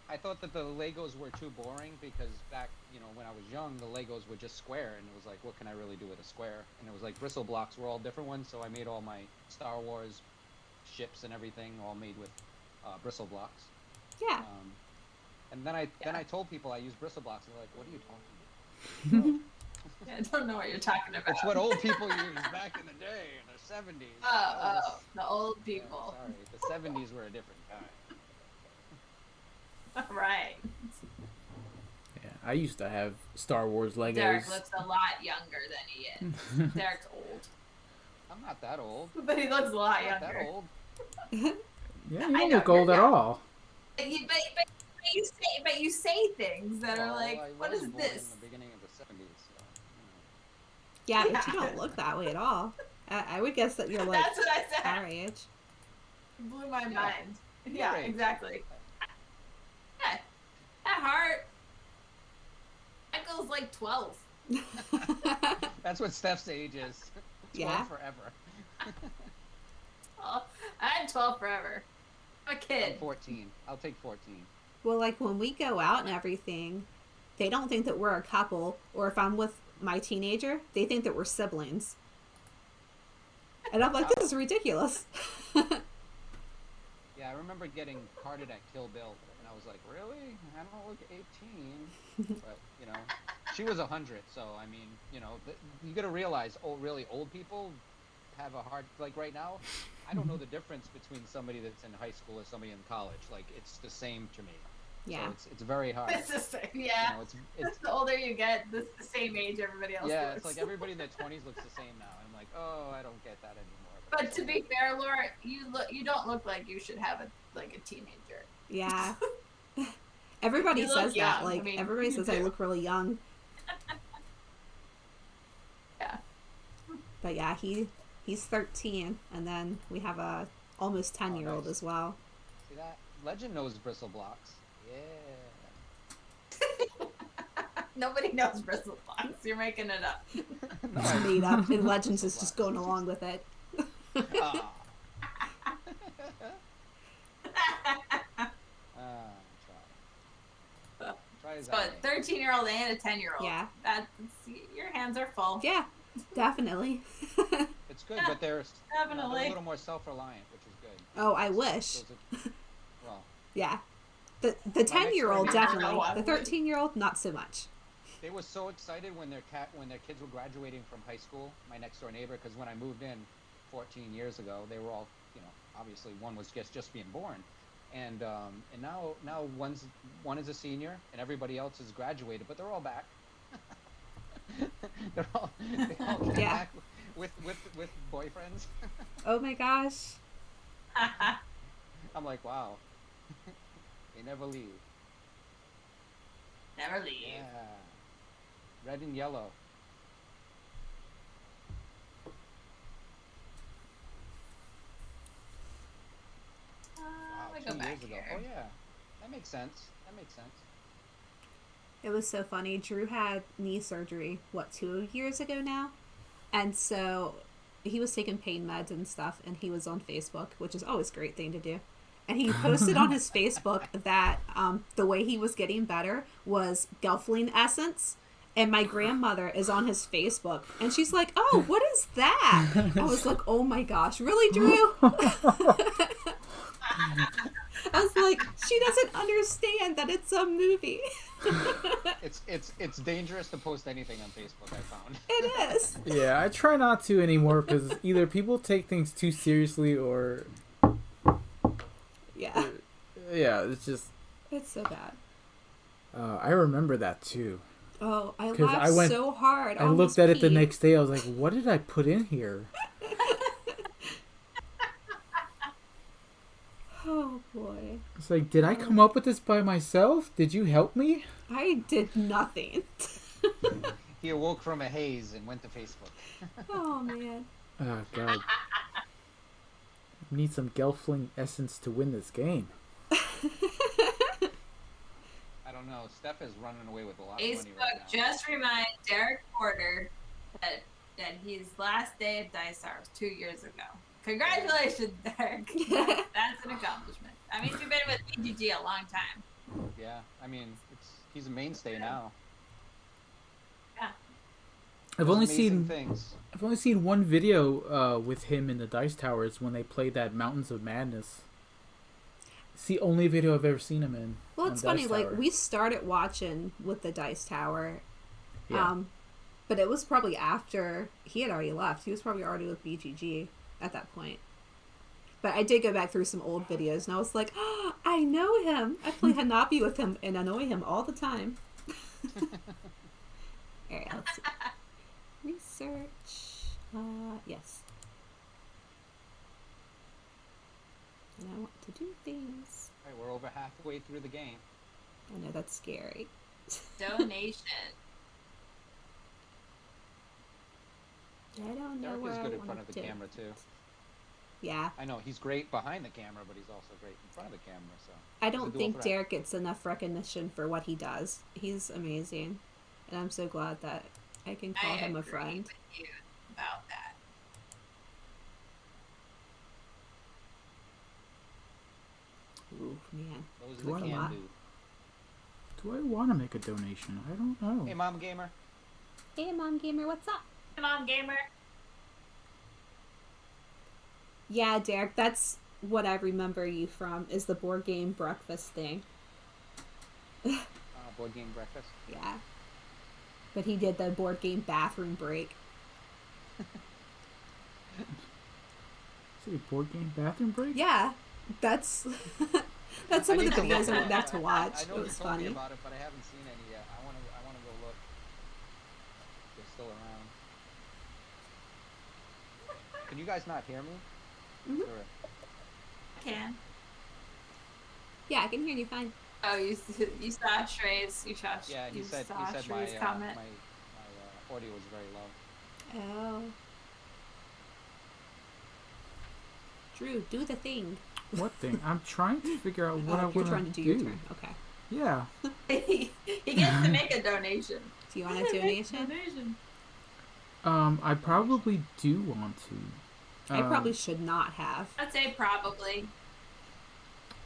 I thought that the Legos were too boring because back, when I was young, the Legos were just square, and it was like, what can I really do with a square? And it was like bristle blocks were all different ones, so I made all my Star Wars ships and everything all made with bristle blocks. Yeah. And then I told people I use bristle blocks, and they're like, what are you talking about? Yeah, I don't know what you're talking about. It's what old people used back in the day, in the 70s. Oh, the old Yeah, people. sorry, the 70s were a different time. Right. Yeah, I used to have Star Wars Legos. Derek looks a lot younger than he is. Derek's old. I'm not that old. But he looks a lot I'm not that younger. old. Yeah, you I don't know, look old you're at young. all. But you say things that are Well, like, I what was is born this? in the beginning of the 70s, so, Yeah, but you don't look that way at all. I would guess that you're like That's what I said. our age. It blew my Yeah. mind. Your Yeah, age. exactly. Yeah. At heart, Michael's like 12. That's what Steph's age is. 12 Yeah. forever. Oh, I'm 12 forever. I'm a I'm kid. 14. I'll take 14. Well, like when we go out and everything, they don't think that we're a couple, or if I'm with my teenager, they think that we're siblings. And I'm like, this is ridiculous. Yeah, I remember getting carded at Kill Bill, and I was like, really? I don't look 18. But, she was 100, so, I mean, you gotta realize, really old people have a hard, like right now, I don't know the difference between somebody that's in high school or somebody in college. Like, it's the same to me. Yeah. So it's very hard. It's the same. Yeah. It's The older you get, the same age everybody else yeah, looks. it's like everybody in their 20s looks the same now. I'm like, oh, I don't get that anymore. But to be fair, Laura, you don't look like you should have a teenager. Yeah. Everybody You look says that. young. Like, I mean, everybody you says I do. look really young. Yeah. But yeah, he's 13, and then we have a almost 10-year-old nice. as well. See that? Legend knows bristle blocks. Yeah. Nobody knows Bristlefox. You're making it up. No, It's I- made up, and Legends is Bristlefox. just going along with it. Ah. Ah, try. Try as So I a may. 13-year-old and a 10-year-old. Yeah. That's your hands are full. Yeah, definitely. It's good, but they're Definitely. a little more self-reliant, which is good. Oh, I wish. Those well, Yeah. The 10-year-old next door neighbor- definitely. No, The 13-year-old not so much. they were so excited when their kids were graduating from high school. My next door neighbor, because when I moved in 14 years ago, they were all, obviously one was just being born, and now one is a senior and everybody else has graduated, but they're all back. they all came Yeah. back with boyfriends. Oh my gosh. I'm like, wow. They never leave. Never leave. Yeah. Red and yellow. Wow, Let me 2 go back years ago. here. Oh yeah. That makes sense. It was so funny. Drew had knee surgery, 2 years ago now? And so he was taking pain meds and stuff, and he was on Facebook, which is always a great thing to do. And he posted on his Facebook that the way he was getting better was Gelfling essence. And my grandmother is on his Facebook, and she's like, "Oh, what is that?" I was like, "Oh my gosh, really, Drew?" I was like, she doesn't understand that it's a movie. It's dangerous to post anything on Facebook, I found. It is. Yeah, I try not to anymore because either people take things too seriously or Yeah, yeah, it's just. it's so bad. I remember that too. Oh, I 'Cause laughed I went- so hard. I looked almost at it the peed. next day. I was like, "What did I put in here?" Oh boy, It's like, did I come up with this by myself? Did you help me? I did nothing. He awoke from a haze and went to Facebook. Oh man. Oh god. Need some Gelfling essence to win this game. I don't know. Steph is running away with a lot of money Facebook right now. just remind Derek Porter that his last day at Dice Star was 2 years ago. Congratulations, Derek. That's an accomplishment. I mean, you've been with BGG a long time. Yeah, I mean, he's a mainstay now. I've Does only amazing seen things. I've only seen one video with him in the Dice Towers when they played that Mountains of Madness. It's the only video I've ever seen him in. Well, on it's Dice funny. Like Tower. we started watching with the Dice Tower, Yeah. but it was probably after he had already left. He was probably already with BGG at that point. But I did go back through some old videos, and I was like, oh, I know him. I play Hanabi with him and annoy him all the time. Alright, let's see. Research. Yes. And I want to do things. All right, we're over halfway through the game. I know that's scary. Donation. I don't know Derek where is I good in want front of to the do camera it. too. Yeah. I know he's great behind the camera, but he's also great in front of the camera. So I he's a don't dual think threat. Derek gets enough recognition for what he does. He's amazing. And I'm so glad that I can call I him a agree friend. with you about that. Ooh, man. Those Do are I the can want- do. Do I want to make a donation? I don't know. Hey, Mom Gamer. Hey, Mom Gamer, what's up? Come on, gamer. Yeah, Derek, that's what I remember you from, is the board game breakfast thing. Board game breakfast. Yeah. But he did the board game bathroom break. Is it a board game bathroom break? Yeah. That's that's some I of the need to videos look I went at back it. to watch. I know It you was told funny. me about it, but I haven't seen any yet. I want to go look. They're still around. Can you guys not hear me? Mhm. Or- Can. Yeah, I can hear you fine. Oh, you saw Shrey's. You saw. Yeah, he you said saw my Shrey's comment. my audio was very low. Oh. Drew, do the thing. What thing? I'm trying to figure out what I Oh, want you're trying to do your do. turn. Okay. Yeah. He gets to make a donation. Do you want a donation? I probably do want to. I probably should not have. I'd say probably.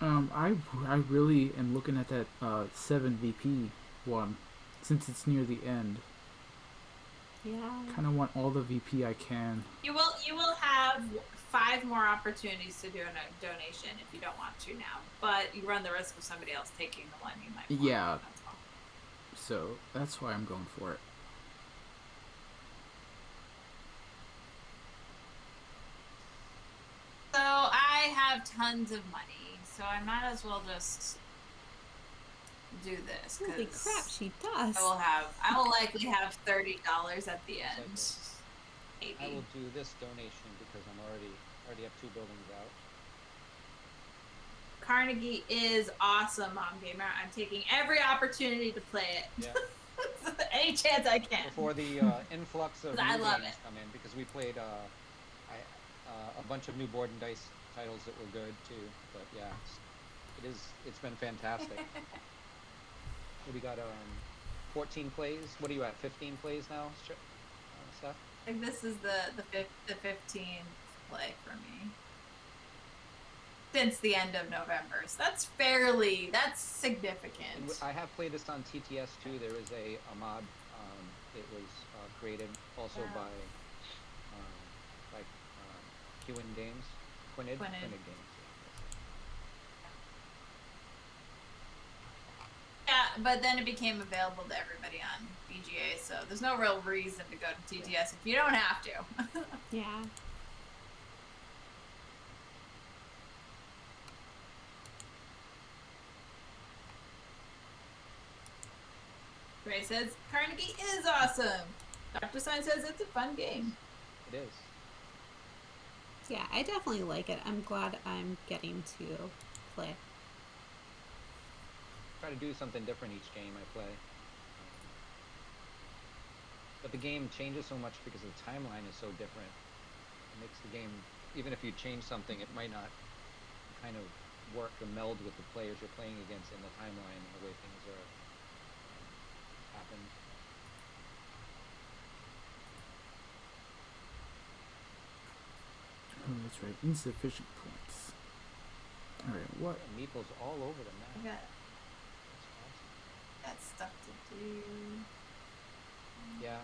I really am looking at that 7 VP one, since it's near the end. Yeah. Kind of want all the VP I can. You will have 5 more opportunities to do a donation if you don't want to now, but you run the risk of somebody else taking the one you might want. Yeah. That's all. So that's why I'm going for it. So I have tons of money, so I might as well just do this. Holy 'cause crap, she does. I will likely have $30 at the end. Maybe. I will do this donation because I'm already have 2 buildings out. Carnegie is awesome, Mom Gamer. I'm taking every opportunity to play it. Yeah. Any chance I can. Before the influx of I new love games it. come in, because we played a bunch of new board and dice titles that were good too. But yeah, it's been fantastic. We got 14 plays. What are you at? 15 plays now, Steph? I think this is the 15th play for me since the end of November. So that's significant. And I have played this on TTS too. There is a mod. It was created also by Quinn Games. Quinid Games. Yeah, but then it became available to everybody on BGA, so there's no real reason to go to TTS if you don't have to. Yeah. Ray says Carnegie is awesome. Dr. Sign says it's a fun game. It is. Yeah, I definitely like it. I'm glad I'm getting to play. Try to do something different each game I play. But the game changes so much because the timeline is so different. It makes the game, even if you change something, it might not kind of work or meld with the players you're playing against in the timeline and the way things are happen. Oh, that's right. Insufficient points. Alright, what? Meeple's all over the map. I got That's awesome. stuff to do. Yeah,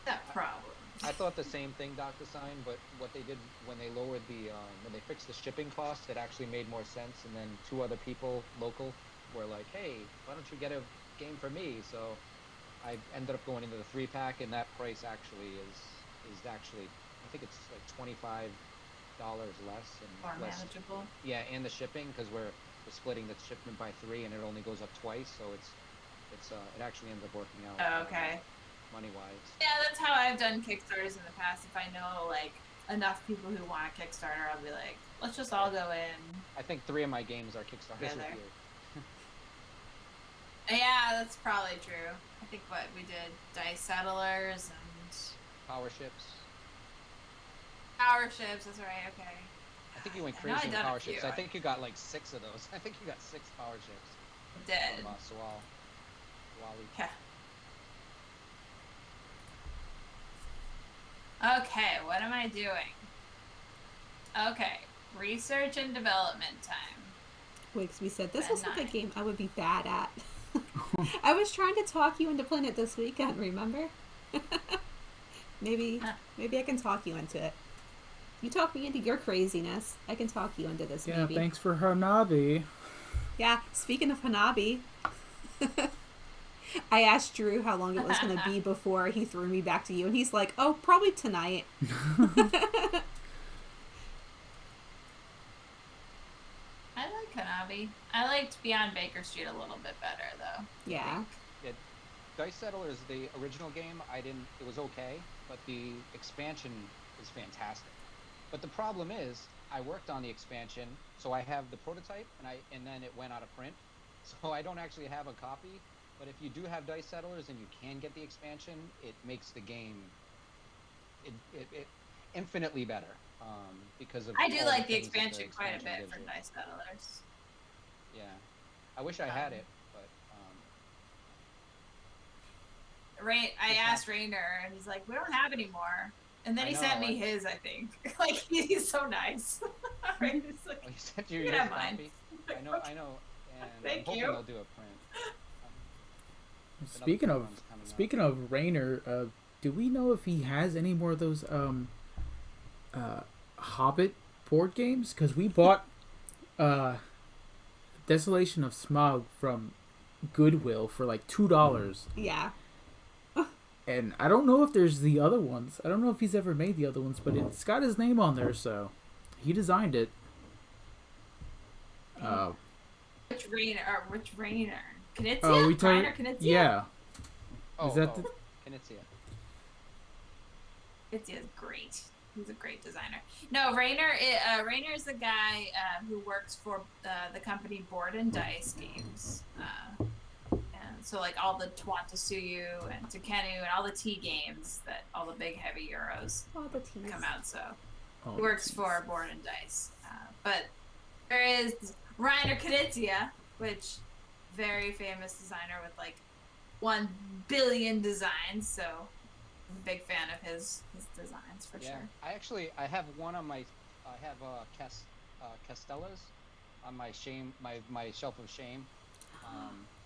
That problem. I thought the same thing, Dr. Sign, but what they did when they lowered when they fixed the shipping cost, it actually made more sense. And then 2 other people, local, were like, hey, why don't you get a game for me? So I ended up going into the 3-pack, and that price actually is actually, I think it's like $25 less. And More less, manageable. yeah, and the shipping, because we're splitting the shipment by 3, and it only goes up twice, so it actually ends up working out. Oh, okay. Money-wise. Yeah, that's how I've done Kickstarters in the past. If I know like enough people who want a Kickstarter, I'll be like, let's just all go in. I think 3 of my games are Kickstarters with Together. you. Yeah, that's probably true. I think what we did, Dice Settlers and Power ships. Power Ships. That's right. Okay. I think you went I know crazy I've with done a power ships. few. I think you got like 6 of those. I think you got 6 power ships. Did. From Wally. Okay. Okay, what am I doing? Okay, research and development time. Wigsby said, this And looks like a 9. game I would be bad at. I was trying to talk you into playing it this weekend, remember? maybe I can talk you into it. You talk me into your craziness. I can talk you into this, Yeah, maybe. thanks for Hanabi. Yeah, speaking of Hanabi, I asked Drew how long it was going to be before he threw me back to you, and he's like, oh, probably tonight. I like Hanabi. I liked Beyond Baker Street a little bit better, though. Yeah. Yeah, Dice Settlers, the original game, it was okay, but the expansion is fantastic. But the problem is, I worked on the expansion, so I have the prototype, and then it went out of print, so I don't actually have a copy. But if you do have Dice Settlers and you can get the expansion, it makes the game infinitely better because of. I do all like the things that expansion quite a bit gives for you. Dice Settlers. Yeah, I wish I had it, but I asked Rainer, and he's like, "We don't have any more." And then he sent me his. I think like he's so nice. Rainer's like, he sent you "You his can have mine." copy. I know, and Thank I'm hoping you. they'll do a print. Speaking of Rainer, do we know if he has any more of those Hobbit board games? Because we bought Desolation of Smog from Goodwill for like $2. Yeah. And I don't know if there's the other ones. I don't know if he's ever made the other ones, but it's got his name on there, so he designed it. Which Rainer? Knizia? Oh, we talking? Rainer Knizia? Yeah. Is that the... Knizia. Knizia's great. He's a great designer. No, Rainer is the guy who works for the company Board and Dice Games. And so like all the Twantasuyu and Takenu and all the T games that all the big heavy Euros come out. So he works for Board and Dice. But there is Rainer Knizia, which very famous designer with like 1 billion designs. So I'm a big fan of his designs for sure. I have one on my Castellas on my my shelf of shame.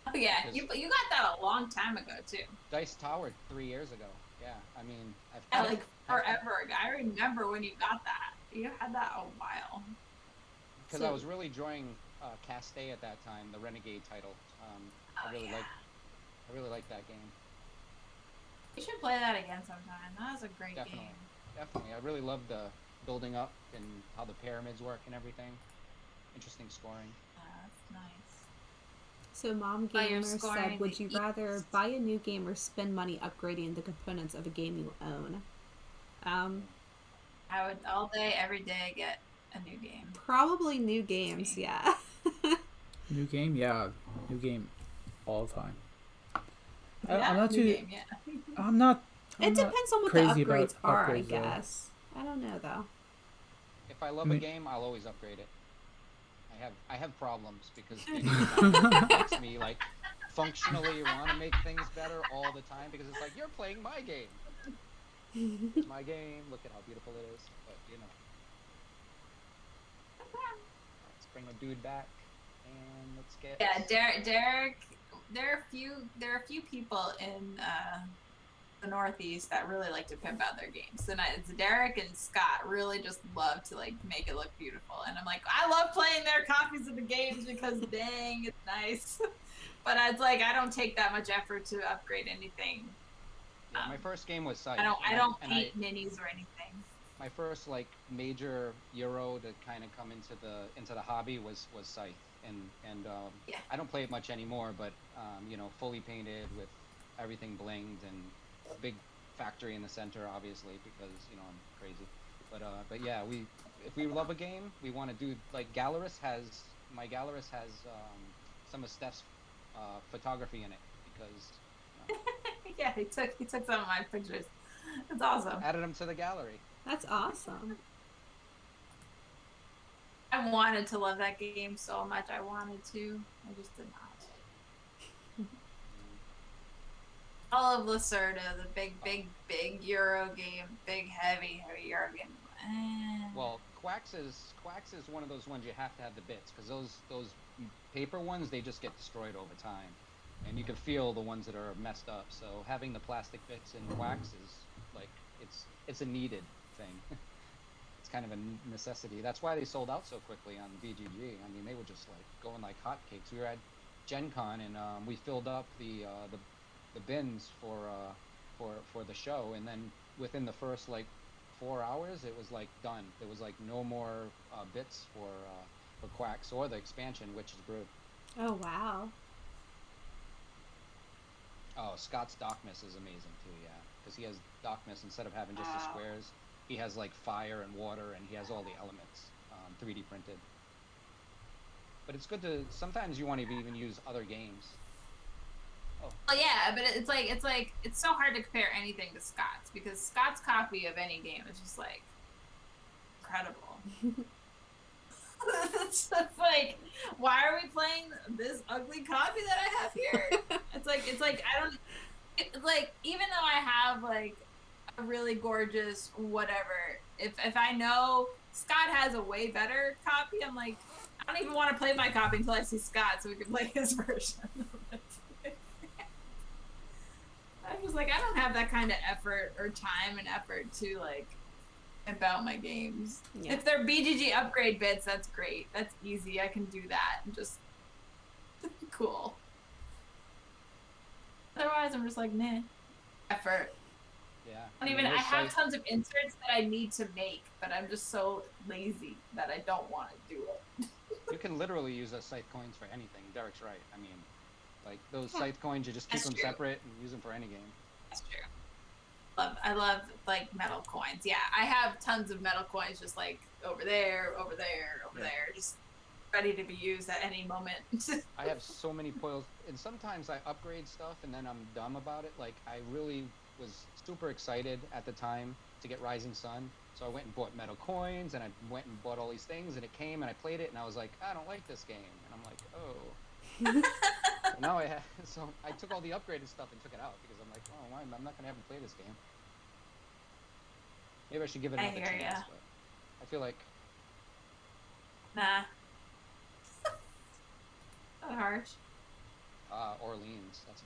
Oh yeah, you got that a long time ago too. Dice Tower 3 years ago. Yeah, I mean, like forever ago. I remember when you got that. You had that a while. Because I was really enjoying Castay at that time, the Renegade title. I really liked that game. You should play that again sometime. That was a great game. Definitely. I really loved the building up and how the pyramids work and everything. Interesting scoring. That's nice. So Mom Gamer said, would you rather buy a new game or spend money upgrading the components of a game you own? I would all day, every day get a new game. Probably new games, yeah. New game? Yeah. New game all the time. I'm not too... Game, yeah. I'm not... It depends on what the upgrades are, I guess. I don't know, though. If I love a game, I'll always upgrade it. I have problems because it makes me like functionally want to make things better all the time because it's like you're playing my game. It's my game. Look at how beautiful it is. But you know, let's bring a dude back and let's get. Yeah, Derek. There are a few people in the Northeast that really like to pimp out their games. And it's Derek and Scott really just love to like make it look beautiful. And I'm like, I love playing their copies of the games because dang, it's nice. But it's like I don't take that much effort to upgrade anything. Yeah, my first game was Scythe. I don't paint minis or anything. My first like major Euro to kind of come into the hobby was Scythe. And yeah. I don't play it much anymore, but you know, fully painted with everything blinged and a big factory in the center, obviously, because you know I'm crazy. But yeah, if we love a game, we want to do like my Gallerist has some of Steph's photography in it because. Yeah, he took some of my pictures. That's awesome. Added them to the gallery. That's awesome. I wanted to love that game so much. I wanted to. I just did not. All of Lacerda, the big Euro game, big heavy Euro game. Well, Quacks is one of those ones you have to have the bits because those paper ones they just get destroyed over time, and you can feel the ones that are messed up. So having the plastic bits in Quacks is like it's a needed thing. It's kind of a necessity. That's why they sold out so quickly on BGG. I mean, they were just like going like hotcakes. We were at Gen Con and we filled up the bins for the show, and then within the first like 4 hours, it was like done. There was like no more bits for Quacks or the expansion, Witch's Brew. Oh wow. Oh, Scott's Darkness is amazing too, yeah, because he has Darkness instead of having just the squares. He has like fire and water, and he has all the elements 3D printed. But it's good to sometimes you want to even use other games. Oh. Well, yeah, but it's so hard to compare anything to Scott's because Scott's copy of any game is just like incredible. It's like, why are we playing this ugly copy that I have here? It's like I don't. like even though I have like a really gorgeous whatever, if I know Scott has a way better copy, I'm like, I don't even want to play my copy until I see Scott so we can play his version of it. I was like, I don't have that kind of effort or time and effort to like about my games. Yeah. If they're BGG upgrade bits, that's great. That's easy. I can do that and just cool. Otherwise, I'm just like, nah. Effort. Yeah. I don't even. I have tons of inserts that I need to make, but I'm just so lazy that I don't want to do it. You can literally use those scythe coins for anything. Derek's right. I mean, like those scythe coins, you just keep them separate and use them for any game. That's true. I love like metal coins. Yeah, I have tons of metal coins just like over there, just ready to be used at any moment. I have so many foils, and sometimes I upgrade stuff and then I'm dumb about it. Like I really was super excited at the time to get Rising Sun, so I went and bought metal coins and I went and bought all these things, and it came and I played it and I was like, I don't like this game, and I'm like, oh. So now so I took all the upgraded stuff and took it out because I'm like, oh, why? I'm not gonna have him play this game. Maybe I should give it another chance. But I feel like nah. Not harsh. Orleans. That's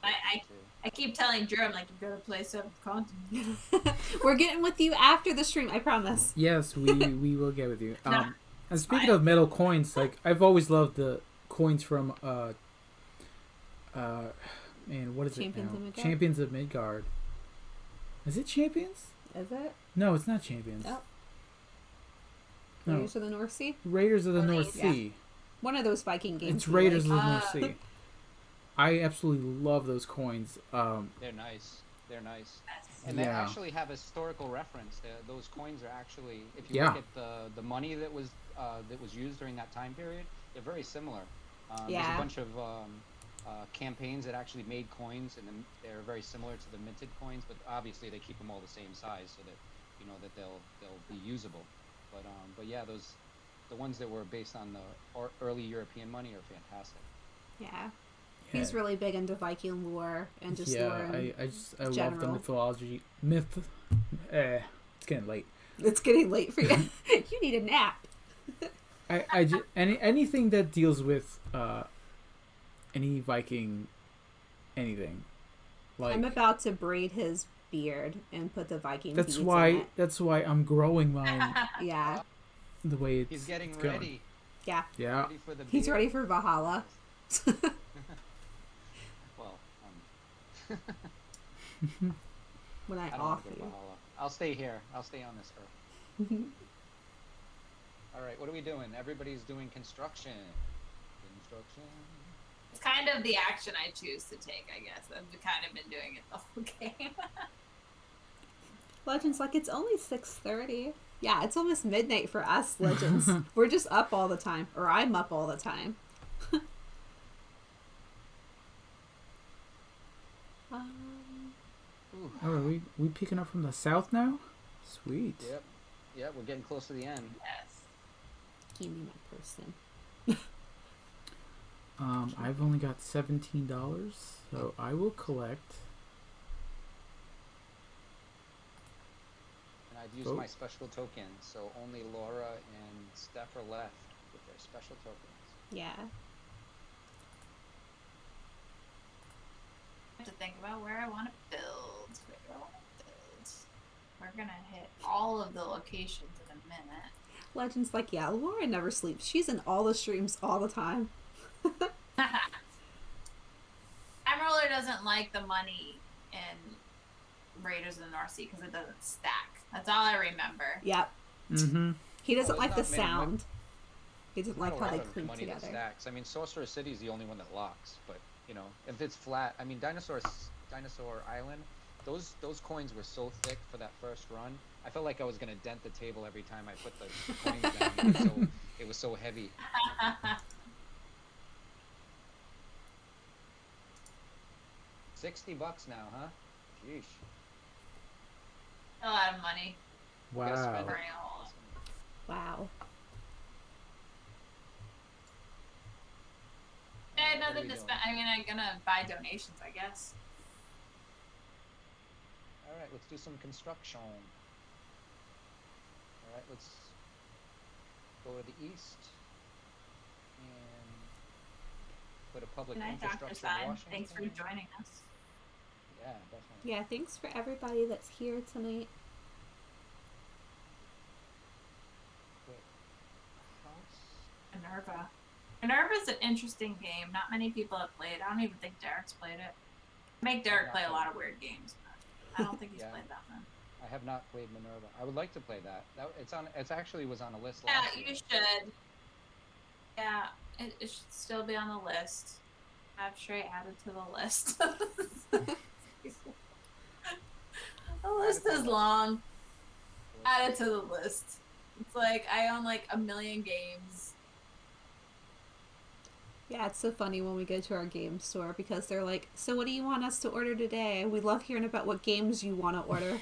I keep telling Drew, I'm like, you gotta play Seventh Continent. We're getting with you after the stream, I promise. Yes, we will get with you. No, and speaking of metal coins, like I've always loved the coins from man, what is Champions it of now? Midgard? Champions of Midgard. Is it Champions? Is it? No, it's not Champions. Oh. No. Raiders of the North Sea? Raiders of the Well, North yeah. Sea. One of those Viking games. It's Raiders like. of the North Sea. I absolutely love those coins. They're nice. They're nice. And they Yeah. actually have a historical reference. Those coins are actually, if you Yeah. look at the money that was used during that time period, they're very similar. There's Yeah. a bunch of campaigns that actually made coins, and then they're very similar to the minted coins, but obviously they keep them all the same size so that you know that they'll be usable. But yeah, the ones that were based on the early European money are fantastic. Yeah. He's really big into Viking lore and just lore I love the general. mythology. It's getting late. It's getting late for you. You need a nap. I just anything that deals with any Viking anything. Like I'm about to braid his beard and put the Viking that's beads why in it. that's why I'm growing mine Yeah. the way it's He's getting it's going. ready. Yeah. Yeah. Ready for the He's beard. ready for Valhalla. Well, When I I don't off want to go to you. Valhalla. I'll stay here. I'll stay on this earth. All right, what are we doing? Everybody's doing construction. It's kind of the action I choose to take, I guess. I've kind of been doing it the whole game. Legends like it's only 6:30. Yeah, it's almost midnight for us, Legends. We're just up all the time, or I'm up all the time. Oh, are we picking up from the south now? Sweet. Yep. Yep, we're getting close to the end. Yes. Give me my person. I've only got $17, so I will collect. And I've used my special token, so only Laura and Steph are left with their special tokens. Yeah. I have to think about where I want to build. We're gonna hit all of the locations in a minute. Legends like, yeah, Laura never sleeps. She's in all the streams all the time. Emerald doesn't like the money in Raiders of the North Sea because it doesn't stack. That's all I remember. Yep. Mm-hmm. He doesn't Well, like the it's not many sound. He doesn't like Not a how they lot of clink money that together. stacks. I mean, Sorcerer City is the only one that locks, but you know, if it's flat, I mean, Dinosaur Island, those coins were so thick for that first run. I felt like I was gonna dent the table every time I put the coins down. It was so heavy. $60 now, huh? Sheesh. A lot of money. We gotta spend Wow. it. Wow. I had What are nothing we to doing? spend. I mean, I'm gonna buy donations, I guess. All right, let's do some construction. All right, let's go to the east and put a public Good night, Dr. infrastructure Stein. Washington. Thanks for joining us. Yeah, definitely. Yeah, thanks for everybody that's here tonight. Put house. Minerva. Minerva's an interesting game. Not many people have played. I don't even think Derek's played it. I make Derek play a lot of weird games, but I don't think he's Yeah. played that one. I have not played Minerva. I would like to play that. It's actually was on a list Yeah, last year. you should. Yeah, it should still be on the list. Have Shrey added to the list. The list is long. Add it to the list. It's like I own like 1 million games. Yeah, it's so funny when we go to our game store because they're like, so what do you want us to order today? We love hearing about what games you want to order.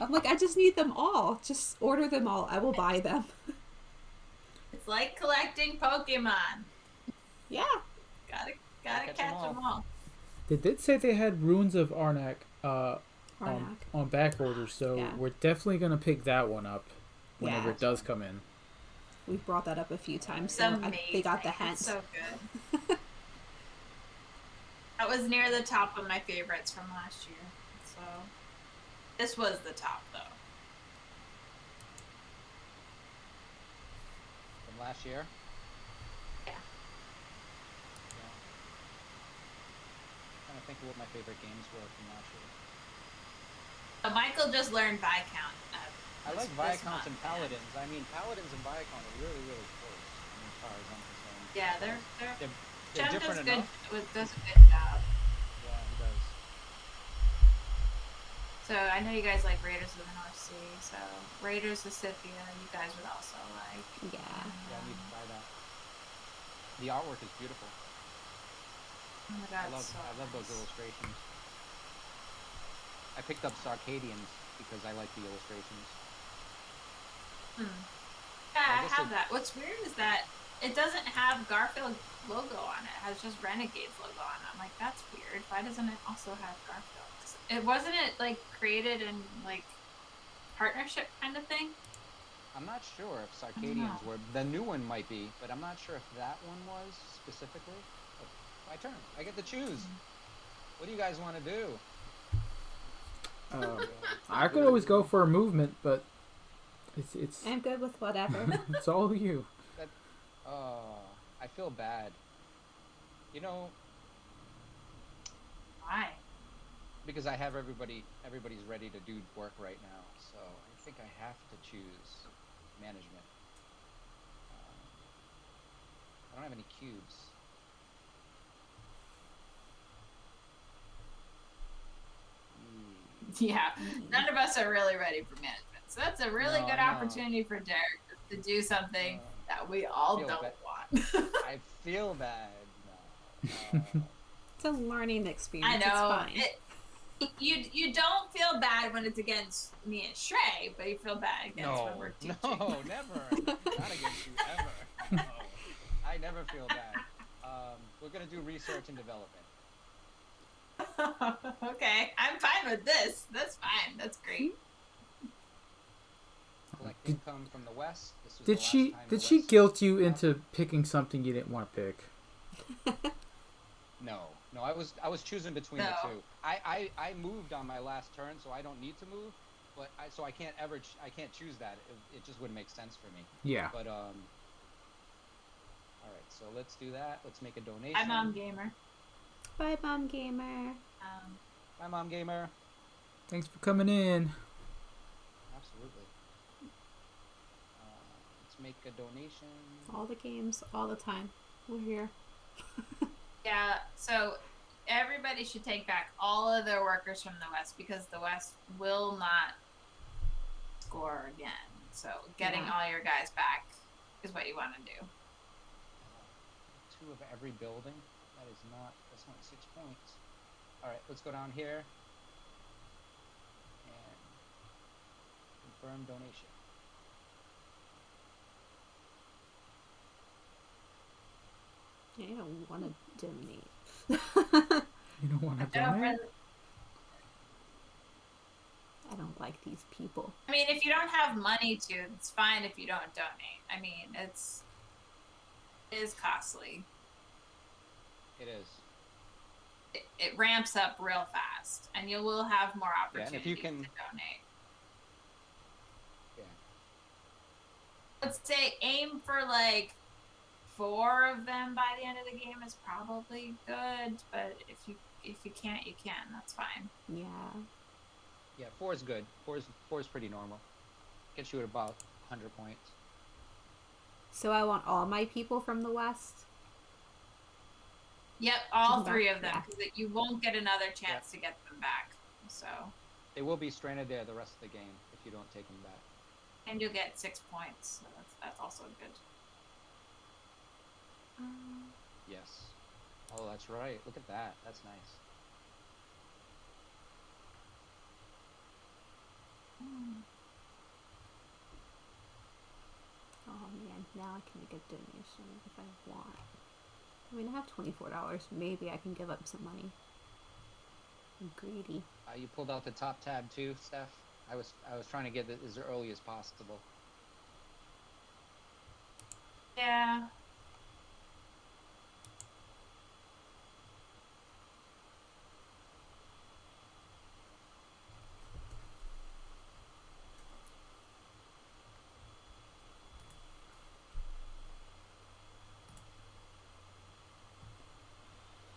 I'm like, I just need them all. Just order them all. I will buy them. It's like collecting Pokemon. Yeah. Gotta Catch catch 'em them all. They did say they had Runes of Arnak Arnak. on back order, so Yeah. we're definitely gonna pick that one up whenever Yeah. it does come in. We've brought that up a few times, It's so amazing. they got the hint. It's so good. That was near the top of my favorites from last year. So this was the top though. From last year. Yeah. Trying to think of what my favorite games were from last year. Michael just learned Viscount. I like this Viscounts and month, Paladins. I mean, Paladins and Viscount are really, really close. I mean, as far as I'm concerned. Yeah, they're They're Jen different does enough. does a good job. Yeah, he does. So I know you guys like Raiders of the North Sea. So Raiders of Scythia, you guys would also like. Yeah. Yeah, I need to buy that. The artwork is beautiful. Oh my god, I love those illustrations. I picked up Sarcadians because I like the illustrations. Yeah, I I guess have that. What's weird is that it doesn't have Garfield logo on it. It has just Renegade's logo on it. I'm like, that's weird. Why doesn't it also have Garfield? It wasn't it like created in like partnership kind of thing? I'm not sure if Sarcadians were. The new one might be, but I'm not sure if that one was specifically. Oh, my turn. I get to choose. What do you guys want to do? I could always go for a movement, but it's I'm good with whatever. it's all you. I feel bad. You know, Why? because I have everybody's ready to do work right now, so I think I have to choose management. I don't have any cubes. Yeah, none of us are really ready for management. So that's a really No, good no. opportunity for Derek to do something that we all Feel don't bad. want. I feel bad. No. It's a learning experience. I know. It's fine. You don't feel bad when it's against me and Shrey, but you feel bad against when we're teaching. No, never. Not against you ever. No. I never feel bad. We're gonna do research and development. Okay, I'm fine with this. That's fine. That's great. Collect income from the west. This was Did the last she time the did she West- guilt you into picking something you didn't want to pick? No, I was choosing between No. the two. I moved on my last turn, so I don't need to move. But I can't I can't choose that. It just wouldn't make sense for me. Yeah. But all right, so let's do that. Let's make a donation. Hi, Mom Gamer. Bye, Mom Gamer. Bye, Mom Gamer. Thanks for coming in. Absolutely. Let's make a donation. All the games, all the time. We're here. Yeah, so everybody should take back all of their workers from the West because the West will not score again. So getting Yeah. all your guys back is what you want to do. 2 of every building. That's not 6 points. All right, let's go down here and confirm donation. Yeah, I don't want to donate. You don't want to No, donate? like these people. I mean, if you don't have money to, it's fine if you don't donate. I mean, it is costly. It is. It ramps up real fast, and you will have more opportunities if you can, to donate. yeah. Let's say aim for like 4 of them by the end of the game is probably good, but if you can't, you can. That's fine. Yeah. Yeah, 4 is good. 4 is pretty normal. Gets you at about 100 points. So I want all my people from the West. Yep, all Come 3 back, of them, yeah. because you won't get another chance to get them back. So. They will be stranded there the rest of the game if you don't take them back. And you'll get 6 points. So that's also good. Yes. Oh, that's right. Look at that. That's nice. Oh man, now I can make a donation if I want. I mean, I have $24. Maybe I can give up some money. I'm greedy. You pulled out the top tab too, Steph. I was trying to get it as early as possible. Yeah.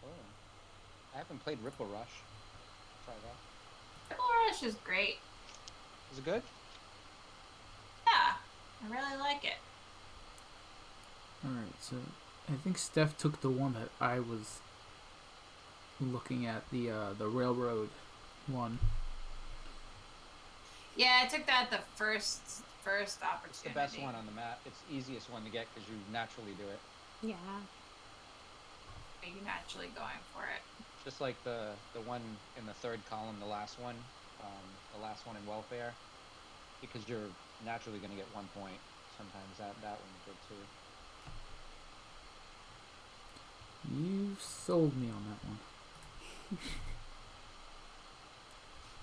Oh. I haven't played Ripple Rush. Try that. Ripple Rush is great. Is it good? Yeah, I really like it. Alright, so I think Steph took the one that I was looking at, the railroad one. Yeah, I took that the first opportunity. It's the best one on the map. It's the easiest one to get because you naturally do it. Yeah. You're naturally going for it. Just like the one in the third column, the last one in welfare, because you're naturally going to get 1 point. Sometimes that one's good too. You sold me on that one.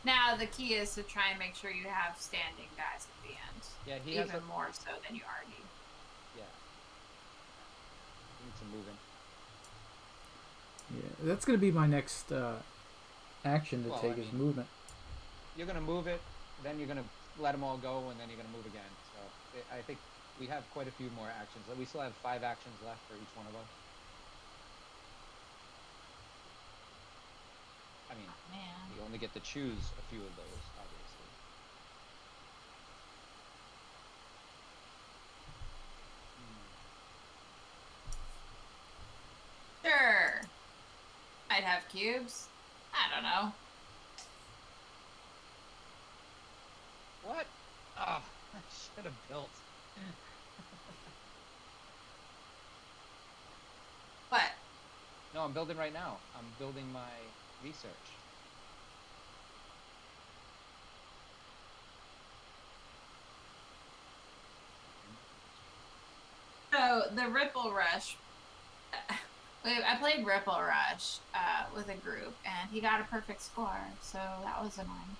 Now the key is to try and make sure you have standing guys at the end. Yeah, he even has more so than you already. Yeah. Need some moving. Yeah, that's gonna be my next action to Well, take is movement. You're gonna move it, then you're gonna let them all go, and then you're gonna move again. So I think we have quite a few more actions. We still have 5 actions left for each one of us. I mean, Oh, man. you only get to choose a few of those, obviously. Sure. I'd have cubes. I don't know. What? Oh, I should have built. What? No, I'm building right now. I'm building my research. So the Ripple Rush. I played Ripple Rush with a group, and he got a perfect score, so that was annoying.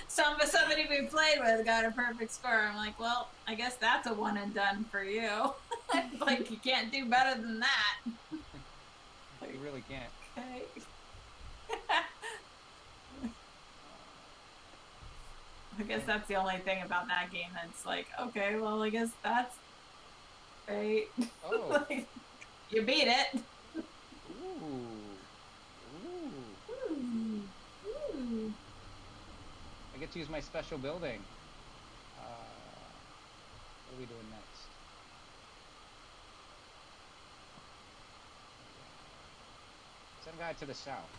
Somebody we played with got a perfect score. I'm like, well, I guess that's a one and done for you. Like, you can't do better than that. You really can't. Okay. I guess that's the only thing about that game that's like, okay, well, I guess that's great. Oh. Like, you beat it. Ooh. Ooh. I get to use my special building. What are we doing next? Send a guy to the south.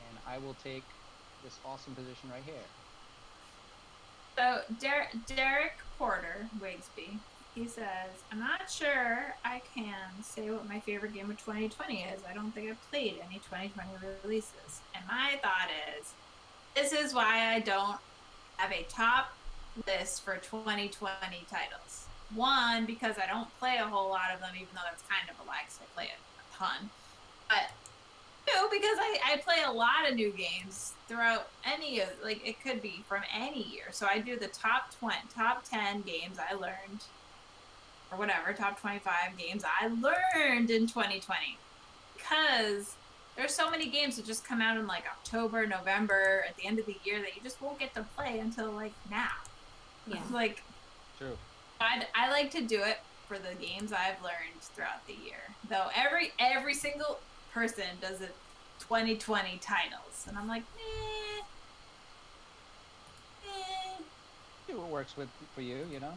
And I will take this awesome position right here. So Derek Porter, Wigsby, he says, I'm not sure I can say what my favorite game of 2020 is. I don't think I've played any 2020 releases. And my thought is, this is why I don't have a top list for 2020 titles. One, because I don't play a whole lot of them, even though that's kind of a lie, because I play a ton. But No, because I play a lot of new games throughout any of, like, it could be from any year. So I do the top 10 games I learned, or whatever, top 25 games I learned in 2020. Because there's so many games that just come out in like October, November, at the end of the year that you just won't get to play until like now. Yeah. Like, True. I like to do it for the games I've learned throughout the year. Though every single person does it 2020 titles, and I'm like, See what works for you, you know.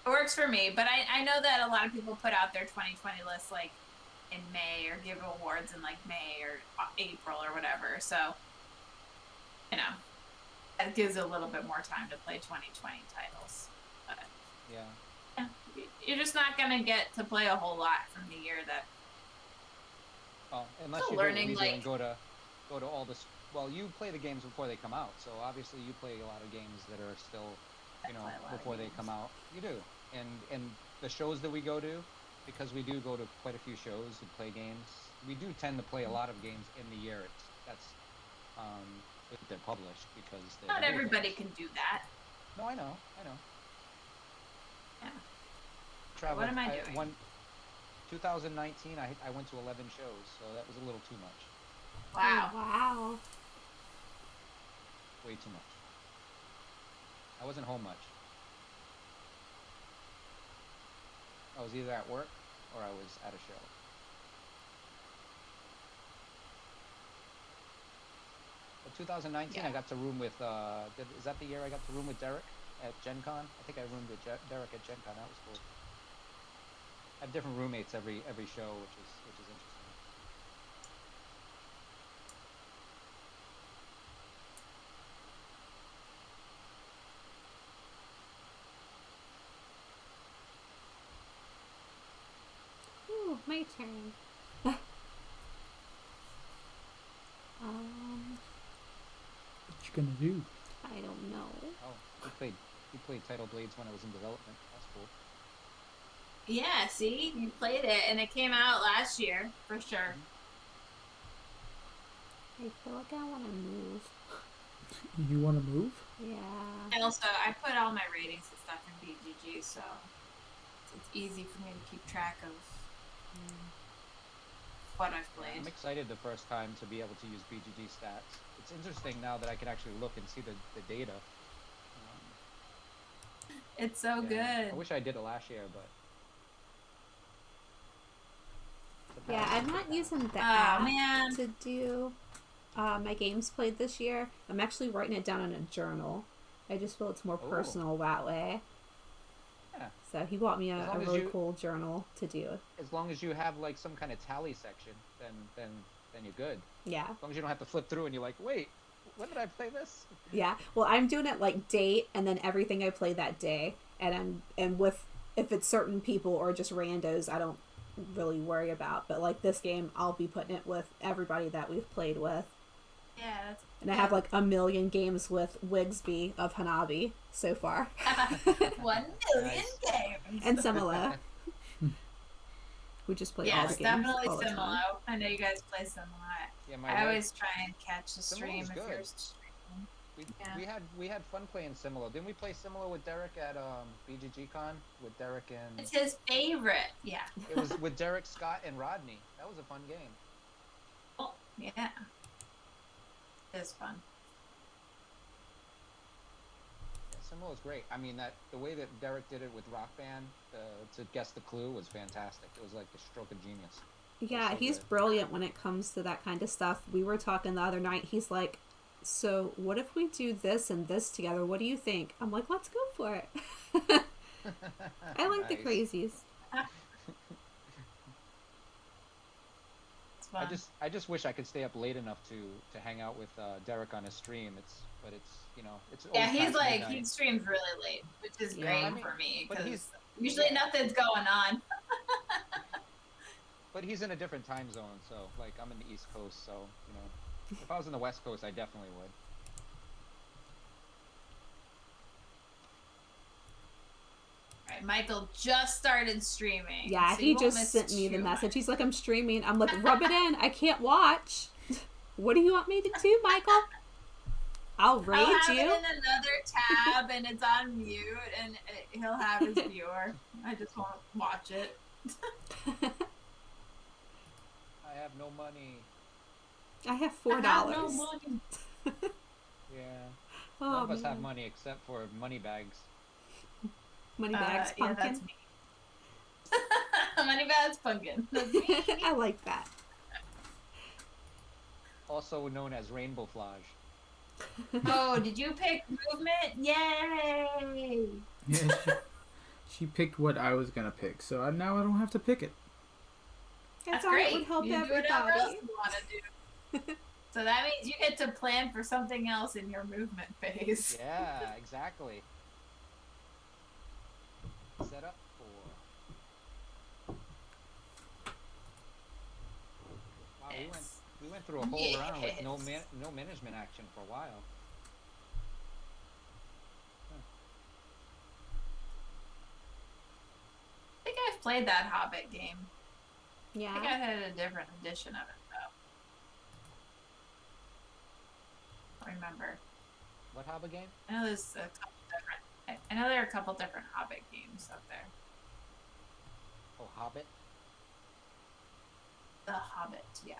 it works for me. But I know that a lot of people put out their 2020 lists like in May, or give awards in like May or April or whatever. So, you know, that gives a little bit more time to play 2020 titles. But Yeah. you're just not gonna get to play a whole lot from the year that. Well, unless Still you go learning, easy like- and go to all this. Well, you play the games before they come out, so obviously you play a lot of games that are still, I play a lot of before they games. come out. You do, and the shows that we go to, because we do go to quite a few shows and play games. We do tend to play a lot of games in the year. That's if they're published, because they're Not the video everybody games. can do that. No, I know. Yeah. Traveled, What am I doing? 2019, I went to 11 shows, so that was a little too much. Wow. Oh, wow. Way too much. I wasn't home much. I was either at work or I was at a show. But 2019, Yeah. I got to room with. Is that the year I got to room with Derek at Gen Con? I think I roomed with Derek at Gen Con. That was cool. I have different roommates every show, which is interesting. Ooh, my turn. What you gonna do? I don't know. Oh, he played Title Blades when I was in development. That's cool. Yeah, see, you played it, and it came out last year for sure. I feel like I want to move. You want to move? Yeah. And also, I put all my ratings and stuff in BGG, so it's easy for me to keep track of what I've played. I'm excited the first time to be able to use BGG stats. It's interesting now that I can actually look and see the data. It's so Yeah. good. I wish I did it last year, but. Yeah, I'm not using the Oh, app man. to do my games played this year. I'm actually writing it down in a journal. I just feel it's more Oh. personal that way. Yeah. So he bought me As a long as really you- cool journal to do. As long as you have like some kind of tally section, then you're good. Yeah. As long as you don't have to flip through and you're like, wait, when did I play this? Yeah. Well, I'm doing it like date and then everything I play that day. And with if it's certain people or just randos, I don't really worry about. But like this game, I'll be putting it with everybody that we've played with. Yeah, that's. And I have like 1 million games with Wigsby of Hanabi so far. 1 million Nice. games. And Simula. We just play all Yes, the games. definitely all the time. Similar. I know you guys play Similar. Yeah, I always try and catch the stream Simula's if good. you're streaming. Yeah. we had fun playing Simula. Didn't we play Simula with Derek at BGG Con with Derek and It's his favorite. Yeah. it was with Derek, Scott, and Rodney. That was a fun game. Oh, yeah. It is fun. Yeah, Simula was great. I mean, the way that Derek did it with Rock Band to guess the clue was fantastic. It was like the stroke of genius. Yeah, so he's good. brilliant when it comes to that kind of stuff. We were talking the other night. He's like, so what if we do this and this together? What do you think? I'm like, let's go for it. I like the Nice. crazies. It's fun. I just wish I could stay up late enough to hang out with Derek on his stream. It's Yeah, always he's past like, midnight. he streams really late, which is Yeah. great I mean, for me, but because usually yeah. nothing's going on. But he's in a different time zone, so like I'm in the East Coast, so if I was in the West Coast, I definitely would. Right, Michael just started streaming. Yeah, so he you won't just miss sent me the too message. much. He's like, I'm streaming. I'm like, rub it in. I can't watch. What do you want me to do, Michael? I'll raid I'll have you. it in another tab, and it's on mute, and he'll have his viewer. I just won't watch it. I have no money. I have I $4. have no money. Yeah. Oh, None of us man. have money except for money bags. Money bags, Yeah, pumpkin. that's me. Money bags, pumpkin. That's me. I like that. Also known as rainbow flage. Oh, did you pick movement? Yay! Yeah, she picked what I was gonna pick, so now I don't have to pick it. I That's thought great. it would help you do whatever else everybody. you want to do. So that means you get to plan for something else in your movement phase. Yeah, exactly. Set up for. Wow, Yes. we went through a whole round with no Yes. no management action for a while. I think I've played that Hobbit game. I think Yeah. I've had a different edition of it though. I don't remember. What Hobbit game? I know there's a couple different. I know there are a couple different Hobbit games out there. Oh, Hobbit. The Hobbit, yeah.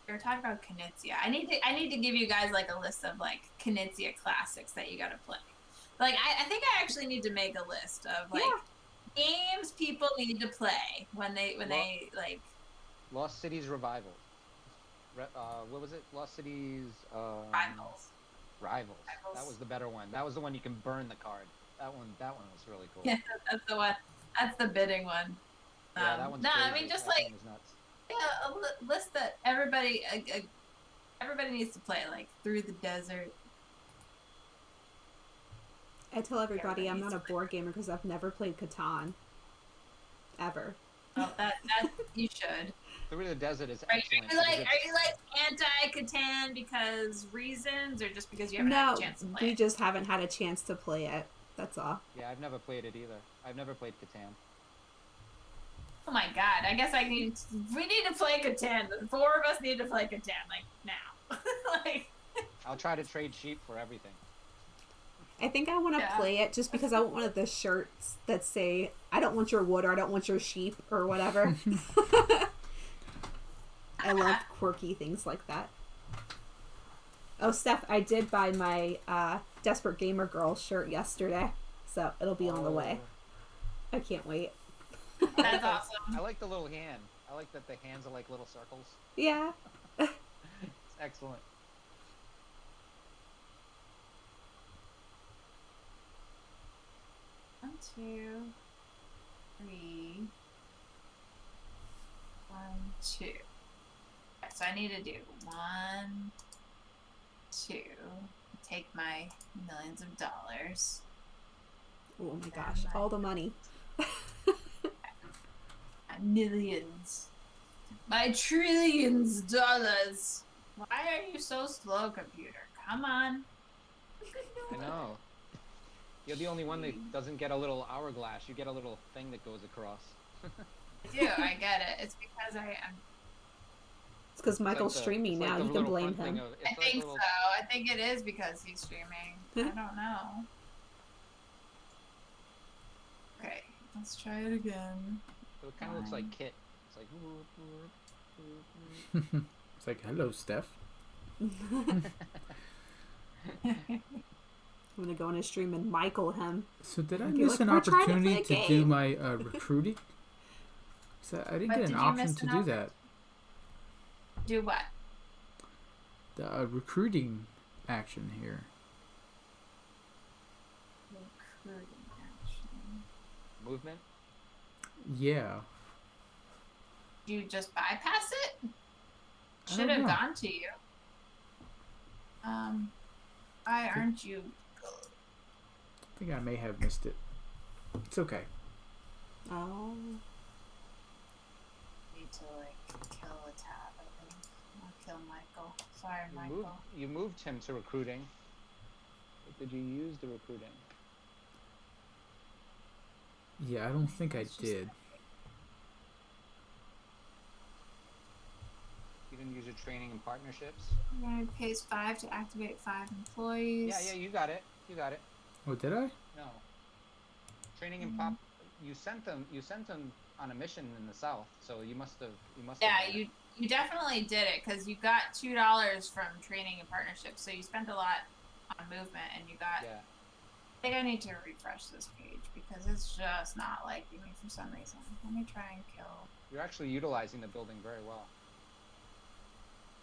We were talking about Knizia. I need to give you guys like a list of like Knizia classics that you gotta play. Like I think I actually need to make a list of like games people need to play when they like Lost Cities Revival. What was it? Lost Cities Rivals. Rivals. That was the better one. That was the one you can burn the card. That one was really cool. Yeah, that's the one. That's the bidding one. Yeah, that one's no, crazy. I mean just That like one was nuts. yeah, a list that everybody needs to play, like Through the Desert. I tell everybody I'm not a needs to board gamer because I've never played Catan. Ever. Oh, that you should. Through the Desert is Are excellent. you like anti-Catan because reasons, or just because you haven't had No, a chance to play we it? just haven't had a chance to play it. That's all. Yeah, I've never played it either. I've never played Catan. Oh my god! I guess we need to play Catan. The four of us need to play Catan like now. Like I'll try to trade sheep for everything. I think I want to Yeah. play it just because I want one of the shirts that say, I don't want your wood or I don't want your sheep or whatever. I love quirky things like that. Oh, Steph, I did buy my Desperate Gamer Girl shirt yesterday, so it'll be on the way. I can't wait. that's awesome. I like the little hand. I like that the hands are like little circles. Yeah. It's excellent. One, two, three. 1, 2. Okay, so I need to do 1, 2. Take my millions of dollars. Oh my gosh, all the money. My millions. My trillions dollars. Why are you so slow, computer? Come on. I know. You're the only one that doesn't get a little hourglass. You get a little thing that goes across. I do. I get it. It's because I'm. It's because Michael's It's like streaming it's now. like the You can little blame front thing him. of- it's I like think little- so. I think it is because he's streaming. I don't know. Okay, let's try it again. So it kind of looks like Fine. Kit. It's like. whoop, whoop, whoop, whoop. It's like, hello, Steph. I'm gonna go on his stream and Michael him. So did I Be miss like, an "We're trying to opportunity play to a do game." my recruiting? So I didn't What get did an you option miss to an do that. Do what? The recruiting action here. Recruiting action. Movement. Yeah. You just bypass it? I Should don't have know. gone to you. Why aren't you? I think I may have missed it. It's okay. Oh. Need to like kill a tab. I think. I'll kill Michael. Sorry, Michael. You moved him to recruiting. But did you use the recruiting? Yeah, I don't think I It's just- did. You didn't use your training and partnerships. Yeah, it pays 5 to activate 5 employees. Yeah, you got it. You got it. Oh, did I? No. Training and pop. You sent them on a mission in the south, so you must have. Yeah, done it. you definitely did it because you got $2 from training and partnerships. So you spent a lot on movement, and you got. Yeah. I think I need to refresh this page because it's just not liking me for some reason. Let me try and kill. You're actually utilizing the building very well.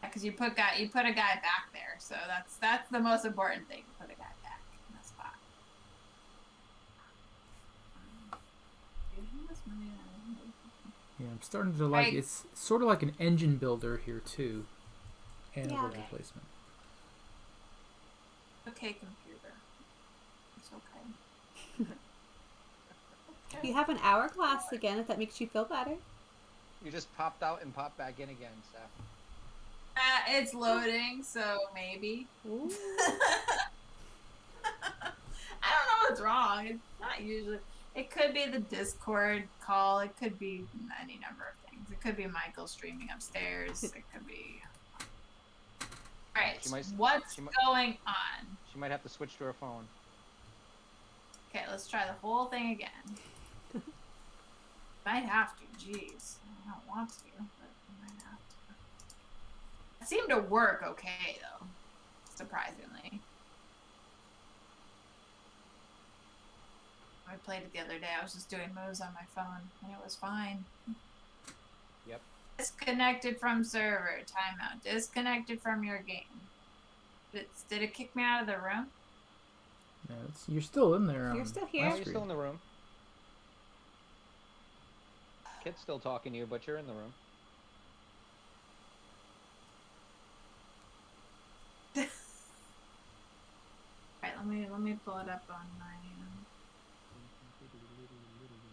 Because you put a guy back there, so that's the most important thing. Put a guy back in that spot. Yeah, I'm starting to like. Right. It's sort of like an engine builder here too, and Yeah. a worker placement. Okay, computer. It's okay. You have an hourglass again, if that makes you feel better. You just popped out and popped back in again, Steph. It's loading, so maybe. Ooh. I don't know what's wrong. It's not usually. It could be the Discord call. It could be any number of things. It could be Michael streaming upstairs. It could be. All right. What's going on? She might have to switch to her phone. Okay, let's try the whole thing again. Might have to. Jeez, I don't want to, but I might have to. It seemed to work okay though, surprisingly. I played it the other day. I was just doing moves on my phone, and it was fine. Yep. Disconnected from server. Timeout. Disconnected from your game. Did it kick me out of the room? Yeah, you're still in there. You're still my here. No, you're screen. still in the room. Kid's still talking to you, but you're in the room. Alright, let me pull it up on my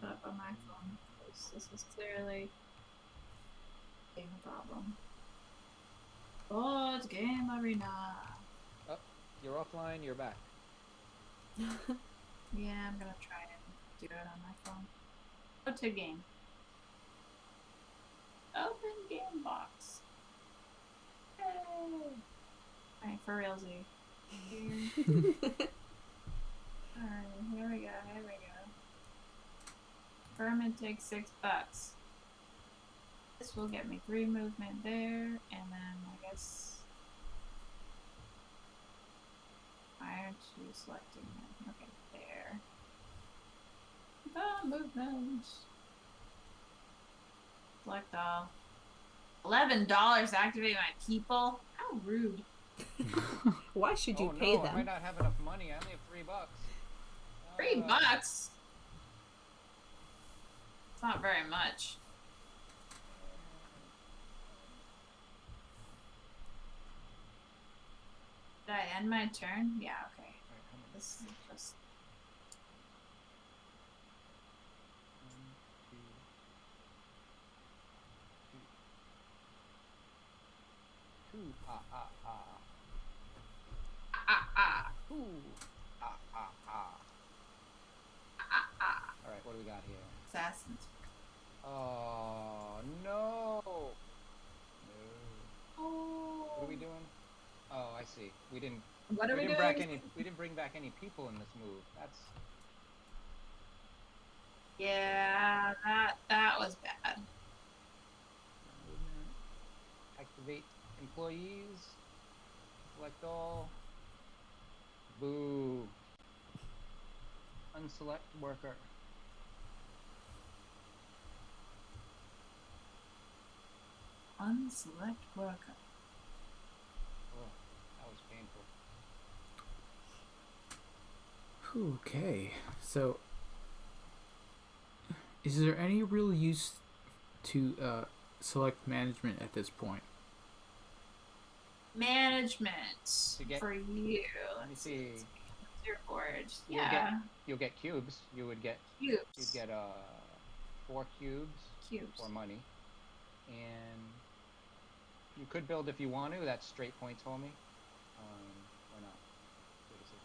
pull it up on my phone. This is clearly a problem. Oh, it's game arena. Oh, you're offline. You're back. Yeah, I'm gonna try and do it on my phone. Go to game. Open game box. Yay! Alright, for realsy. Alright, here we go. Furman takes $6. This will get me 3 movement there, and then I guess prior to selecting him. Okay, there. The movement. Select all. $11 to activate my people? How rude. Why should you Oh pay no, I them? might not have enough money. I only have $3. $3? It's not very much. Did I end my turn? Yeah, okay. This is just. Ooh, ah, ah, ah. Ah, ah, Ooh, ah, ah, ah. ah, ah. All right, what do we got here? Assassins. Oh no! No. Oh. What are we doing? Oh, I see. We didn't. What are we didn't doing? we didn't bring back any people in this move. That's. Yeah, that was bad. Activate employees. Select all. Boo. Unselect worker. Unselect worker. Oh, that was painful. Okay, so is there any real use to select management at this point? Management To get- for you. Let me see. What's your board? You'll Yeah. You'll get cubes. You'd get Cubes. 4 cubes Cubes. for money, and you could build if you want to. That's straight points for me, or not. Wait a second.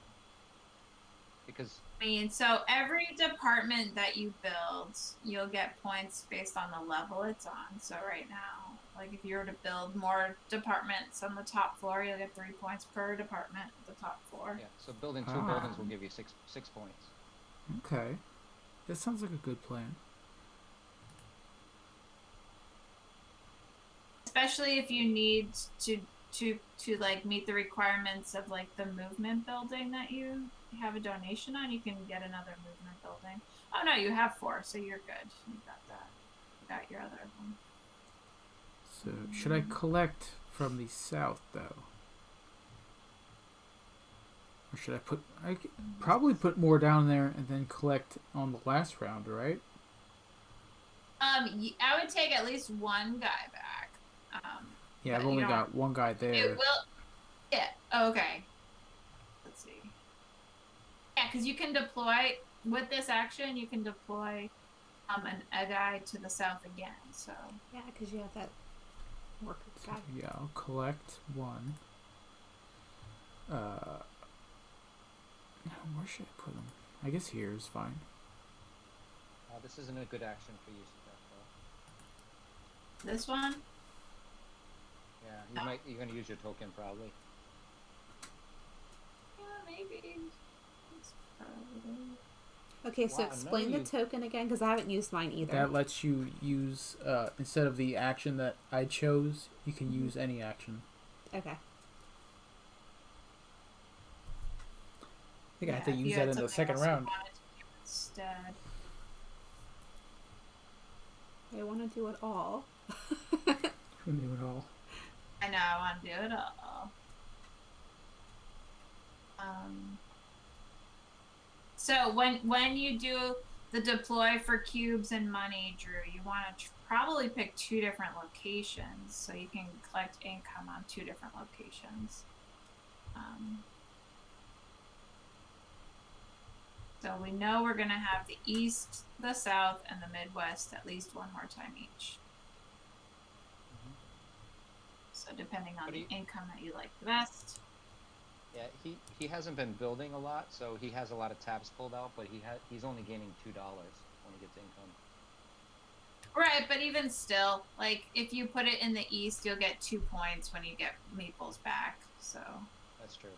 because I mean, so every department that you build, you'll get points based on the level it's on. So right now, like if you were to build more departments on the top floor, you'll get 3 points per department at the top floor. yeah, so building 2 buildings will give you six points. Okay. That sounds like a good plan. Especially if you need to like meet the requirements of like the movement building that you have a donation on, you can get another movement building. Oh no, you have 4, so you're good. You got that. You got your other one. So, should I collect from the south, though? Or should I could probably put more down there and then collect on the last round, right? I would take at least one guy back. Yeah, I've but only got one guy there. It will. Yeah. Oh, okay. Let's see. Yeah, because you can deploy with this action. You can deploy a guy to the south again. So Yeah, because you have that worker guy. Yeah, I'll collect one. Where should I put him? I guess here is fine. This isn't a good action for you, Steph, though. this one. Yeah, you're gonna use your token probably. Yeah, maybe. It's probably... Okay, so Wow, explain no, the token again, because I haven't used mine either. That lets you use instead of the action that I chose, you can use any action. Okay. I think I have to use that in the second round. Instead. I want to do it all. Who knew it all? I know, I want to do it all. So when you do the deploy for cubes and money, Drew, you want to probably pick 2 different locations so you can collect income on 2 different locations. So we know we're going to have the East, the South, and the Midwest at least one more time each. So depending on the income that you like the best. Yeah, he hasn't been building a lot, so he has a lot of tabs pulled out, but he's only gaining $2 when he gets income. Right, but even still, like if you put it in the East, you'll get 2 points when you get meeples back. So That's true.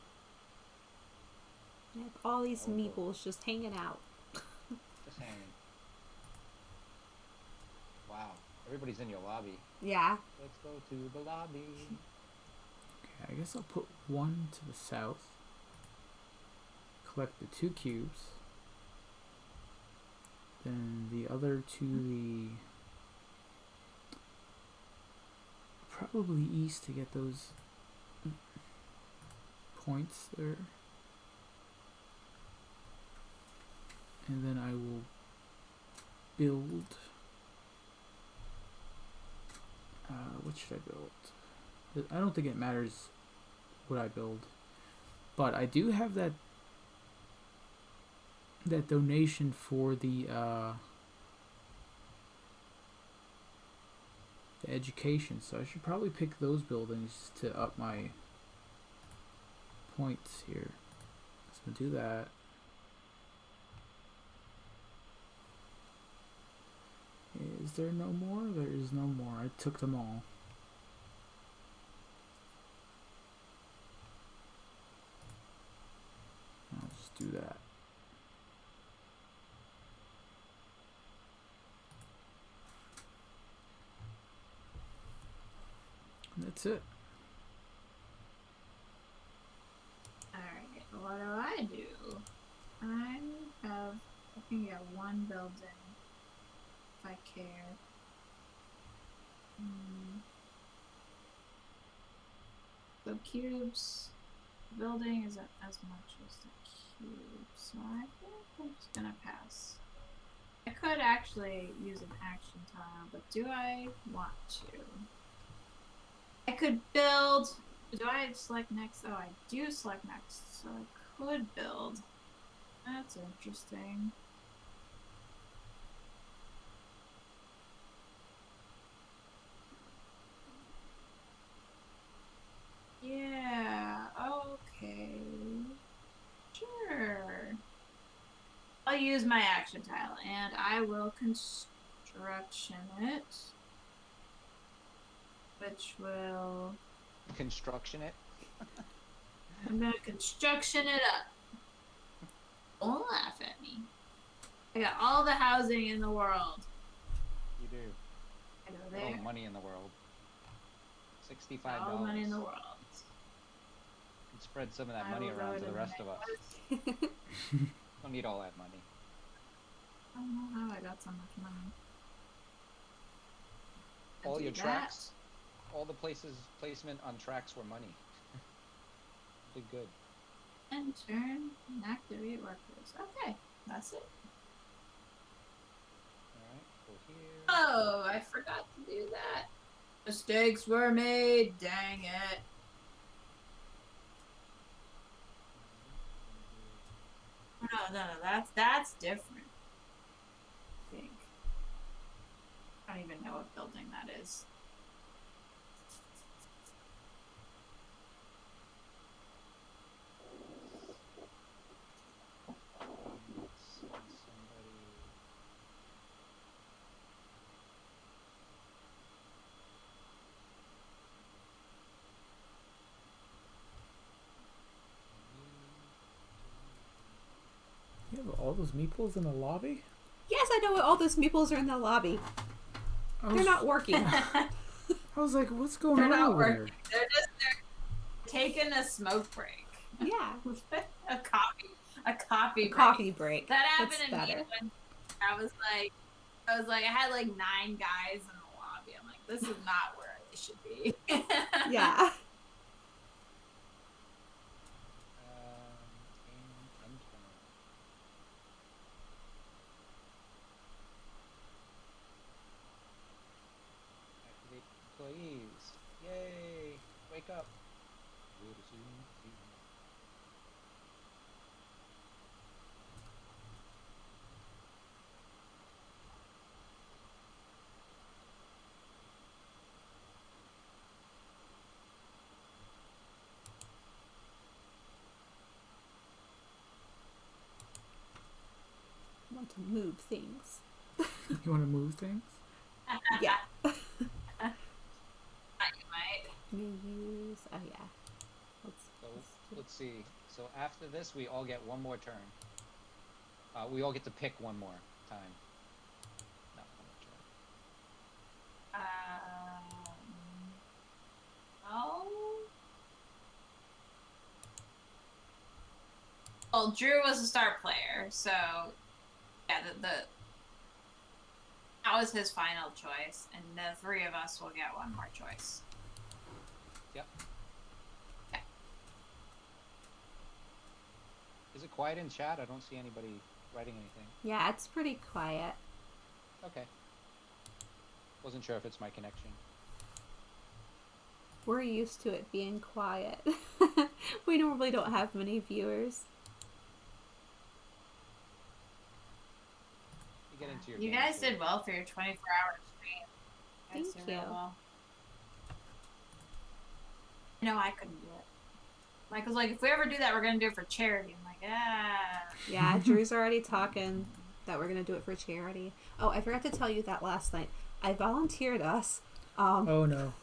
I have all these meeples just hanging out. Just hanging. Wow, everybody's in your lobby. Yeah. Let's go to the lobby. Okay, I guess I'll put one to the south. Collect the 2 cubes. Then the other to the probably east to get those points there. And then I will build. What should I build? I don't think it matters what I build, but I do have that donation for the education, so I should probably pick those buildings to up my points here. So do that. Is there no more? There is no more. I took them all. I'll just do that. And that's it. alright, what do I do? I can get 1 building. I care. The cubes building isn't as much as the cube, so I think I'm just gonna pass. I could actually use an action tile, but do I want to? I could build. Do I select next? Oh, I do select next, so I could build. That's interesting. Yeah, okay. Sure. I'll use my action tile and I will construction it, which will. Construction it. I'm gonna construction it up. Don't laugh at me. I got all the housing in the world. You do. I go All there. the money in the world. $65. All the money in the world. And spread some of that I money will around go to the to rest of us. Don't need all that money. I don't know how I got so much money. All Do your that. tracks, all the placement on tracks were money. Did good. And turn and activate workers. Okay, that's it. Alright, go here. Oh, I forgot to do that. Mistakes were made. Dang it. No, that's different. I think. I don't even know what building that is. You have all those meeples in the lobby? Yes, I know all those meeples are in the lobby. They're not working. I was like, what's going They're on not over working. here? They're taking a smoke break. Yeah. a coffee Coffee break. That happened That's to better. me when I was like, I had like 9 guys in the lobby. I'm like, this is not where they should be. Yeah. Activate employees. Yay! Wake up. I want to move things. You want to move things? Yeah. You might. New use. Oh yeah. Let's see. So after this, we all get one more turn. We all get to pick one more time. Not one more turn. Oh. Well, Drew was a star player, so yeah, that was his final choice, and the 3 of us will get one more choice. Yep. Okay. Is it quiet in chat? I don't see anybody writing anything. Yeah, it's pretty quiet. Okay. Wasn't sure if it's my connection. We're used to it being quiet. We normally don't have many viewers. You get into your You game, guys so- did well for your 24-hour stream. You guys Thank did real you. well. No, I couldn't do it. Michael's like, if we ever do that, we're gonna do it for charity. I'm like, ah. Yeah, Drew's already talking that we're gonna do it for charity. Oh, I forgot to tell you that last night. I volunteered us. Oh no.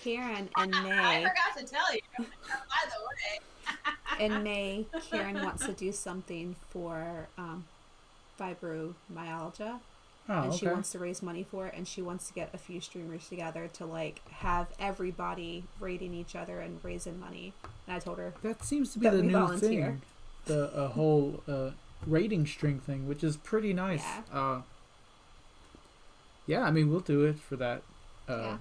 Karen and I May. forgot to tell you. By the way. In May, Karen wants to do something for fibromyalgia. Oh, And she okay. wants to raise money for it, and she wants to get a few streamers together to like have everybody rating each other and raising money. And I told her, That seems to be that the we new volunteer. thing. The whole rating string thing, which is pretty nice. Yeah. Yeah, I mean, we'll do it for that. Yeah.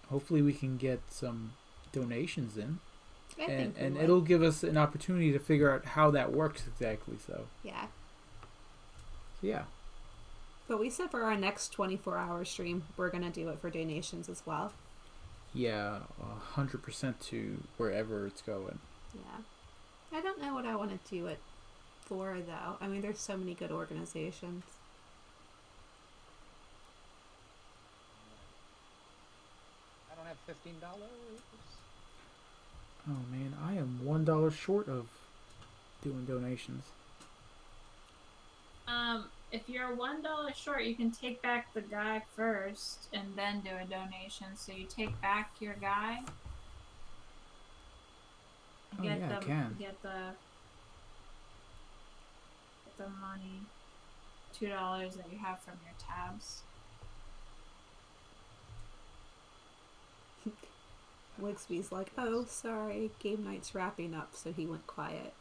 Hopefully we can get some donations in. I think we And would. it'll give us an opportunity to figure out how that works exactly. So Yeah. yeah. But we said for our next 24-hour stream, we're gonna do it for donations as well. Yeah, 100% to wherever it's going. Yeah. I don't know what I want to do it for though. I mean, there's so many good organizations. I don't have $15. Oh man, I am $1 short of doing donations. if you're $1 short, you can take back the guy first and then do a donation. So you take back your guy and Oh yeah, I can. get the money, $2 that you have from your tabs. Wixby's like, oh, sorry, game night's wrapping up, so he went quiet.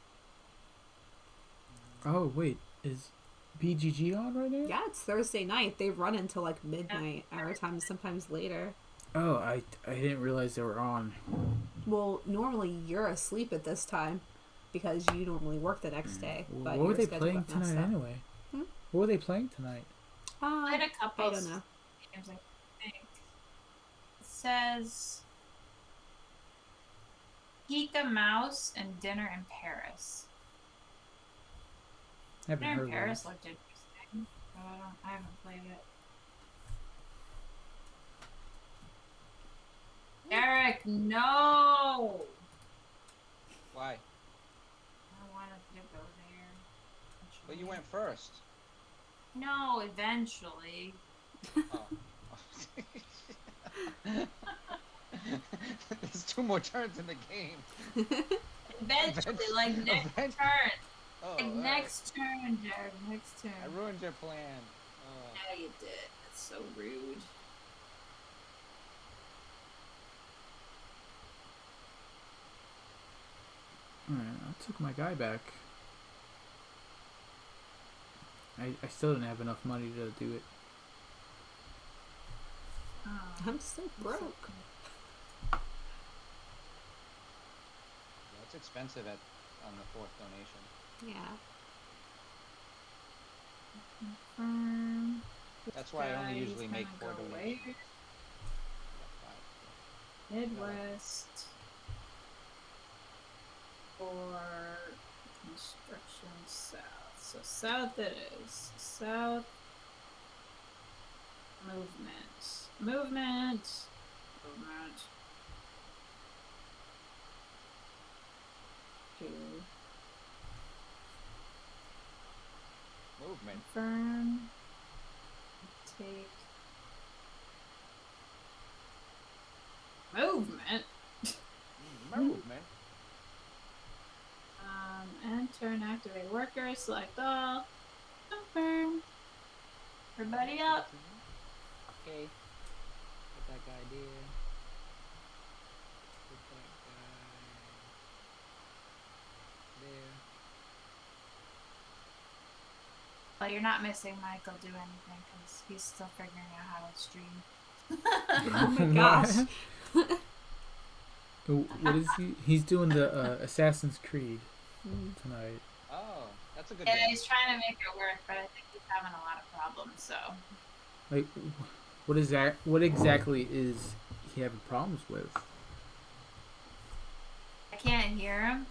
Oh wait, is BGG on right now? Yeah, it's Thursday night. They run until like midnight our time, sometimes later. Oh, I didn't realize they were on. Well, normally you're asleep at this time because you normally work the next day. But What were your they schedule playing got messed tonight up. anyway? What were they playing tonight? Played a couple I don't know. games, I think. It says Pika Mouse and Dinner in Paris. I haven't Dinner heard in Paris of looked interesting, but I haven't played it. Eric, no! Why? I wanted to go there. But you went first. No, eventually. Oh. There's 2 more turns in the game. Eventually, like next Eventually. turn. Oh, Like all next turn, Jared. Next turn. right. I ruined your plan. Yeah, you did. That's so rude. Alright, I took my guy back. I still didn't have enough money to do it. Oh, I'm so broke. Yeah, it's expensive on the 4th donation. Yeah. That's why I only usually make 4 go donations. where? Midwest or construction south. So south it is. South movement. Movement. To Movement. confirm. Take movement. Movement. Enter and activate workers. Select all. Confirm. Everybody up. Okay. Put that guy there. Put that guy there. Well, you're not missing Michael do anything because he's still figuring out how to stream. Oh my gosh. What is he? He's doing the Assassin's Creed tonight. Oh, that's a good Yeah, game. he's trying to make it work, but I think he's having a lot of problems. So Like, what is that? What exactly is he having problems with? I can't hear him.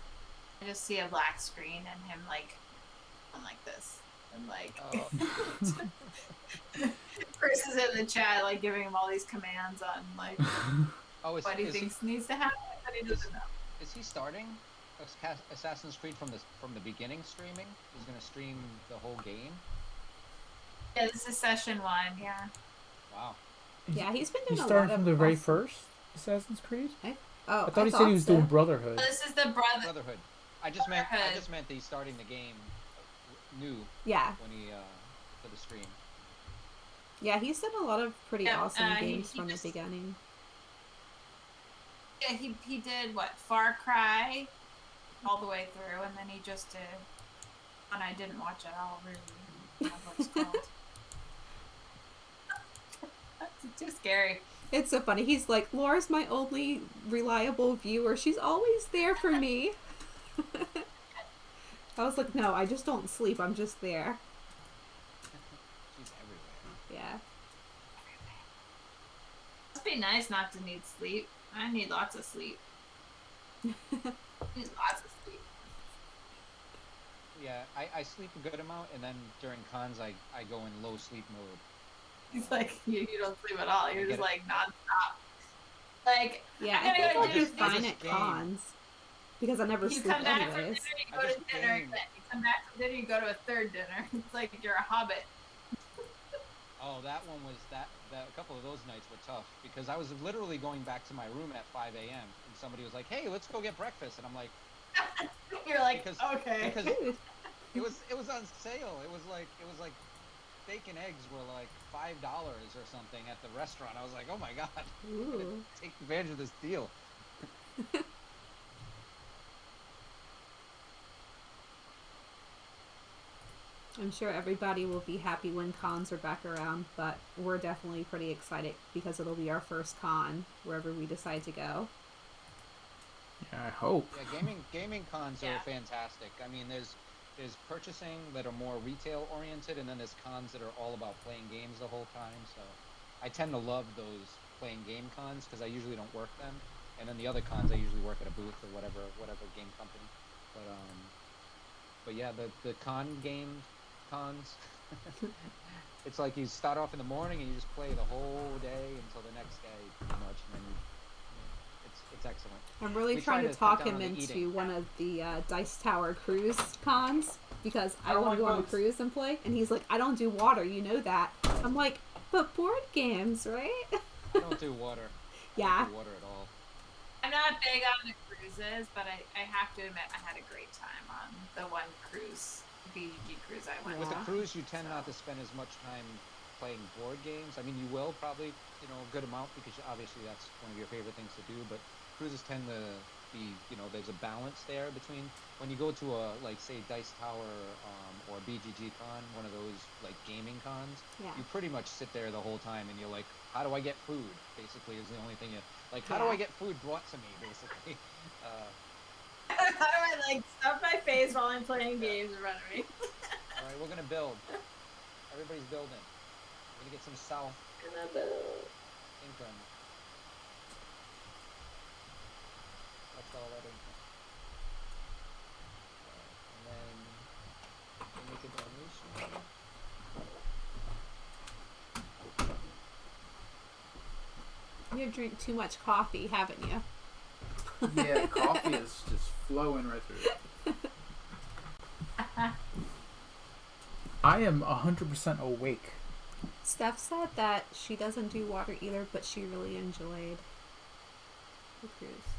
I just see a black screen and him like, I'm like this. And like, Chris is in the chat, like giving him all these commands on like Oh, what he thinks needs to happen, but he doesn't know. Is he starting Assassin's Creed from the beginning streaming? He's gonna stream the whole game? Yeah, this is session 1. Yeah. Wow. Yeah, he's been He's doing a lot starting of from the very awesome- first Assassin's Creed. Oh, I thought he said he was doing so. Brotherhood. This is the Brotherhood. I just meant Brotherhood. that he's starting the game new Yeah. when he for the stream. Yeah, he's done a lot of pretty awesome games he from just- the beginning. Yeah, he did what, Far Cry all the way through, and then he just did one I didn't watch at all, really. I don't know what it's called. It's too scary. It's so funny. He's like, Laura's my only reliable viewer. She's always there for me. I was like, no, I just don't sleep. I'm just there. She's everywhere. Yeah. Must be nice not to need sleep. I need lots of sleep. Need lots of sleep. Yeah, I sleep a good amount, and then during cons I go in low sleep mode. He's like, you don't sleep at all. You're get just it. like nonstop. Like, Yeah, I'm I gonna think go I'll do do this fine this at game. cons. because I never You sleep come back from anyways. dinner, you I go to just dinner. gamed. You come back from dinner, you go to a third dinner. It's like you're a hobbit. Oh, that one was that. A couple of those nights were tough because I was literally going back to my room at 5 a.m. and somebody was like, "Hey, let's go get breakfast," and I'm like, You're like, because okay. because Food. it was on sale. It was like bacon eggs were like $5 or something at the restaurant. I was like, "Oh my god, I'm gonna Ooh. take advantage of this deal." I'm sure everybody will be happy when cons are back around, but we're definitely pretty excited because it'll be our first con wherever we decide to go. Yeah, I hope. Yeah, gaming cons Yeah. are fantastic. I mean, there's purchasing that are more retail oriented, and then there's cons that are all about playing games the whole time. So I tend to love those playing game cons because I usually don't work them, and then the other cons I usually work at a booth or whatever game company. But yeah, the cons, it's like you start off in the morning and you just play the whole day until the next day, pretty much, and then it's excellent. I'm really We trying try to to talk cut down him on the into eating. one of the Dice Tower cruise cons because I I want want to go on a boats. cruise and play. And he's like, I don't do water, you know that. I'm like, but board games, right? I don't do water. Yeah. I don't do water at all. I'm not big on the cruises, but I have to admit I had a great time on the one cruise, BGG cruise I went With a Yeah. cruise, you tend not to spend as much time playing board games. I mean, you will probably, a good amount because obviously that's one of your favorite things to do. But cruises tend to be, there's a balance there between when you go to a, like, say, Dice Tower or BGG Con, one of those, like, gaming cons. Yeah. You pretty much sit there the whole time and you're like, how do I get food? Basically, is the only thing like, how do I Yeah. get food brought to me? Basically. How do I stuff my face while I'm playing games in front of me? All right, we're gonna build. Everybody's building. We're gonna get some south income. That's all that income. And then we'll make a donation. You've drank too much coffee, haven't you? Yeah, coffee is just flowing right through. I am 100% awake. Steph said that she doesn't do water either, but she really enjoyed the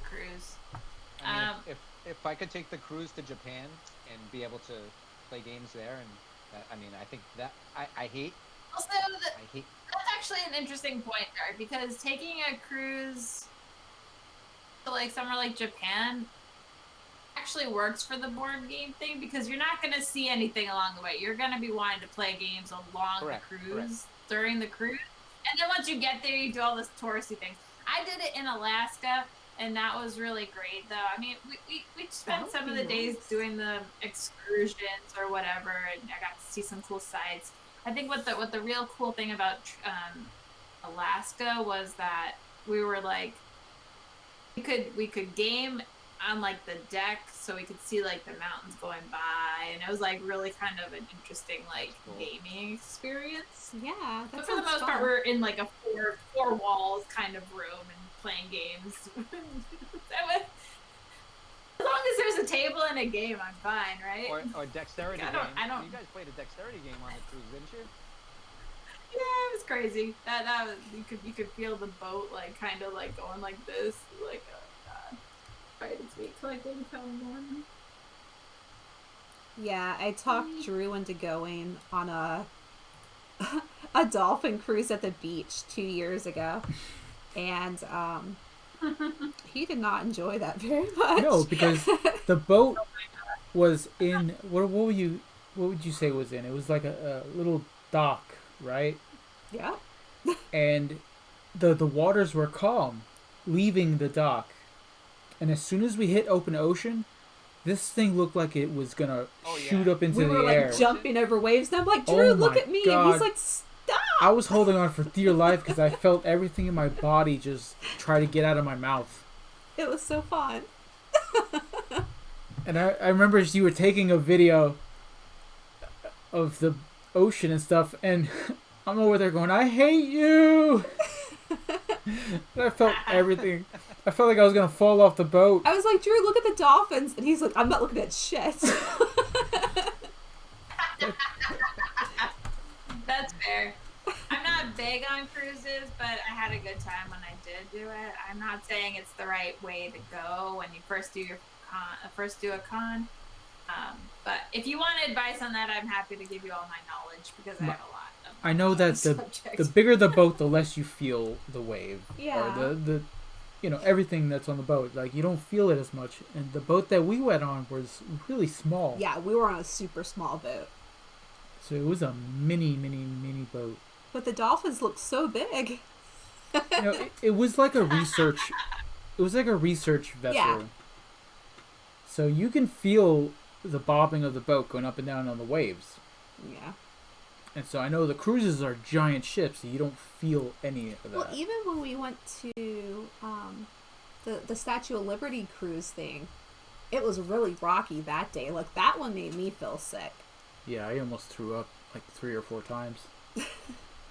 cruise. I mean, if I could take the cruise to Japan and be able to play games there, and I think that I hate. Also, I hate. that's actually an interesting point there because taking a cruise to somewhere like Japan actually works for the board game thing because you're not going to see anything along the way. You're going to be wanting to play games along the cruise during the cruise, and then once you get there, you do all this touristy things. I did it in Alaska, and that was really great. Though I mean, we spent some of the days doing the excursions or whatever, and I got to see some cool sights. I think what the real cool thing about Alaska was that we were we could game on the deck, so we could see the mountains going by, and it was really kind of an interesting Cool. gaming experience. Yeah, But for the most part, we're in a four walls kind of room and playing games. As long as there's a table and a game, I'm fine, right? Or dexterity game. I don't. You guys played a dexterity game on the cruise, didn't you? Yeah, it was crazy. That was you could feel the boat kind of going like this, oh god. Right, it's wait till I go to California. Yeah, I talked Drew into going on a dolphin cruise at the beach 2 years ago, and he did not enjoy that very much. No, because the boat was in what would you say it was in? It was like a little dock, right? Yeah. And the waters were calm, leaving the dock, and as soon as we hit open ocean, this thing looked like it was gonna shoot up into we were the air. Jumping over waves, and I'm like, Drew, look at me, God. and he's like, stop. I was holding on for dear life because I felt everything in my body just try to get out of my mouth. It was so fun. And I remember you were taking a video of the ocean and stuff, and I'm over there going, I hate you! And I felt everything. I felt like I was gonna fall off the boat. I was like, Drew, look at the dolphins. And he's like, I'm not looking at shit. That's fair. I'm not big on cruises, but I had a good time when I did do it. I'm not saying it's the right way to go when you first do a con. But if you want advice on that, I'm happy to give you all my knowledge because I have a lot of I know that the bigger the boat, the less you feel the wave. Yeah. Or the everything that's on the boat. Like, you don't feel it as much. And the boat that we went on was really small. Yeah, we were on a super small boat. So it was a mini boat. But the dolphins look so big. It was like a research. It was like a research vessel. Yeah. So you can feel the bobbing of the boat going up and down on the waves. Yeah. And so I know the cruises are giant ships, so you don't feel any of that. Well, even when we went to the Statue of Liberty cruise thing, it was really rocky that day. Like, that one made me feel sick. Yeah, I almost threw up like 3 or 4 times.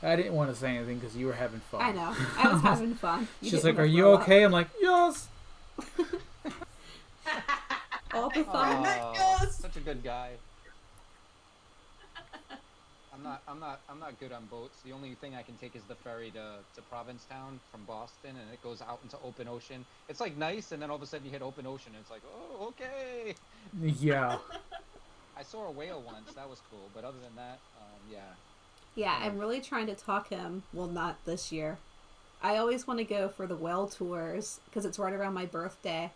I didn't want to say anything because you were having fun. I know. I was having fun. She's like, "Are you okay?" I'm like, "Yes." All the fun. Such a good guy. I'm not good on boats. The only thing I can take is the ferry to Provincetown from Boston, and it goes out into open ocean. It's like nice, and then all of a sudden you hit open ocean, and it's like, oh, okay. Yeah. I saw a whale once. That was cool. But other than that, yeah. Yeah, I'm really trying to talk him. Well, not this year. I always want to go for the whale tours because it's right around my birthday.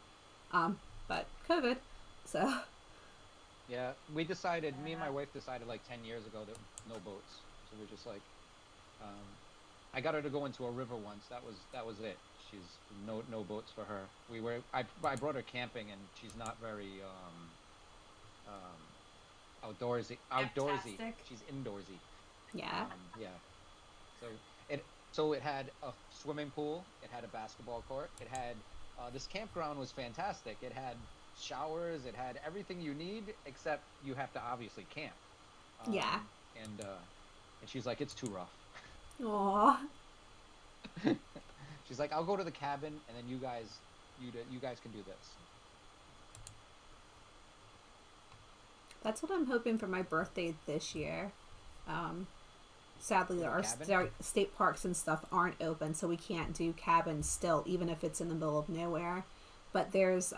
But COVID, so. Yeah, me and my wife decided like 10 years ago that no boats. So we're just like, I got her to go into a river once. That was it. She's no boats for her. I brought her camping, and she's not very outdoorsy. Fantastic. She's indoorsy. Yeah. Yeah. So it had a swimming pool. It had a basketball court. It had this campground was fantastic. It had showers. It had everything you need, except you have to obviously camp. Yeah. And she's like, it's too rough. Aww. She's like, I'll go to the cabin, and then you guys can do this. That's what I'm hoping for my birthday this year. Sadly, our state parks and stuff aren't open, so we can't do cabins still, even if it's in the middle of nowhere. But there's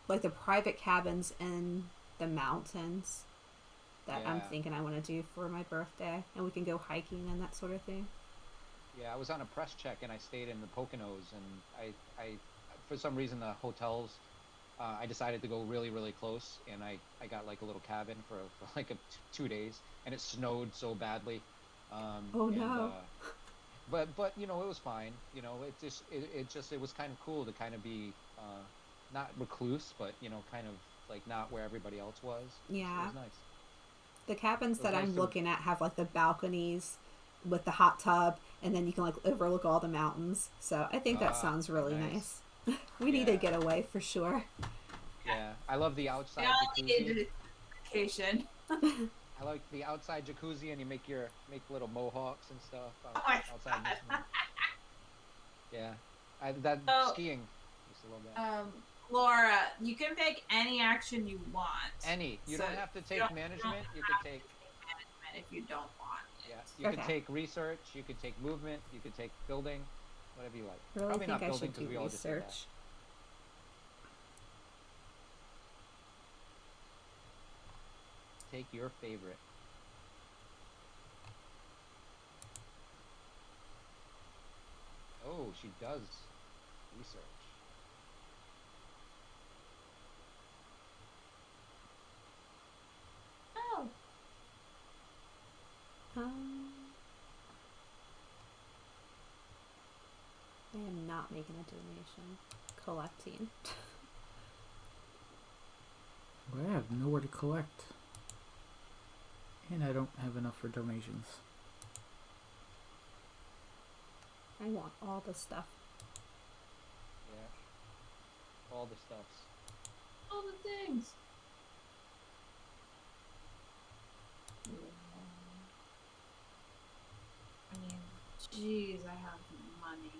like the private cabins in the mountains that I'm thinking I want to do for my birthday, and we can go hiking and that sort of thing. Yeah, I was on a press check, and I stayed in the Poconos, and I for some reason the hotels, I decided to go really, really close, and I got like a little cabin for like 2 days, and it snowed so badly. Oh no! But it was fine. It was kind of cool to kind of be not recluse, but kind of like not where everybody else was. Yeah, so it was nice. The cabins that I'm looking at have like the balconies with the hot tub, and then you can like overlook all the mountains. So I think that sounds really nice. We need to get away for sure. Yeah, I love the outside jacuzzi. Vacation. I like the outside jacuzzi, and you make little mohawks and stuff outside. Yeah, skiing. Used to love that. Laura, you can pick any action you want. You don't have to take management. You can take management if you don't want it. Yeah, you could take research. You could take movement. You could take building. Whatever you like. I really Probably think not I building should because do we all just did that. research. Take your favorite. Oh, she does research. Oh. I am not making a donation. Collecting. Well, I have nowhere to collect. And I don't have enough for donations. I want all the stuff. Yeah. All the stuffs. All the things. I mean, jeez, I have money.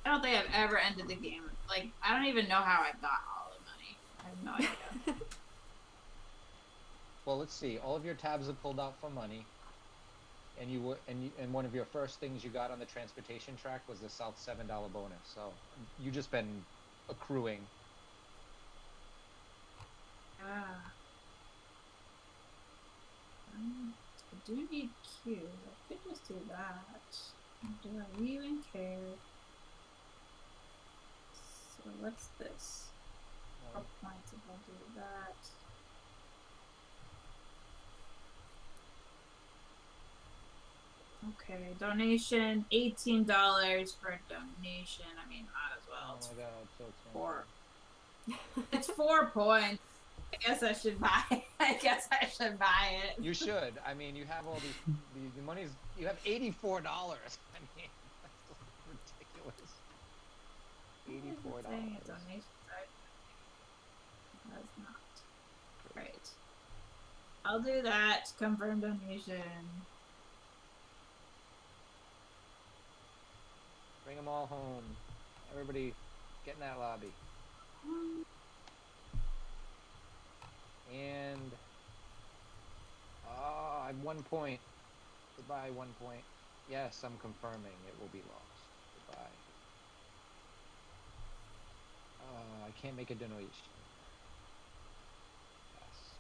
I don't think I've ever ended the game. Like, I don't even know how I got all the money. I have no idea. Well, let's see. All of your tabs are pulled out for money, and and one of your first things you got on the transportation track was the South $7 bonus. So you just been accruing. Ah. I do need cubes. I could just do that. Do I even care? So what's this? 4 points if I do that. Okay, donation, $18 for a donation. I mean, might as well. Oh my god, so expensive. 4. It's 4 points. I guess I should buy it. I guess I should buy it. You should. I mean, you have all the money's. You have $84. I mean, that's ridiculous. $84. Saying a donation site. That's not. Right. I'll do that. Confirm donation. Bring them all home. Everybody, get in that lobby. And I'm 1 point. Goodbye, 1 point. Yes, I'm confirming it will be lost. Goodbye. I can't make a donation. Yes.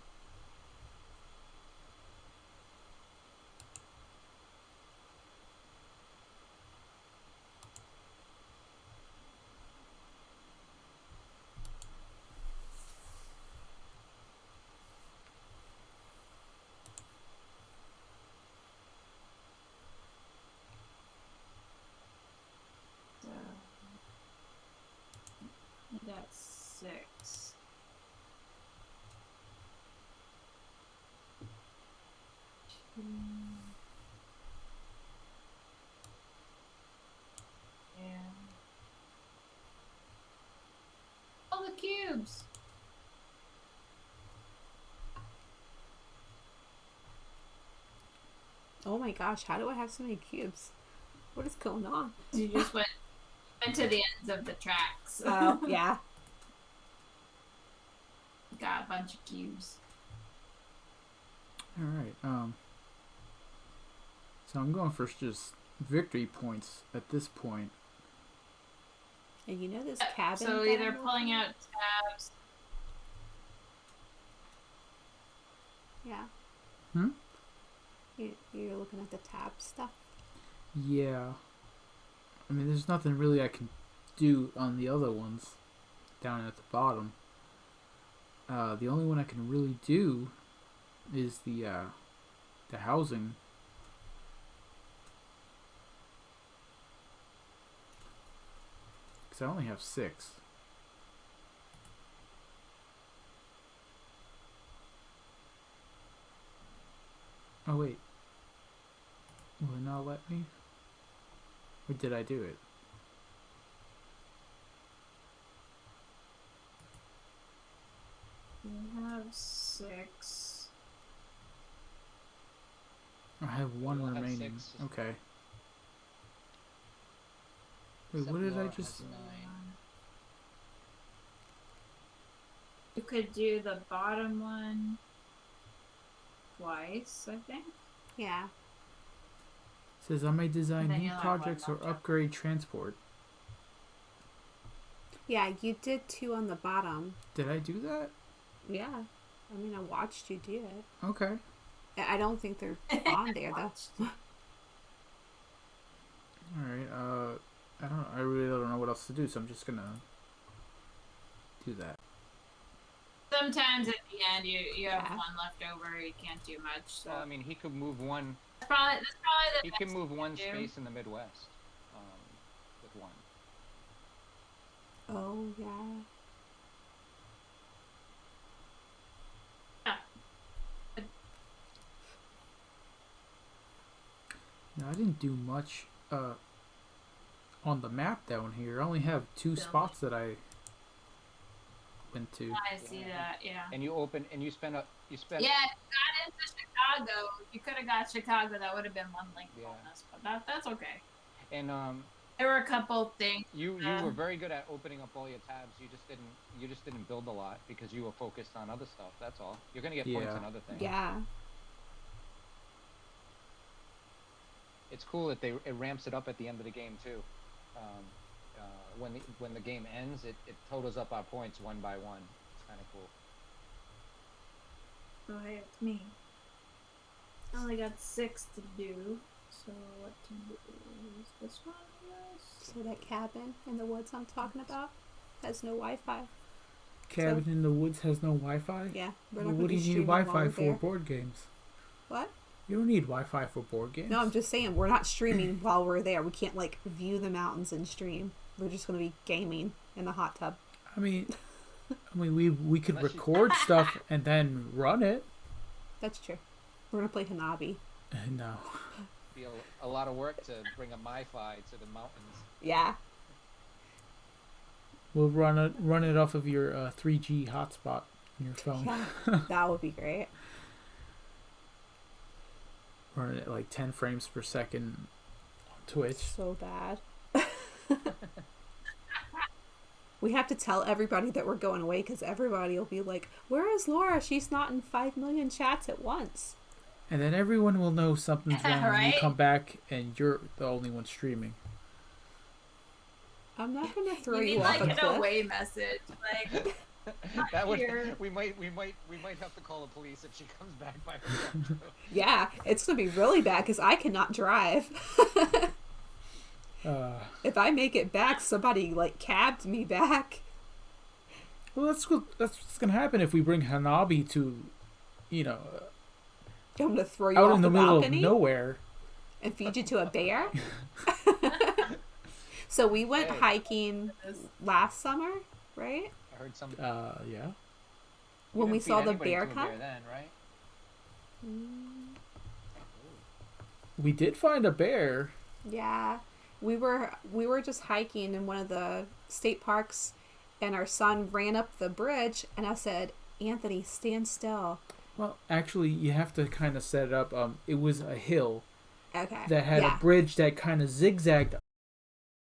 I got 6. Yeah. All the cubes. Oh my gosh, how do I have so many cubes? What is going on? You just went to the ends of the tracks. Oh, yeah. Got a bunch of cubes. Alright, so I'm going for just victory points at this point. And you know this cabin? So that either I'm pulling looking out at? tabs. Yeah. Hmm? You're looking at the tab stuff? Yeah. I mean, there's nothing really I can do on the other ones down at the bottom. The only one I can really do is the housing. Because I only have 6. Oh wait. Will it not let me? Or did I do it? You have 6. I have 1 You'll have remaining. 6. Okay. Wait, Except what did I Laura just... has 9. You could do the bottom one twice, I think. Yeah. Says I may design Then new you'll have one projects or left, yeah. upgrade transport. Yeah, you did 2 on the bottom. Did I do that? Yeah. I mean, I watched you do it. Okay. I don't think they're on there, though. Alright, I really don't know what else to do, so I'm just gonna do that. Sometimes at the end you have Yeah. 1 left over. You can't do much. So Well, I mean, he could move one. that's probably the He best can move thing one to do. space in the Midwest. With 1. Oh, yeah. Now, I didn't do much on the map down here. I only have 2 Building. spots that I went to. I see that. Yeah. And you spend. Yeah, if you got into Chicago, you could have got Chicago. That would have been 1 link Yeah. bonus, but that's okay. And There were a couple things. You were very good at opening up all your tabs. You just didn't build a lot because you were focused on other stuff. That's all. You're gonna get points Yeah. on other things. Yeah. It's cool that it ramps it up at the end of the game too. When the game ends, it totals up our points one by one. It's kind of cool. Oh, hey, it's me. I only got 6 to do. So what to do is this one, I guess. So that cabin in the woods I'm talking about has no Wi-Fi. Cabin in the Woods has no Wi-Fi? Yeah. We're Well, not what gonna do be you need streaming while Wi-Fi we're for there. board games? What? You don't need Wi-Fi for board games. No, I'm just saying we're not streaming while we're there. We can't like view the mountains and stream. We're just gonna be gaming in the hot tub. I mean, we could Unless you- record stuff and then run it. That's true. We're gonna play Hanabi. No. Be a lot of work to bring a MiFi to the mountains. Yeah. We'll run it off of your 3G hotspot on your phone. Yeah. That would be great. Run it at like 10 frames per second on Twitch. So bad. We have to tell everybody that we're going away because everybody will be like, "Where is Laura? She's not in 5 million chats at once." And then everyone will know something's wrong when you Right? come back and you're the only one streaming. I'm not gonna throw You you, need off like a an cliff. away message, like That would here. we might have to call the police if she comes back by herself. Yeah, it's gonna be really bad because I cannot drive. If I make it back, somebody like cabbed me back. Well, that's what's gonna happen if we bring Hanabi to, I'm gonna throw you out off in the the middle balcony of nowhere. and feed you to a bear. So we went Hey. hiking last summer, right? I heard some. Yeah. You When we didn't feed saw the anybody bear to a come. bear then, right? We did find a bear. Yeah, we were just hiking in one of the state parks, and our son ran up the bridge, and I said, "Anthony, stand still." Well, actually, you have to kind of set it up. It was a hill Okay. that had yeah. a bridge that kind of zigzagged